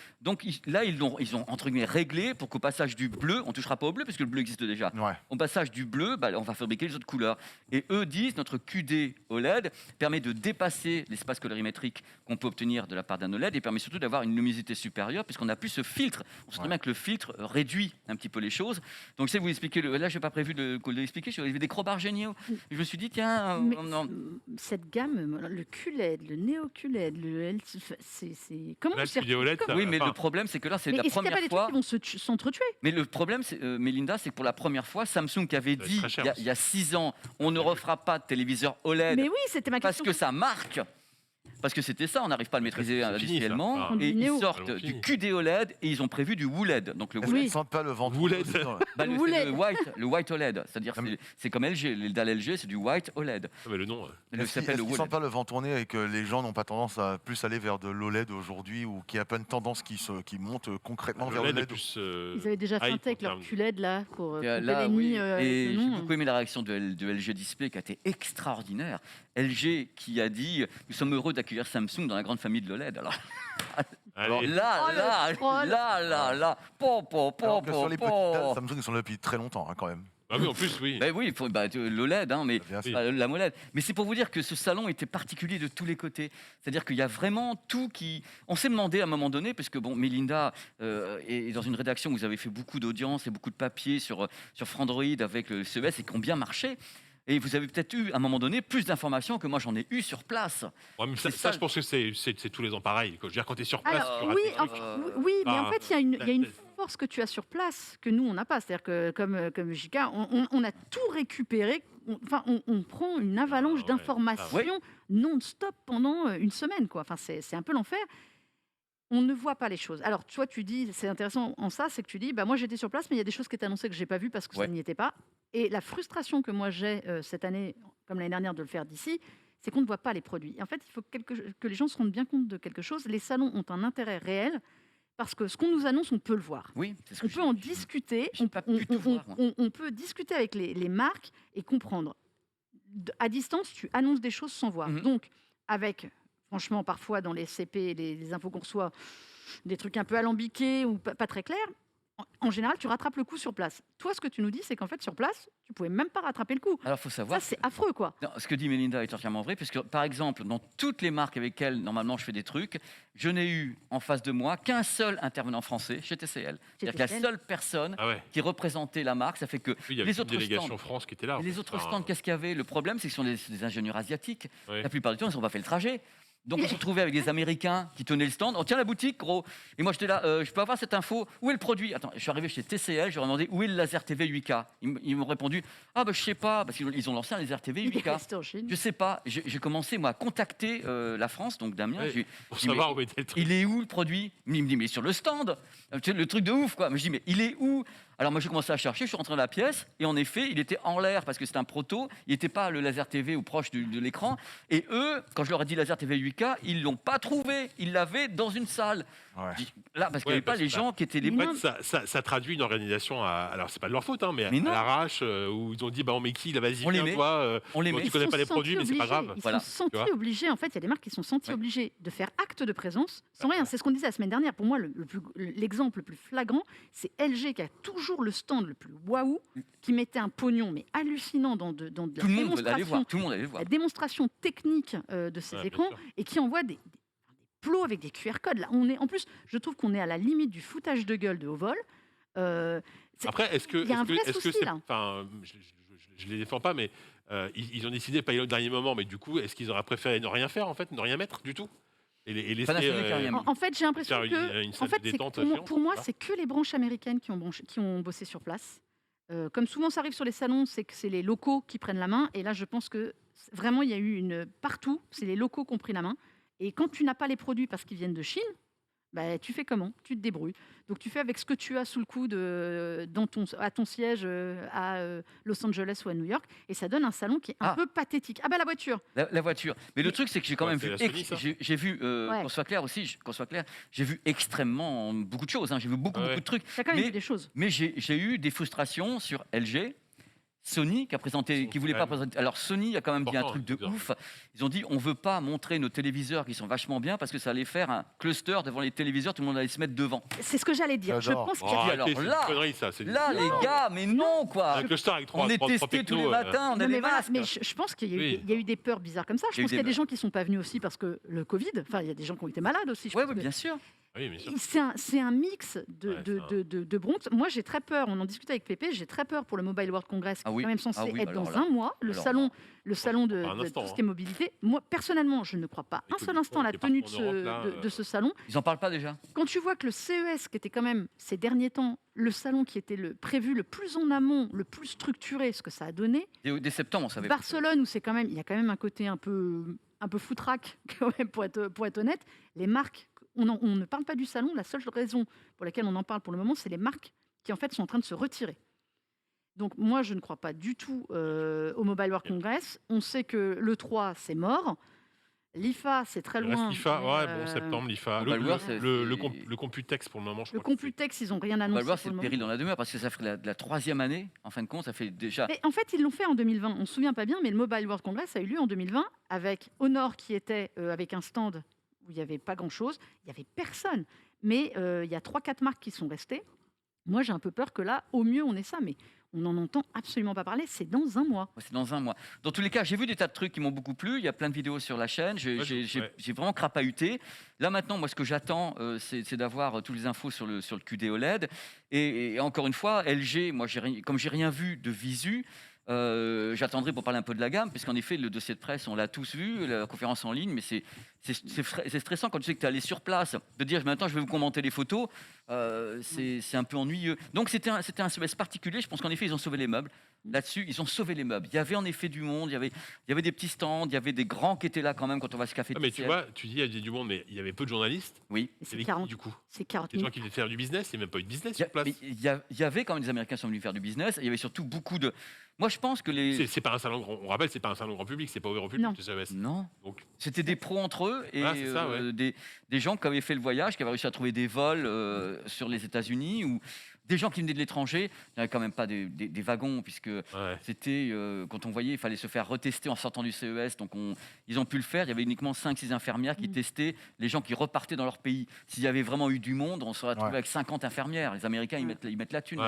là, ils ont entre guillemets réglé pour qu'au passage du bleu, on ne touchera pas au bleu, parce que le bleu existe déjà. Ouais. Au passage du bleu, on va fabriquer les autres couleurs. Et eux disent, notre QD OLED permet de dépasser l'espace colorimétrique qu'on peut obtenir de la part d'un OLED et permet surtout d'avoir une luminosité supérieure, puisqu'on n'a plus ce filtre. On sait très bien que le filtre réduit un petit peu les choses. Donc, c'est vous expliquer. Là, je n'ai pas prévu de l'expliquer. J'avais des crowbars géniaux. Je me suis dit, tiens, Mais non. cette gamme, le QLED, le Neo QLED, le L, c'est comment Là, on le QD OLED, ça- Oui, mais enfin, le problème, c'est que là, c'est Mais la est-ce qu'il n'y a première pas des fois. trucs qui vont s'entretuer? Mais le problème, Mélinda, c'est que pour la première fois, Samsung qui avait Ça va être dit très cher il y a 6 ans, on ne refera pas de téléviseur OLED Mais oui, c'était ma parce question. que ça marque. parce que c'était ça, on n'arrive pas à le maîtriser industriellement. Et ils sortent du QD OLED et ils ont prévu du WOLED. Donc le WOLED, sent pas le ventre. le white OLED, c'est-à-dire c'est comme LG, les dalles LG, c'est du white OLED. Mais le nom. Ça s'appelle le WOLED. Ils sentent pas le vent tourner et que les gens n'ont pas tendance à plus aller vers de l'OLED aujourd'hui, ou qu'il y a pas une tendance qui monte concrètement vers l'OLED. Ils avaient déjà feinté avec leur QLED là pour là, oui. Et j'ai beaucoup aimé la réaction de LG Display qui a été extraordinaire. LG qui a dit « Nous sommes heureux d'accueillir Samsung dans la grande famille de l'OLED ». Alors là, sur les petites dalles, Samsung, ils sont là depuis très longtemps, quand même. Ah oui, en plus, oui. Oui, l'OLED, mais la MOLED. Mais c'est pour vous dire que ce salon était particulier de tous les côtés. C'est-à-dire qu'il y a vraiment tout qui... On s'est demandé à un moment donné, parce que Mélinda est dans une rédaction où vous avez fait beaucoup d'audience et beaucoup de papiers sur Frandroid avec le CES et qui ont bien marché. Et vous avez peut-être eu, à un moment donné, plus d'informations que moi j'en ai eu sur place. Ouais, mais ça, je pense que c'est tous les ans pareil. Je veux dire, quand tu es sur place, alors, oui, mais en fait, il y a une force que tu as sur place que nous, on n'a pas. C'est-à-dire que, comme JK, on a tout récupéré. On prend une avalanche d'informations non-stop pendant une semaine, quoi. Enfin, c'est un peu l'enfer. On ne voit pas les choses. Alors, toi, tu dis, c'est intéressant en ça, c'est que tu dis, moi j'étais sur place, mais il y a des choses qui étaient annoncées que je n'ai pas vues parce que ça n'y était pas. Et la frustration que moi j'ai cette année, comme l'année dernière, de le faire d'ici, c'est qu'on ne voit pas les produits. Et en fait, il faut que les gens se rendent bien compte de quelque chose. Les salons ont un intérêt réel parce que ce qu'on nous annonce, on peut le voir. Oui, on peut en discuter. On peut discuter avec les marques et comprendre. À distance, tu annonces des choses sans voir. Donc, avec... Franchement, parfois, dans les CP, les infos qu'on reçoit, des trucs un peu alambiqués ou pas très clairs, en général, tu rattrapes le coup sur place. Toi, ce que tu nous dis, c'est qu'en fait, sur place, tu pouvais même pas rattraper le coup. Alors, faut savoir. Ça, c'est affreux, quoi. Non, ce que dit Mélinda est entièrement vrai, puisque, par exemple, dans toutes les marques avec lesquelles, normalement, je fais des trucs, je n'ai eu en face de moi qu'un seul intervenant français chez TCL. C'est-à-dire que la seule personne qui représentait la marque, ça fait que il y avait les autres délégation stands, France qui était là. Les autres stands, qu'est-ce qu'il y avait? Le problème, c'est que ce sont des ingénieurs asiatiques. La plupart du temps, ils n'ont pas fait le trajet. Donc on se retrouvait avec des Américains qui tenaient le stand. On tient la boutique, gros. Et moi j'étais là, je peux avoir cette info? Où est le produit? Attends, je suis arrivé chez TCL, je leur ai demandé où est le laser TV 8K. Ils m'ont répondu, je sais pas, parce qu'ils ont lancé un laser TV 8K. Je sais pas. J'ai commencé moi à contacter la France, donc Damien. Pour savoir où était le truc. Il est où le produit? Il me dit mais sur le stand. Le truc de ouf quoi. Mais je dis mais il est où? Alors moi j'ai commencé à chercher, je suis rentré dans la pièce et en effet il était en l'air parce que c'était un proto, il n'était pas le laser TV ou proche de l'écran. Et eux, quand je leur ai dit laser TV 8K, ils l'ont pas trouvé, ils l'avaient dans une salle. Là parce qu'il n'y avait pas les gens qui étaient les en fait, ça traduit une organisation alors c'est pas de leur faute mais à l'arrache où ils ont dit on met qui là, vas-y viens toi, tu connais pas les produits mais c'est pas grave. Ils sont sentis obligés, en fait il y a des marques qui sont senties obligées de faire acte de présence sans rien. C'est ce qu'on disait la semaine dernière. Pour moi l'exemple le plus flagrant, c'est LG qui a toujours le stand le plus waouh, qui mettait un pognon mais hallucinant dans de la démonstration, tout le monde allait voir. La démonstration technique de ces écrans et qui envoie des plots avec des QR codes. Là, en plus, je trouve qu'on est à la limite du foutage de gueule de haut vol. Après, est-ce que c'est, enfin, je les défends pas, mais ils ont décidé pas au dernier moment, mais du coup, est-ce qu'ils auraient préféré ne rien faire en fait, ne rien mettre du tout? Et laisser, en fait, j'ai l'impression que pour moi, c'est que les branches américaines qui ont bossé sur place. Comme souvent ça arrive sur les salons, c'est que c'est les locaux qui prennent la main. Et là, je pense que vraiment, il y a eu partout, c'est les locaux qui ont pris la main. Et quand tu n'as pas les produits parce qu'ils viennent de Chine, tu fais comment? Tu te débrouilles. Donc tu fais avec ce que tu as sous le coude à ton siège à Los Angeles ou à New York, et ça donne un salon qui est un peu pathétique. La voiture. La voiture. Mais le truc c'est que j'ai quand même vu, j'ai vu qu'on soit clair aussi, j'ai vu extrêmement beaucoup de choses. J'ai vu beaucoup de trucs. T'as quand même vu des choses. Mais j'ai eu des frustrations sur LG. Sony qui voulait pas présenter. Alors Sony a quand même dit un truc de ouf. Ils ont dit on veut pas montrer nos téléviseurs qui sont vachement bien parce que ça allait faire un cluster devant les téléviseurs, tout le monde allait se mettre devant. C'est ce que j'allais dire. Je pense qu'il y a alors là les gars, mais non quoi. Un cluster avec on est testé tous les matins, on a des masques. Mais je pense qu'il y a eu des peurs bizarres comme ça. Je pense qu'il y a des gens qui sont pas venus aussi parce que le Covid. Enfin, il y a des gens qui ont été malades aussi. Oui, bien sûr. Oui, c'est un mix de bronze. Moi, j'ai très peur. On en discutait avec Pépé. J'ai très peur pour le Mobile World Congress, qui est quand même censé être dans un mois. Le salon de tout ce qui est mobilité. Moi, personnellement, je ne crois pas un seul instant à la tenue de ce salon. Ils en parlent pas déjà? Quand tu vois que le CES, qui était quand même ces derniers temps le salon qui était prévu le plus en amont, le plus structuré, ce que ça a donné. Dès septembre, on savait. Barcelone, où il y a quand même un côté un peu un peu foutraque, quand même, pour être honnête. Les marques, on ne parle pas du salon. La seule raison pour laquelle on en parle pour le moment, c'est les marques qui, en fait, sont en train de se retirer. Donc, moi, je ne crois pas du tout au Mobile World Congress. On sait que l'E3, c'est mort. L'IFA, c'est très loin. L'IFA, septembre, l'IFA. Le Computex, pour le moment, je crois. Le Computex, ils n'ont rien annoncé. Mobile World, c'est le péril dans la demeure, parce que ça fait la 3e année, en fin de compte, ça fait déjà... Mais en fait, ils l'ont fait en 2020. On ne se souvient pas bien, mais le Mobile World Congress a eu lieu en 2020, avec Honor qui était avec un stand où il n'y avait pas grand-chose. Il n'y avait personne. Mais il y a 3-4 marques qui sont restées. Moi, j'ai un peu peur que là, au mieux, on ait ça. Mais on n'en entend absolument pas parler. C'est dans un mois. C'est dans un mois. Dans tous les cas, j'ai vu des tas de trucs qui m'ont beaucoup plu. Il y a plein de vidéos sur la chaîne. J'ai vraiment crapahuté. Là, maintenant, moi, ce que j'attends, c'est d'avoir toutes les infos sur le QD OLED. Et encore une fois, LG, moi, comme j'ai rien vu de visu, j'attendrai pour parler un peu de la gamme, puisqu'en effet, le dossier de presse, on l'a tous vu, la conférence en ligne, mais c'est stressant quand tu sais que tu es allé sur place, de dire maintenant je vais vous commenter les photos, c'est un peu ennuyeux. Donc c'était un CES particulier, je pense qu'en effet, ils ont sauvé les meubles. Là-dessus, ils ont sauvé les meubles. Il y avait en effet du monde, il y avait des petits stands, il y avait des grands qui étaient là quand même quand on va se café. Mais tu vois, tu dis il y avait du monde, mais il y avait peu de journalistes. Oui. C'est 40 du coup. C'est 40 000. Les gens qui venaient faire du business, il n'y a même pas eu de business sur place. Il y avait quand même des Américains qui sont venus faire du business. Il y avait surtout beaucoup de... Moi, je pense que les... C'est pas un salon, on rappelle, c'est pas un salon grand public, c'est pas ouvert au public, le CES. Non. Donc... C'était des pros entre eux et ça, des gens qui avaient fait le voyage, qui avaient réussi à trouver des vols sur les États-Unis ou des gens qui venaient de l'étranger. Il n'y avait quand même pas des wagons, puisque c'était, quand on voyait, il fallait se faire retester en sortant du CES. Donc ils ont pu le faire. Il y avait uniquement 5-6 infirmières qui testaient les gens qui repartaient dans leur pays. S'il y avait vraiment eu du monde, on serait retrouvé avec 50 infirmières. Les Américains, ils mettent la thune.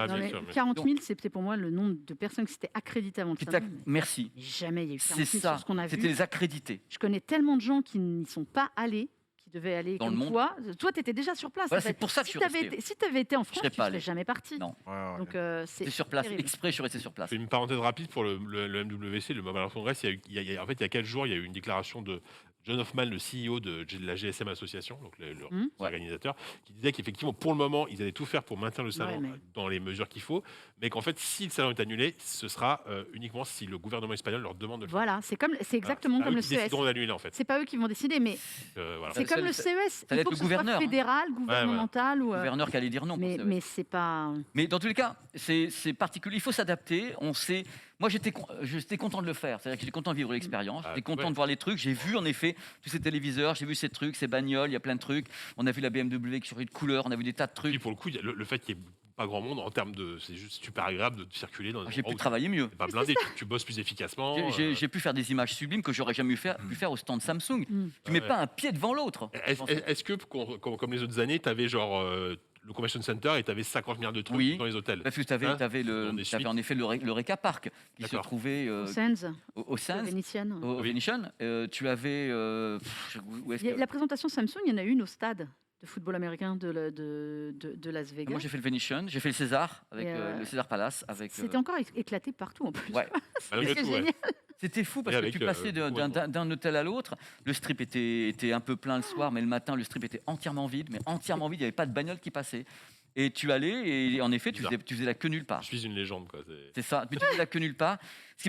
40 000, c'était pour moi le nombre de personnes qui s'étaient accréditées avant le salon. Merci. Jamais il y a eu 40 000 sur ce qu'on a vu. C'était les accrédités. Je connais tellement de gens qui n'y sont pas allés, qui devaient aller dans comme le monde. Toi, tu étais déjà sur place. Voilà, c'est pour ça que si tu avais été en France, tu ne serais jamais parti. Non. Donc, c'est sur place. terrible. Exprès, je suis resté sur place. Une parenthèse rapide pour le MWC, le Mobile World Congress. En fait, il y a 4 jours, il y a eu une déclaration de John Hoffman, le CEO de la GSM Association, donc l'organisateur, qui disait qu'effectivement, pour le moment, ils allaient tout faire pour maintenir le salon dans les mesures qu'il faut, mais qu'en fait, si le salon est annulé, ce sera uniquement si le gouvernement espagnol leur demande de le faire. Voilà, c'est exactement comme le CES. Ils décideront d'annuler, en fait. C'est pas eux qui vont décider, mais c'est comme le CES. Il faut que ce soit fédéral, gouvernemental ou... Gouverneur qui allait dire non. Mais c'est pas... Mais dans tous les cas, c'est particulier. Il faut s'adapter. On sait... Moi, j'étais content de le faire. C'est-à-dire que j'étais content de vivre l'expérience. J'étais content de voir les trucs. J'ai vu, en effet, tous ces téléviseurs. J'ai vu ces trucs, ces bagnoles. Il y a plein de trucs. On a vu la BMW qui changeait de couleur. On a vu des tas de trucs. Et pour le coup, le fait qu'il n'y ait pas grand monde, en termes de... C'est juste super agréable de circuler dans... J'ai pu travailler mieux. Pas blindé, tu bosses plus efficacement. J'ai pu faire des images sublimes que j'aurais jamais pu faire au stand Samsung. Tu mets pas un pied devant l'autre. Est-ce que, comme les autres années, tu avais genre... le Convention Center et tu avais 50 milliards de trucs dans les hôtels. Parce que tu avais en effet le Reka Park qui se trouvait au Sands. Au Sands. Au Venetian. Tu avais... La présentation Samsung, il y en a une au stade de football américain de Las Vegas. Moi, j'ai fait le Venetian, j'ai fait le César, avec le César Palace. C'était encore éclaté partout en plus. Ouais. C'est génial. C'était fou parce que tu passais d'un hôtel à l'autre. Le strip était un peu plein le soir, mais le matin, le strip était entièrement vide. Il n'y avait pas de bagnole qui passait. Et tu allais, et en effet, tu faisais la queue nulle part. Je suis une légende, quoi. C'est ça, mais tu faisais la queue nulle part. Ce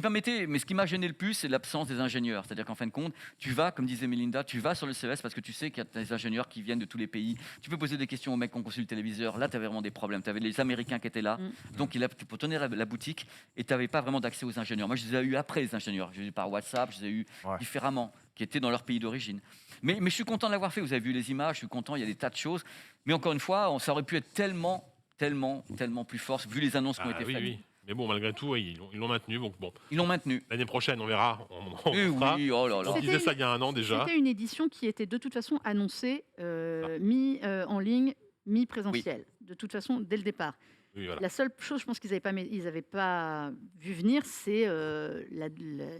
qui m'a gêné le plus, c'est l'absence des ingénieurs. C'est-à-dire qu'en fin de compte, tu vas, comme disait Melinda, tu vas sur le CES parce que tu sais qu'il y a des ingénieurs qui viennent de tous les pays. Tu peux poser des questions aux mecs qui ont conçu le téléviseur. Là, tu avais vraiment des problèmes. Tu avais les Américains qui étaient là. Donc, tu peux tenir la boutique et tu n'avais pas vraiment d'accès aux ingénieurs. Moi, je les ai eu après, les ingénieurs. Je les ai eu par WhatsApp, je les ai eu différemment, qui étaient dans leur pays d'origine. Mais je suis content de l'avoir fait. Vous avez vu les images, je suis content, il y a des tas de choses. Mais encore une fois, ça aurait pu être tellement plus fort, vu les annonces qui ont été faites. Oui. Mais bon, malgré tout, ils l'ont maintenu. Donc bon. Ils l'ont maintenu. L'année prochaine, on verra. On disait ça il y a un an déjà. C'était une édition qui était de toute façon annoncée, mi-en ligne, mi-présentielle. De toute façon, dès le départ. Oui, voilà. La seule chose, je pense qu'ils n'avaient pas vu venir, c'est la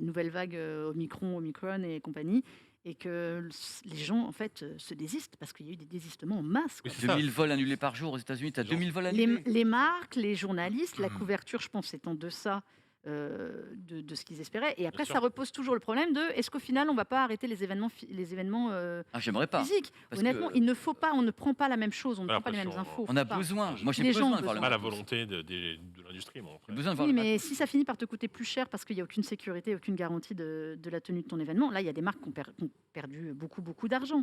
nouvelle vague Omicron et compagnie. Et que les gens, en fait, se désistent parce qu'il y a eu des désistements en masse. 2000 vols annulés par jour aux États-Unis, tu as 2000 vols annulés. Les marques, les journalistes, la couverture, je pense, est en deçà de ce qu'ils espéraient. Et après, ça repose toujours le problème de est-ce qu'au final, on ne va pas arrêter les événements j'aimerais pas, physiques. Honnêtement, il ne faut pas, on ne prend pas la même chose, on ne prend pas les mêmes infos. On a besoin. Moi, j'ai Les besoin gens de voir ont pas la volonté de l'industrie. Oui, mais si ça finit par te coûter plus cher parce qu'il n'y a aucune sécurité, aucune garantie de la tenue de ton événement, là, il y a des marques qui ont perdu beaucoup d'argent.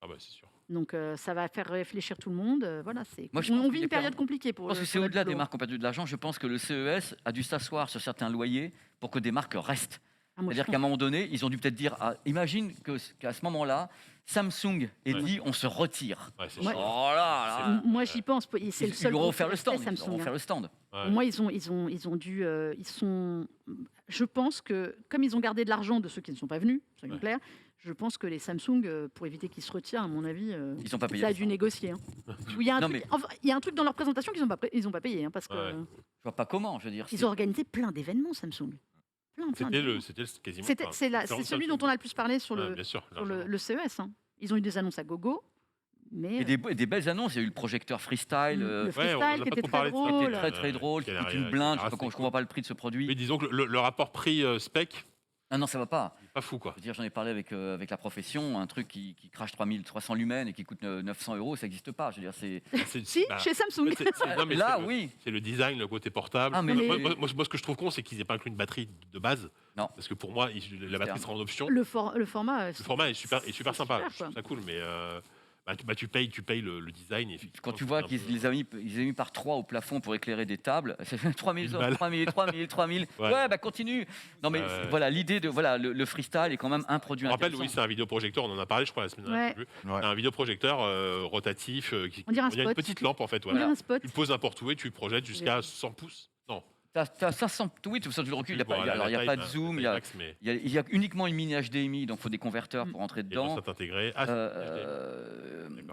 Ah bah, c'est sûr. Donc ça va faire réfléchir tout le monde. Voilà, Moi, on vit une période compliquée pour. Je pense que c'est au-delà des marques qui ont perdu de l'argent. Je pense que le CES a dû s'asseoir sur certains loyers pour que des marques restent. C'est-à-dire qu'à un moment donné, ils ont dû peut-être dire imagine qu'à ce moment-là, Samsung ait dit on se retire. Ouais, c'est Moi, j'y pense. C'est le seul. Ils vont refaire le stand. Samsung, Ils vont refaire le stand. Ouais. Moi, ils ont dû. Je pense que comme ils ont gardé de l'argent de ceux qui ne sont pas venus, soyons clairs. Je pense que les Samsung, pour éviter qu'ils se retirent, à mon avis, ils ont pas payé ça a dû négocier. Hein. Il y a un truc dans leur présentation qu'ils n'ont pas payé. Hein, parce que je vois pas comment, je veux dire. Ils ont organisé plein d'événements, Samsung. C'était quasiment. C'est celui dont on a le plus parlé sur le CES. Hein. Ils ont eu des annonces à gogo. Mais et des belles annonces. Il y a eu le projecteur freestyle. Le freestyle qui était très drôle. Qui était très drôle, qui coûte une blinde. Je ne comprends pas le prix de ce produit. Mais disons que le rapport prix-spec. Ah non, ça va pas. Pas fou, quoi. Je veux dire, j'en ai parlé avec la profession, un truc qui crache 3300 lumens et qui coûte 900 €, ça n'existe pas. Je veux dire, Si, chez Samsung. Là, oui. C'est le design, le côté portable. Ah, mais moi, ce que je trouve con, c'est qu'ils n'aient pas inclus une batterie de base. Non. Parce que pour moi, la batterie sera en option. Le format est super sympa. Je trouve ça cool, mais tu payes le design. Et quand tu vois qu'ils les ont mis par 3 au plafond pour éclairer des tables, ça fait 3000, 3000. Ouais, bah continue. Non, mais voilà, l'idée de le freestyle est quand même un produit intéressant. Je rappelle, oui, c'est un vidéoprojecteur, on en a parlé, je crois, la semaine dernière. Un vidéoprojecteur rotatif qui on dirait une petite lampe, en fait. On dirait un spot. Tu le poses n'importe où et tu le projettes jusqu'à 100 pouces. Non. T'as 500 tweets, ça tu le recules. Il n'y a pas de zoom, il y a uniquement une mini HDMI, donc il faut des converteurs pour rentrer dedans. Intégré.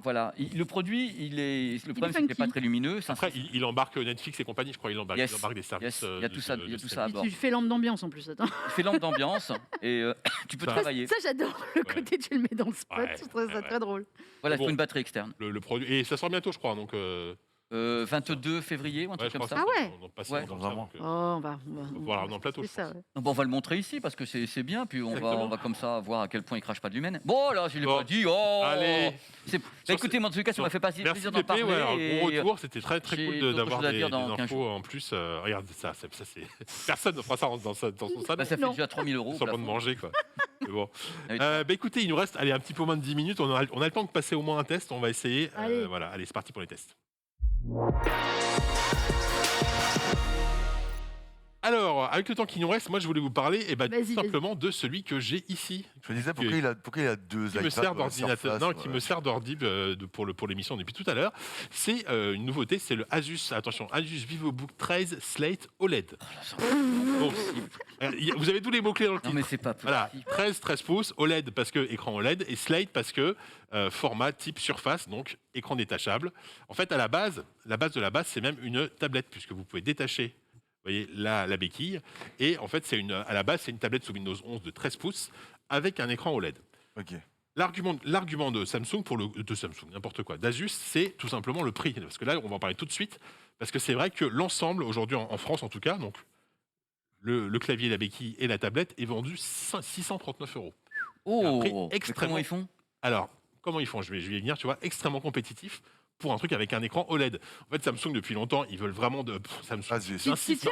Voilà. Le produit, le problème, c'est qu'il n'est pas très lumineux. Après, il embarque Netflix et compagnie, je crois. Il embarque des services. Il y a tout ça à bord. Tu fais lampe d'ambiance en plus. Tu fais lampe d'ambiance et tu peux travailler. Ça, j'adore. Le côté, tu le mets dans le spot. Je trouve ça très drôle. Voilà, il faut une batterie externe. Le produit. Et ça sort bientôt, je crois. Donc. 22 février ou un truc comme ça. Ah ouais. On va en plateau. On va le montrer ici parce que c'est bien, puis on va comme ça voir à quel point il crache pas de lumen. Bon là, je l'ai pas dit. Allez. Écoutez, en tout cas, ça m'a fait plaisir d'en parler. Bon retour, c'était très cool d'avoir des infos en plus. Regarde ça, personne ne fera ça dans son salon. Ça fait déjà 3000 €. Sans bon de manger, quoi. Bon. Écoutez, il nous reste un petit peu moins de 10 minutes. On a le temps de passer au moins un test. On va essayer. Allez, c'est parti pour les tests. Alors, avec le temps qui nous reste, moi je voulais vous parler tout simplement de celui que j'ai ici. Je me disais pourquoi il a deux iPads. Qui me sert d'ordinateur, qui me sert d'ordi pour l'émission depuis tout à l'heure. C'est une nouveauté, c'est le Asus VivoBook 13 Slate OLED. Vous avez tous les mots-clés dans le titre. Non mais c'est pas possible. Voilà, 13 pouces, OLED parce que écran OLED et Slate parce que format type surface, donc écran détachable. En fait, à la base de la base, c'est même une tablette puisque vous pouvez détacher. Vous voyez la béquille. Et en fait, à la base, c'est une tablette sous Windows 11 de 13 pouces avec un écran OLED. Ok. L'argument de Samsung, n'importe quoi, d'Asus, c'est tout simplement le prix. Parce que là, on va en parler tout de suite. Parce que c'est vrai que l'ensemble, aujourd'hui, en France en tout cas, donc le clavier, la béquille et la tablette est vendu 639 €. Oh, comment ils font ? Alors, comment ils font ? Je vais y venir, tu vois, extrêmement compétitif. Pour un truc avec un écran OLED. En fait, Samsung, depuis longtemps, ils veulent vraiment de...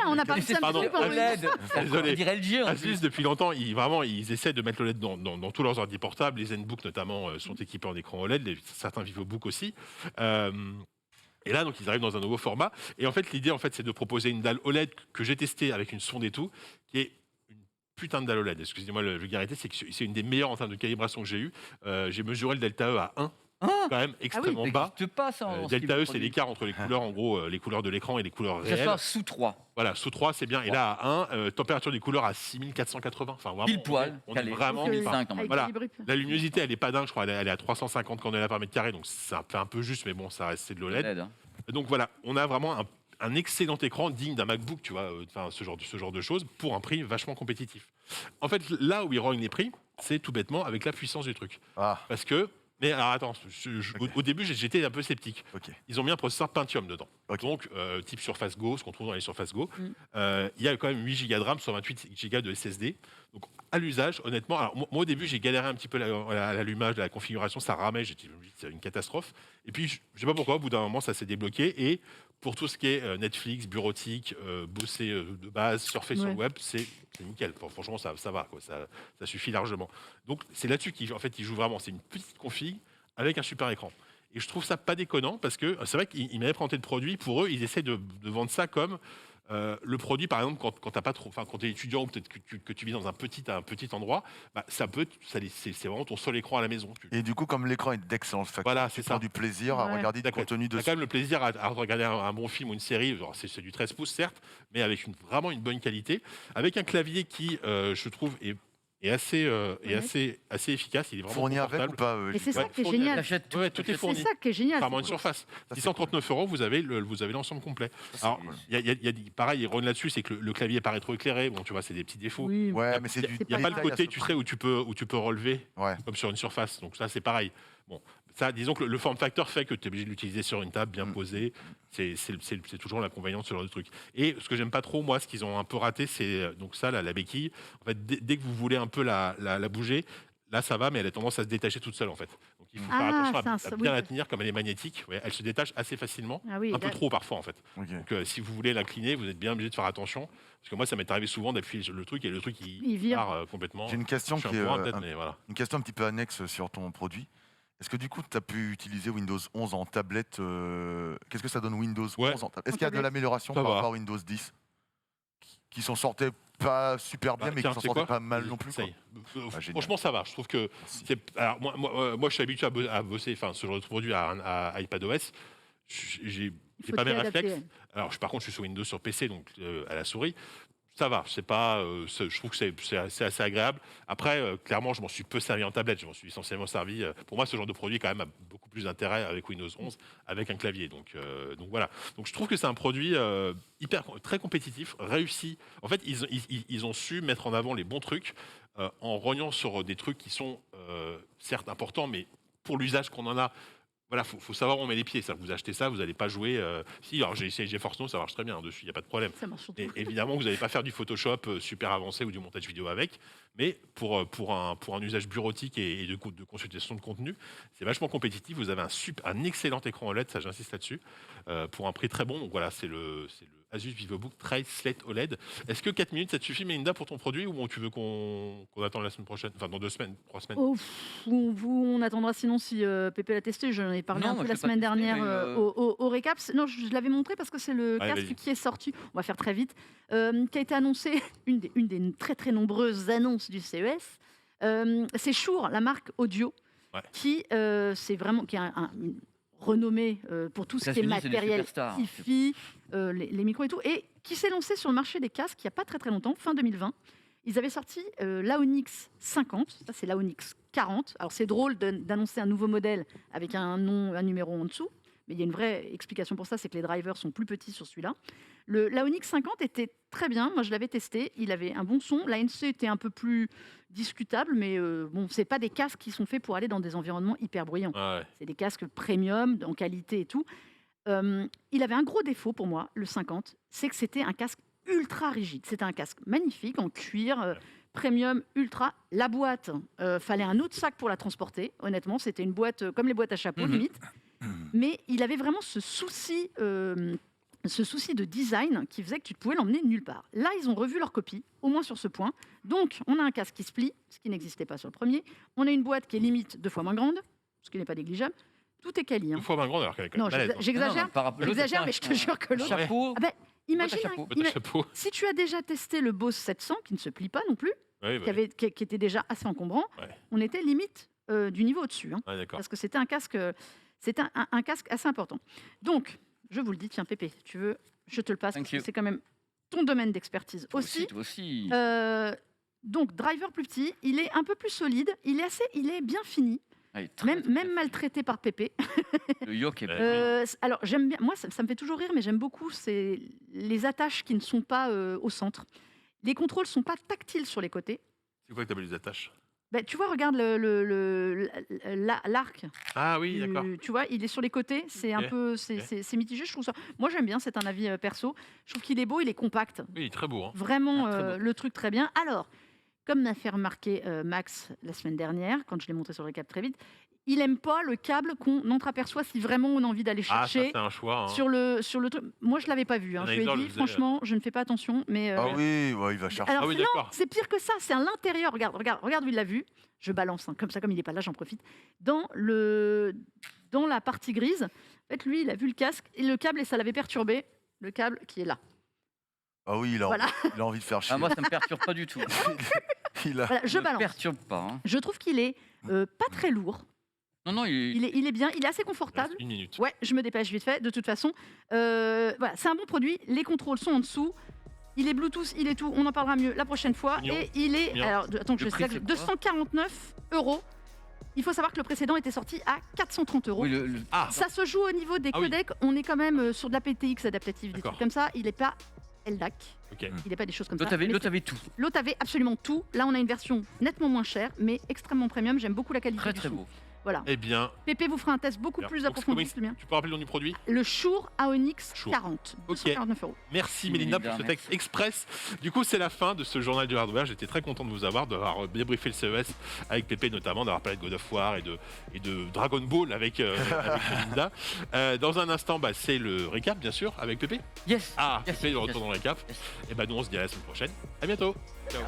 on a parlé de Samsung. OLED. Désolé. Asus, depuis longtemps, ils essaient de mettre l'OLED dans tous leurs ordi portables. Les ZenBook, notamment, sont équipés en écran OLED. Certains VivoBook aussi. Et là, donc, ils arrivent dans un nouveau format. Et en fait, l'idée, c'est de proposer une dalle OLED que j'ai testée avec une sonde et tout, qui est une putain de dalle OLED. Excusez-moi la vulgarité, c'est une des meilleures en termes de calibration que j'ai eu. J'ai mesuré le delta E à 1. Quand même extrêmement bas. Delta E, c'est l'écart entre les couleurs, en gros, les couleurs de l'écran et les couleurs réelles. Ça sous 3. Voilà, sous 3, c'est bien. Et là, à 1, température des couleurs à 6480. Enfin, vraiment, pile poil. On est vraiment... Voilà. La luminosité, elle n'est pas dingue. Je crois elle est à 350 candela par mètre carré. Donc, ça fait un peu juste, mais bon, ça reste c'est de l'OLED. Donc, voilà, on a vraiment un excellent écran digne d'un MacBook, tu vois, ce genre de choses, pour un prix vachement compétitif. En fait, là où ils rognent les prix, c'est tout bêtement avec la puissance du truc. Parce que Mais alors attends, au début j'étais un peu sceptique. Ils ont mis un processeur Pentium dedans. Donc type Surface Go, ce qu'on trouve dans les Surface Go. Il y a quand même 8 Go de RAM sur 28 Go de SSD. Donc à l'usage, honnêtement, alors, moi au début j'ai galéré un petit peu à l'allumage, de la configuration, ça ramait, c'est une catastrophe. Et puis je sais pas pourquoi, au bout d'un moment ça s'est débloqué. Et pour tout ce qui est Netflix, bureautique, bosser de base, surfer sur le web, c'est nickel. Franchement, ça va, quoi. Ça suffit largement. Donc, c'est là-dessus qu'ils jouent vraiment. C'est une petite config avec un super écran. Et je trouve ça pas déconnant parce que c'est vrai qu'ils m'avaient présenté le produit. Pour eux, ils essaient de vendre ça comme le produit, par exemple, quand t'as pas trop, quand tu es étudiant ou peut-être que tu vis dans un petit endroit, c'est vraiment ton seul écran à la maison. Et du coup, comme l'écran est d'excellence facture, voilà, c'est ça. Du plaisir à regarder du contenu dessus. T'as quand même le plaisir à regarder un bon film ou une série. C'est du 13 pouces, certes, mais avec vraiment une bonne qualité. Avec un clavier qui, je trouve, est assez efficace. Il est vraiment fourni avec ou pas Et c'est ça qui est génial. Tout est fourni. C'est ça qui est génial. Par moins de surface. 639 €, vous avez l'ensemble complet. Alors, pareil, il revient là-dessus, c'est que le clavier est pas rétroéclairé. Bon, tu vois, c'est des petits défauts. Oui. Ouais, mais il n'y a pas le côté, tu sais, où tu peux relever, comme sur une surface. Donc ça, c'est pareil. Bon, ça, disons que le form factor fait que tu es obligé de l'utiliser sur une table bien posée. C'est toujours l'inconvénient de ce genre de truc. Et ce que j'aime pas trop, moi, ce qu'ils ont un peu raté, c'est donc ça, la béquille. En fait, dès que vous voulez un peu la bouger, là, ça va, mais elle a tendance à se détacher toute seule, en fait. Donc il faut faire attention à bien la tenir, comme elle est magnétique. Ouais, elle se détache assez facilement, un peu trop parfois, en fait. Donc si vous voulez l'incliner, vous êtes bien obligé de faire attention. Parce que moi, ça m'est arrivé souvent d'appuyer sur le truc et le truc il part complètement. J'ai une question une question un petit peu annexe sur ton produit. Est-ce que du coup, tu as pu utiliser Windows 11 en tablette Qu'est-ce que ça donne Windows 11 en tablette? Est-ce qu'il y a de l'amélioration par rapport à Windows 10 qui s'en sortait pas super bien, mais qui s'en sortait pas mal non plus, quoi. Franchement, ça va. Je trouve que alors, moi, je suis habitué à bosser ce genre de produit à iPadOS. J'ai pas mes réflexes. Alors, par contre, je suis sur Windows sur PC, donc à la souris. Ça va, c'est pas. Je trouve que c'est assez agréable. Après, clairement, je m'en suis peu servi en tablette. Je m'en suis essentiellement servi. Pour moi, ce genre de produit, quand même, a beaucoup plus d'intérêt avec Windows 11, avec un clavier. Donc voilà. Donc je trouve que c'est un produit très compétitif, réussi. En fait, ils ont su mettre en avant les bons trucs en rognant sur des trucs qui sont certes importants, mais pour l'usage qu'on en a. Voilà, faut savoir où on met les pieds. Ça, vous achetez ça, vous n'allez pas jouer. Si, alors j'ai essayé GeForce Now, ça marche très bien dessus, il n'y a pas de problème. Ça marche surtout. Et évidemment, vous n'allez pas faire du Photoshop super avancé ou du montage vidéo avec, mais pour un usage bureautique et de consultation de contenu, c'est vachement compétitif. Vous avez un excellent écran OLED, ça j'insiste là-dessus, pour un prix très bon. Donc voilà, c'est le Asus VivoBook Trail Slate OLED. Est-ce que 4 minutes, ça te suffit, Melinda, pour ton produit, ou tu veux qu'on attende la semaine prochaine, enfin dans 2 semaines, 3 semaines? On attendra sinon si Pépé l'a testé. J'en ai parlé un peu la semaine dernière au récap. Non, je l'avais montré parce que c'est le casque qui est sorti. On va faire très vite. Qui a été annoncé, une des très très nombreuses annonces du CES. C'est Shure, la marque audio, qui a une renommée pour tout ce qui est matériel, hi-fi, les micros et tout, et qui s'est lancé sur le marché des casques il n'y a pas très très longtemps, fin 2020. Ils avaient sorti l'Aonix 50, ça c'est l'Aonix 40. Alors c'est drôle d'annoncer un nouveau modèle avec un numéro en dessous, mais il y a une vraie explication pour ça, c'est que les drivers sont plus petits sur celui-là. L'Aonix 50 était très bien, moi je l'avais testé, il avait un bon son. L'ANC était un peu plus discutable, mais c'est pas des casques qui sont faits pour aller dans des environnements hyper bruyants. C'est des casques premium, en qualité et tout. Il avait un gros défaut pour moi, le 50, c'est que c'était un casque ultra rigide. C'était un casque magnifique, en cuir, premium, ultra. La boîte, fallait un autre sac pour la transporter. Honnêtement, c'était une boîte comme les boîtes à chapeau, limite. Mais il avait vraiment ce souci de design qui faisait que tu ne pouvais l'emmener nulle part. Là, ils ont revu leur copie, au moins sur ce point. Donc, on a un casque qui se plie, ce qui n'existait pas sur le premier. On a une boîte qui est limite 2 fois moins grande, ce qui n'est pas négligeable. Tout est quali. 2 fois moins grande alors qu'elle est Non, j'exagère, mais je te jure que l'autre... Chapeau. Imagine, si tu as déjà testé le Bose 700, qui ne se plie pas non plus, qui était déjà assez encombrant, on était limite du niveau au-dessus. Parce que c'était un casque assez important. Donc, je vous le dis, tiens Pépé, tu veux, je te le passe, parce que c'est quand même ton domaine d'expertise aussi. Donc, driver plus petit, il est un peu plus solide, il est bien fini. Même maltraité par Pépé. Le yoke est alors j'aime bien, moi ça me fait toujours rire, mais j'aime beaucoup les attaches qui ne sont pas au centre. Les contrôles ne sont pas tactiles sur les côtés. C'est quoi que tu appelles les attaches? Tu vois, regarde l'arc. Ah oui, d'accord. Tu vois, il est sur les côtés. C'est un peu, c'est mitigé. Je trouve ça. Moi, j'aime bien. C'est un avis perso. Je trouve qu'il est beau. Il est compact. Oui, il est très beau. Hein. Vraiment, très beau. le truc très bien. Alors, comme m'a fait remarquer Max la semaine dernière, quand je l'ai montré sur le récap très vite, il aime pas le câble qu'on entreaperçoit si vraiment on a envie d'aller chercher. Ah, ça, c'est un choix. Hein. Sur le truc. Moi, je l'avais pas vu. Je lui ai dit, franchement, je ne fais pas attention. Mais, Ah oui, ouais, il va chercher. alors, oui, non, d'accord. c'est pire que ça. C'est à l'intérieur. Regarde où il l'a vu. Je balance, comme ça, comme il n'est pas là, j'en profite. Dans la partie grise, en fait, lui, il a vu le casque et le câble et ça l'avait perturbé. Le câble qui est là. Ah oui, il a envie de faire chier. Ah, moi, ça me perturbe pas du tout. Voilà, je balance. Perturbe pas. Hein. Je trouve qu'il est pas très lourd. Non, il est bien, il est assez confortable. Une minute. Ouais, je me dépêche vite fait. De toute façon, voilà, c'est un bon produit. Les contrôles sont en dessous. Il est Bluetooth, il est tout. On en parlera mieux la prochaine fois. Mignon. Et il est, Mignon. alors attends que je prix, sais, c'est quoi 249 €. Il faut savoir que le précédent était sorti à 430 €. Oui, Ça se joue au niveau des Ah oui. codecs. On est quand même sur de la PTX adaptative, des D'accord. trucs comme ça. Il n'est pas LDAC. Ok. Il n'est pas des choses comme ça. L'autre avait tout. L'autre avait absolument tout. Là, on a une version nettement moins chère, mais extrêmement premium. J'aime beaucoup la qualité Très du très son. beau. Voilà. Eh bien, Pépé vous fera un test beaucoup Alors, plus donc, approfondi. comment C'est bien. tu peux rappeler le nom du produit? Le Shure Aonix Shure. 40. Ok. 249 €. Merci Mélina pour ce Merci. texte express. Du coup, c'est la fin de ce journal du hardware. J'étais très content de vous avoir, d'avoir débriefé le CES avec Pépé notamment, d'avoir parlé de God of War et de Dragon Ball avec Melinda. Dans un instant, c'est le récap, bien sûr, avec Pépé. Yes. Ah, Yes, Pépé, de yes, retour dans le récap. yes. Et nous, on se dit à la semaine prochaine. À bientôt. Ciao.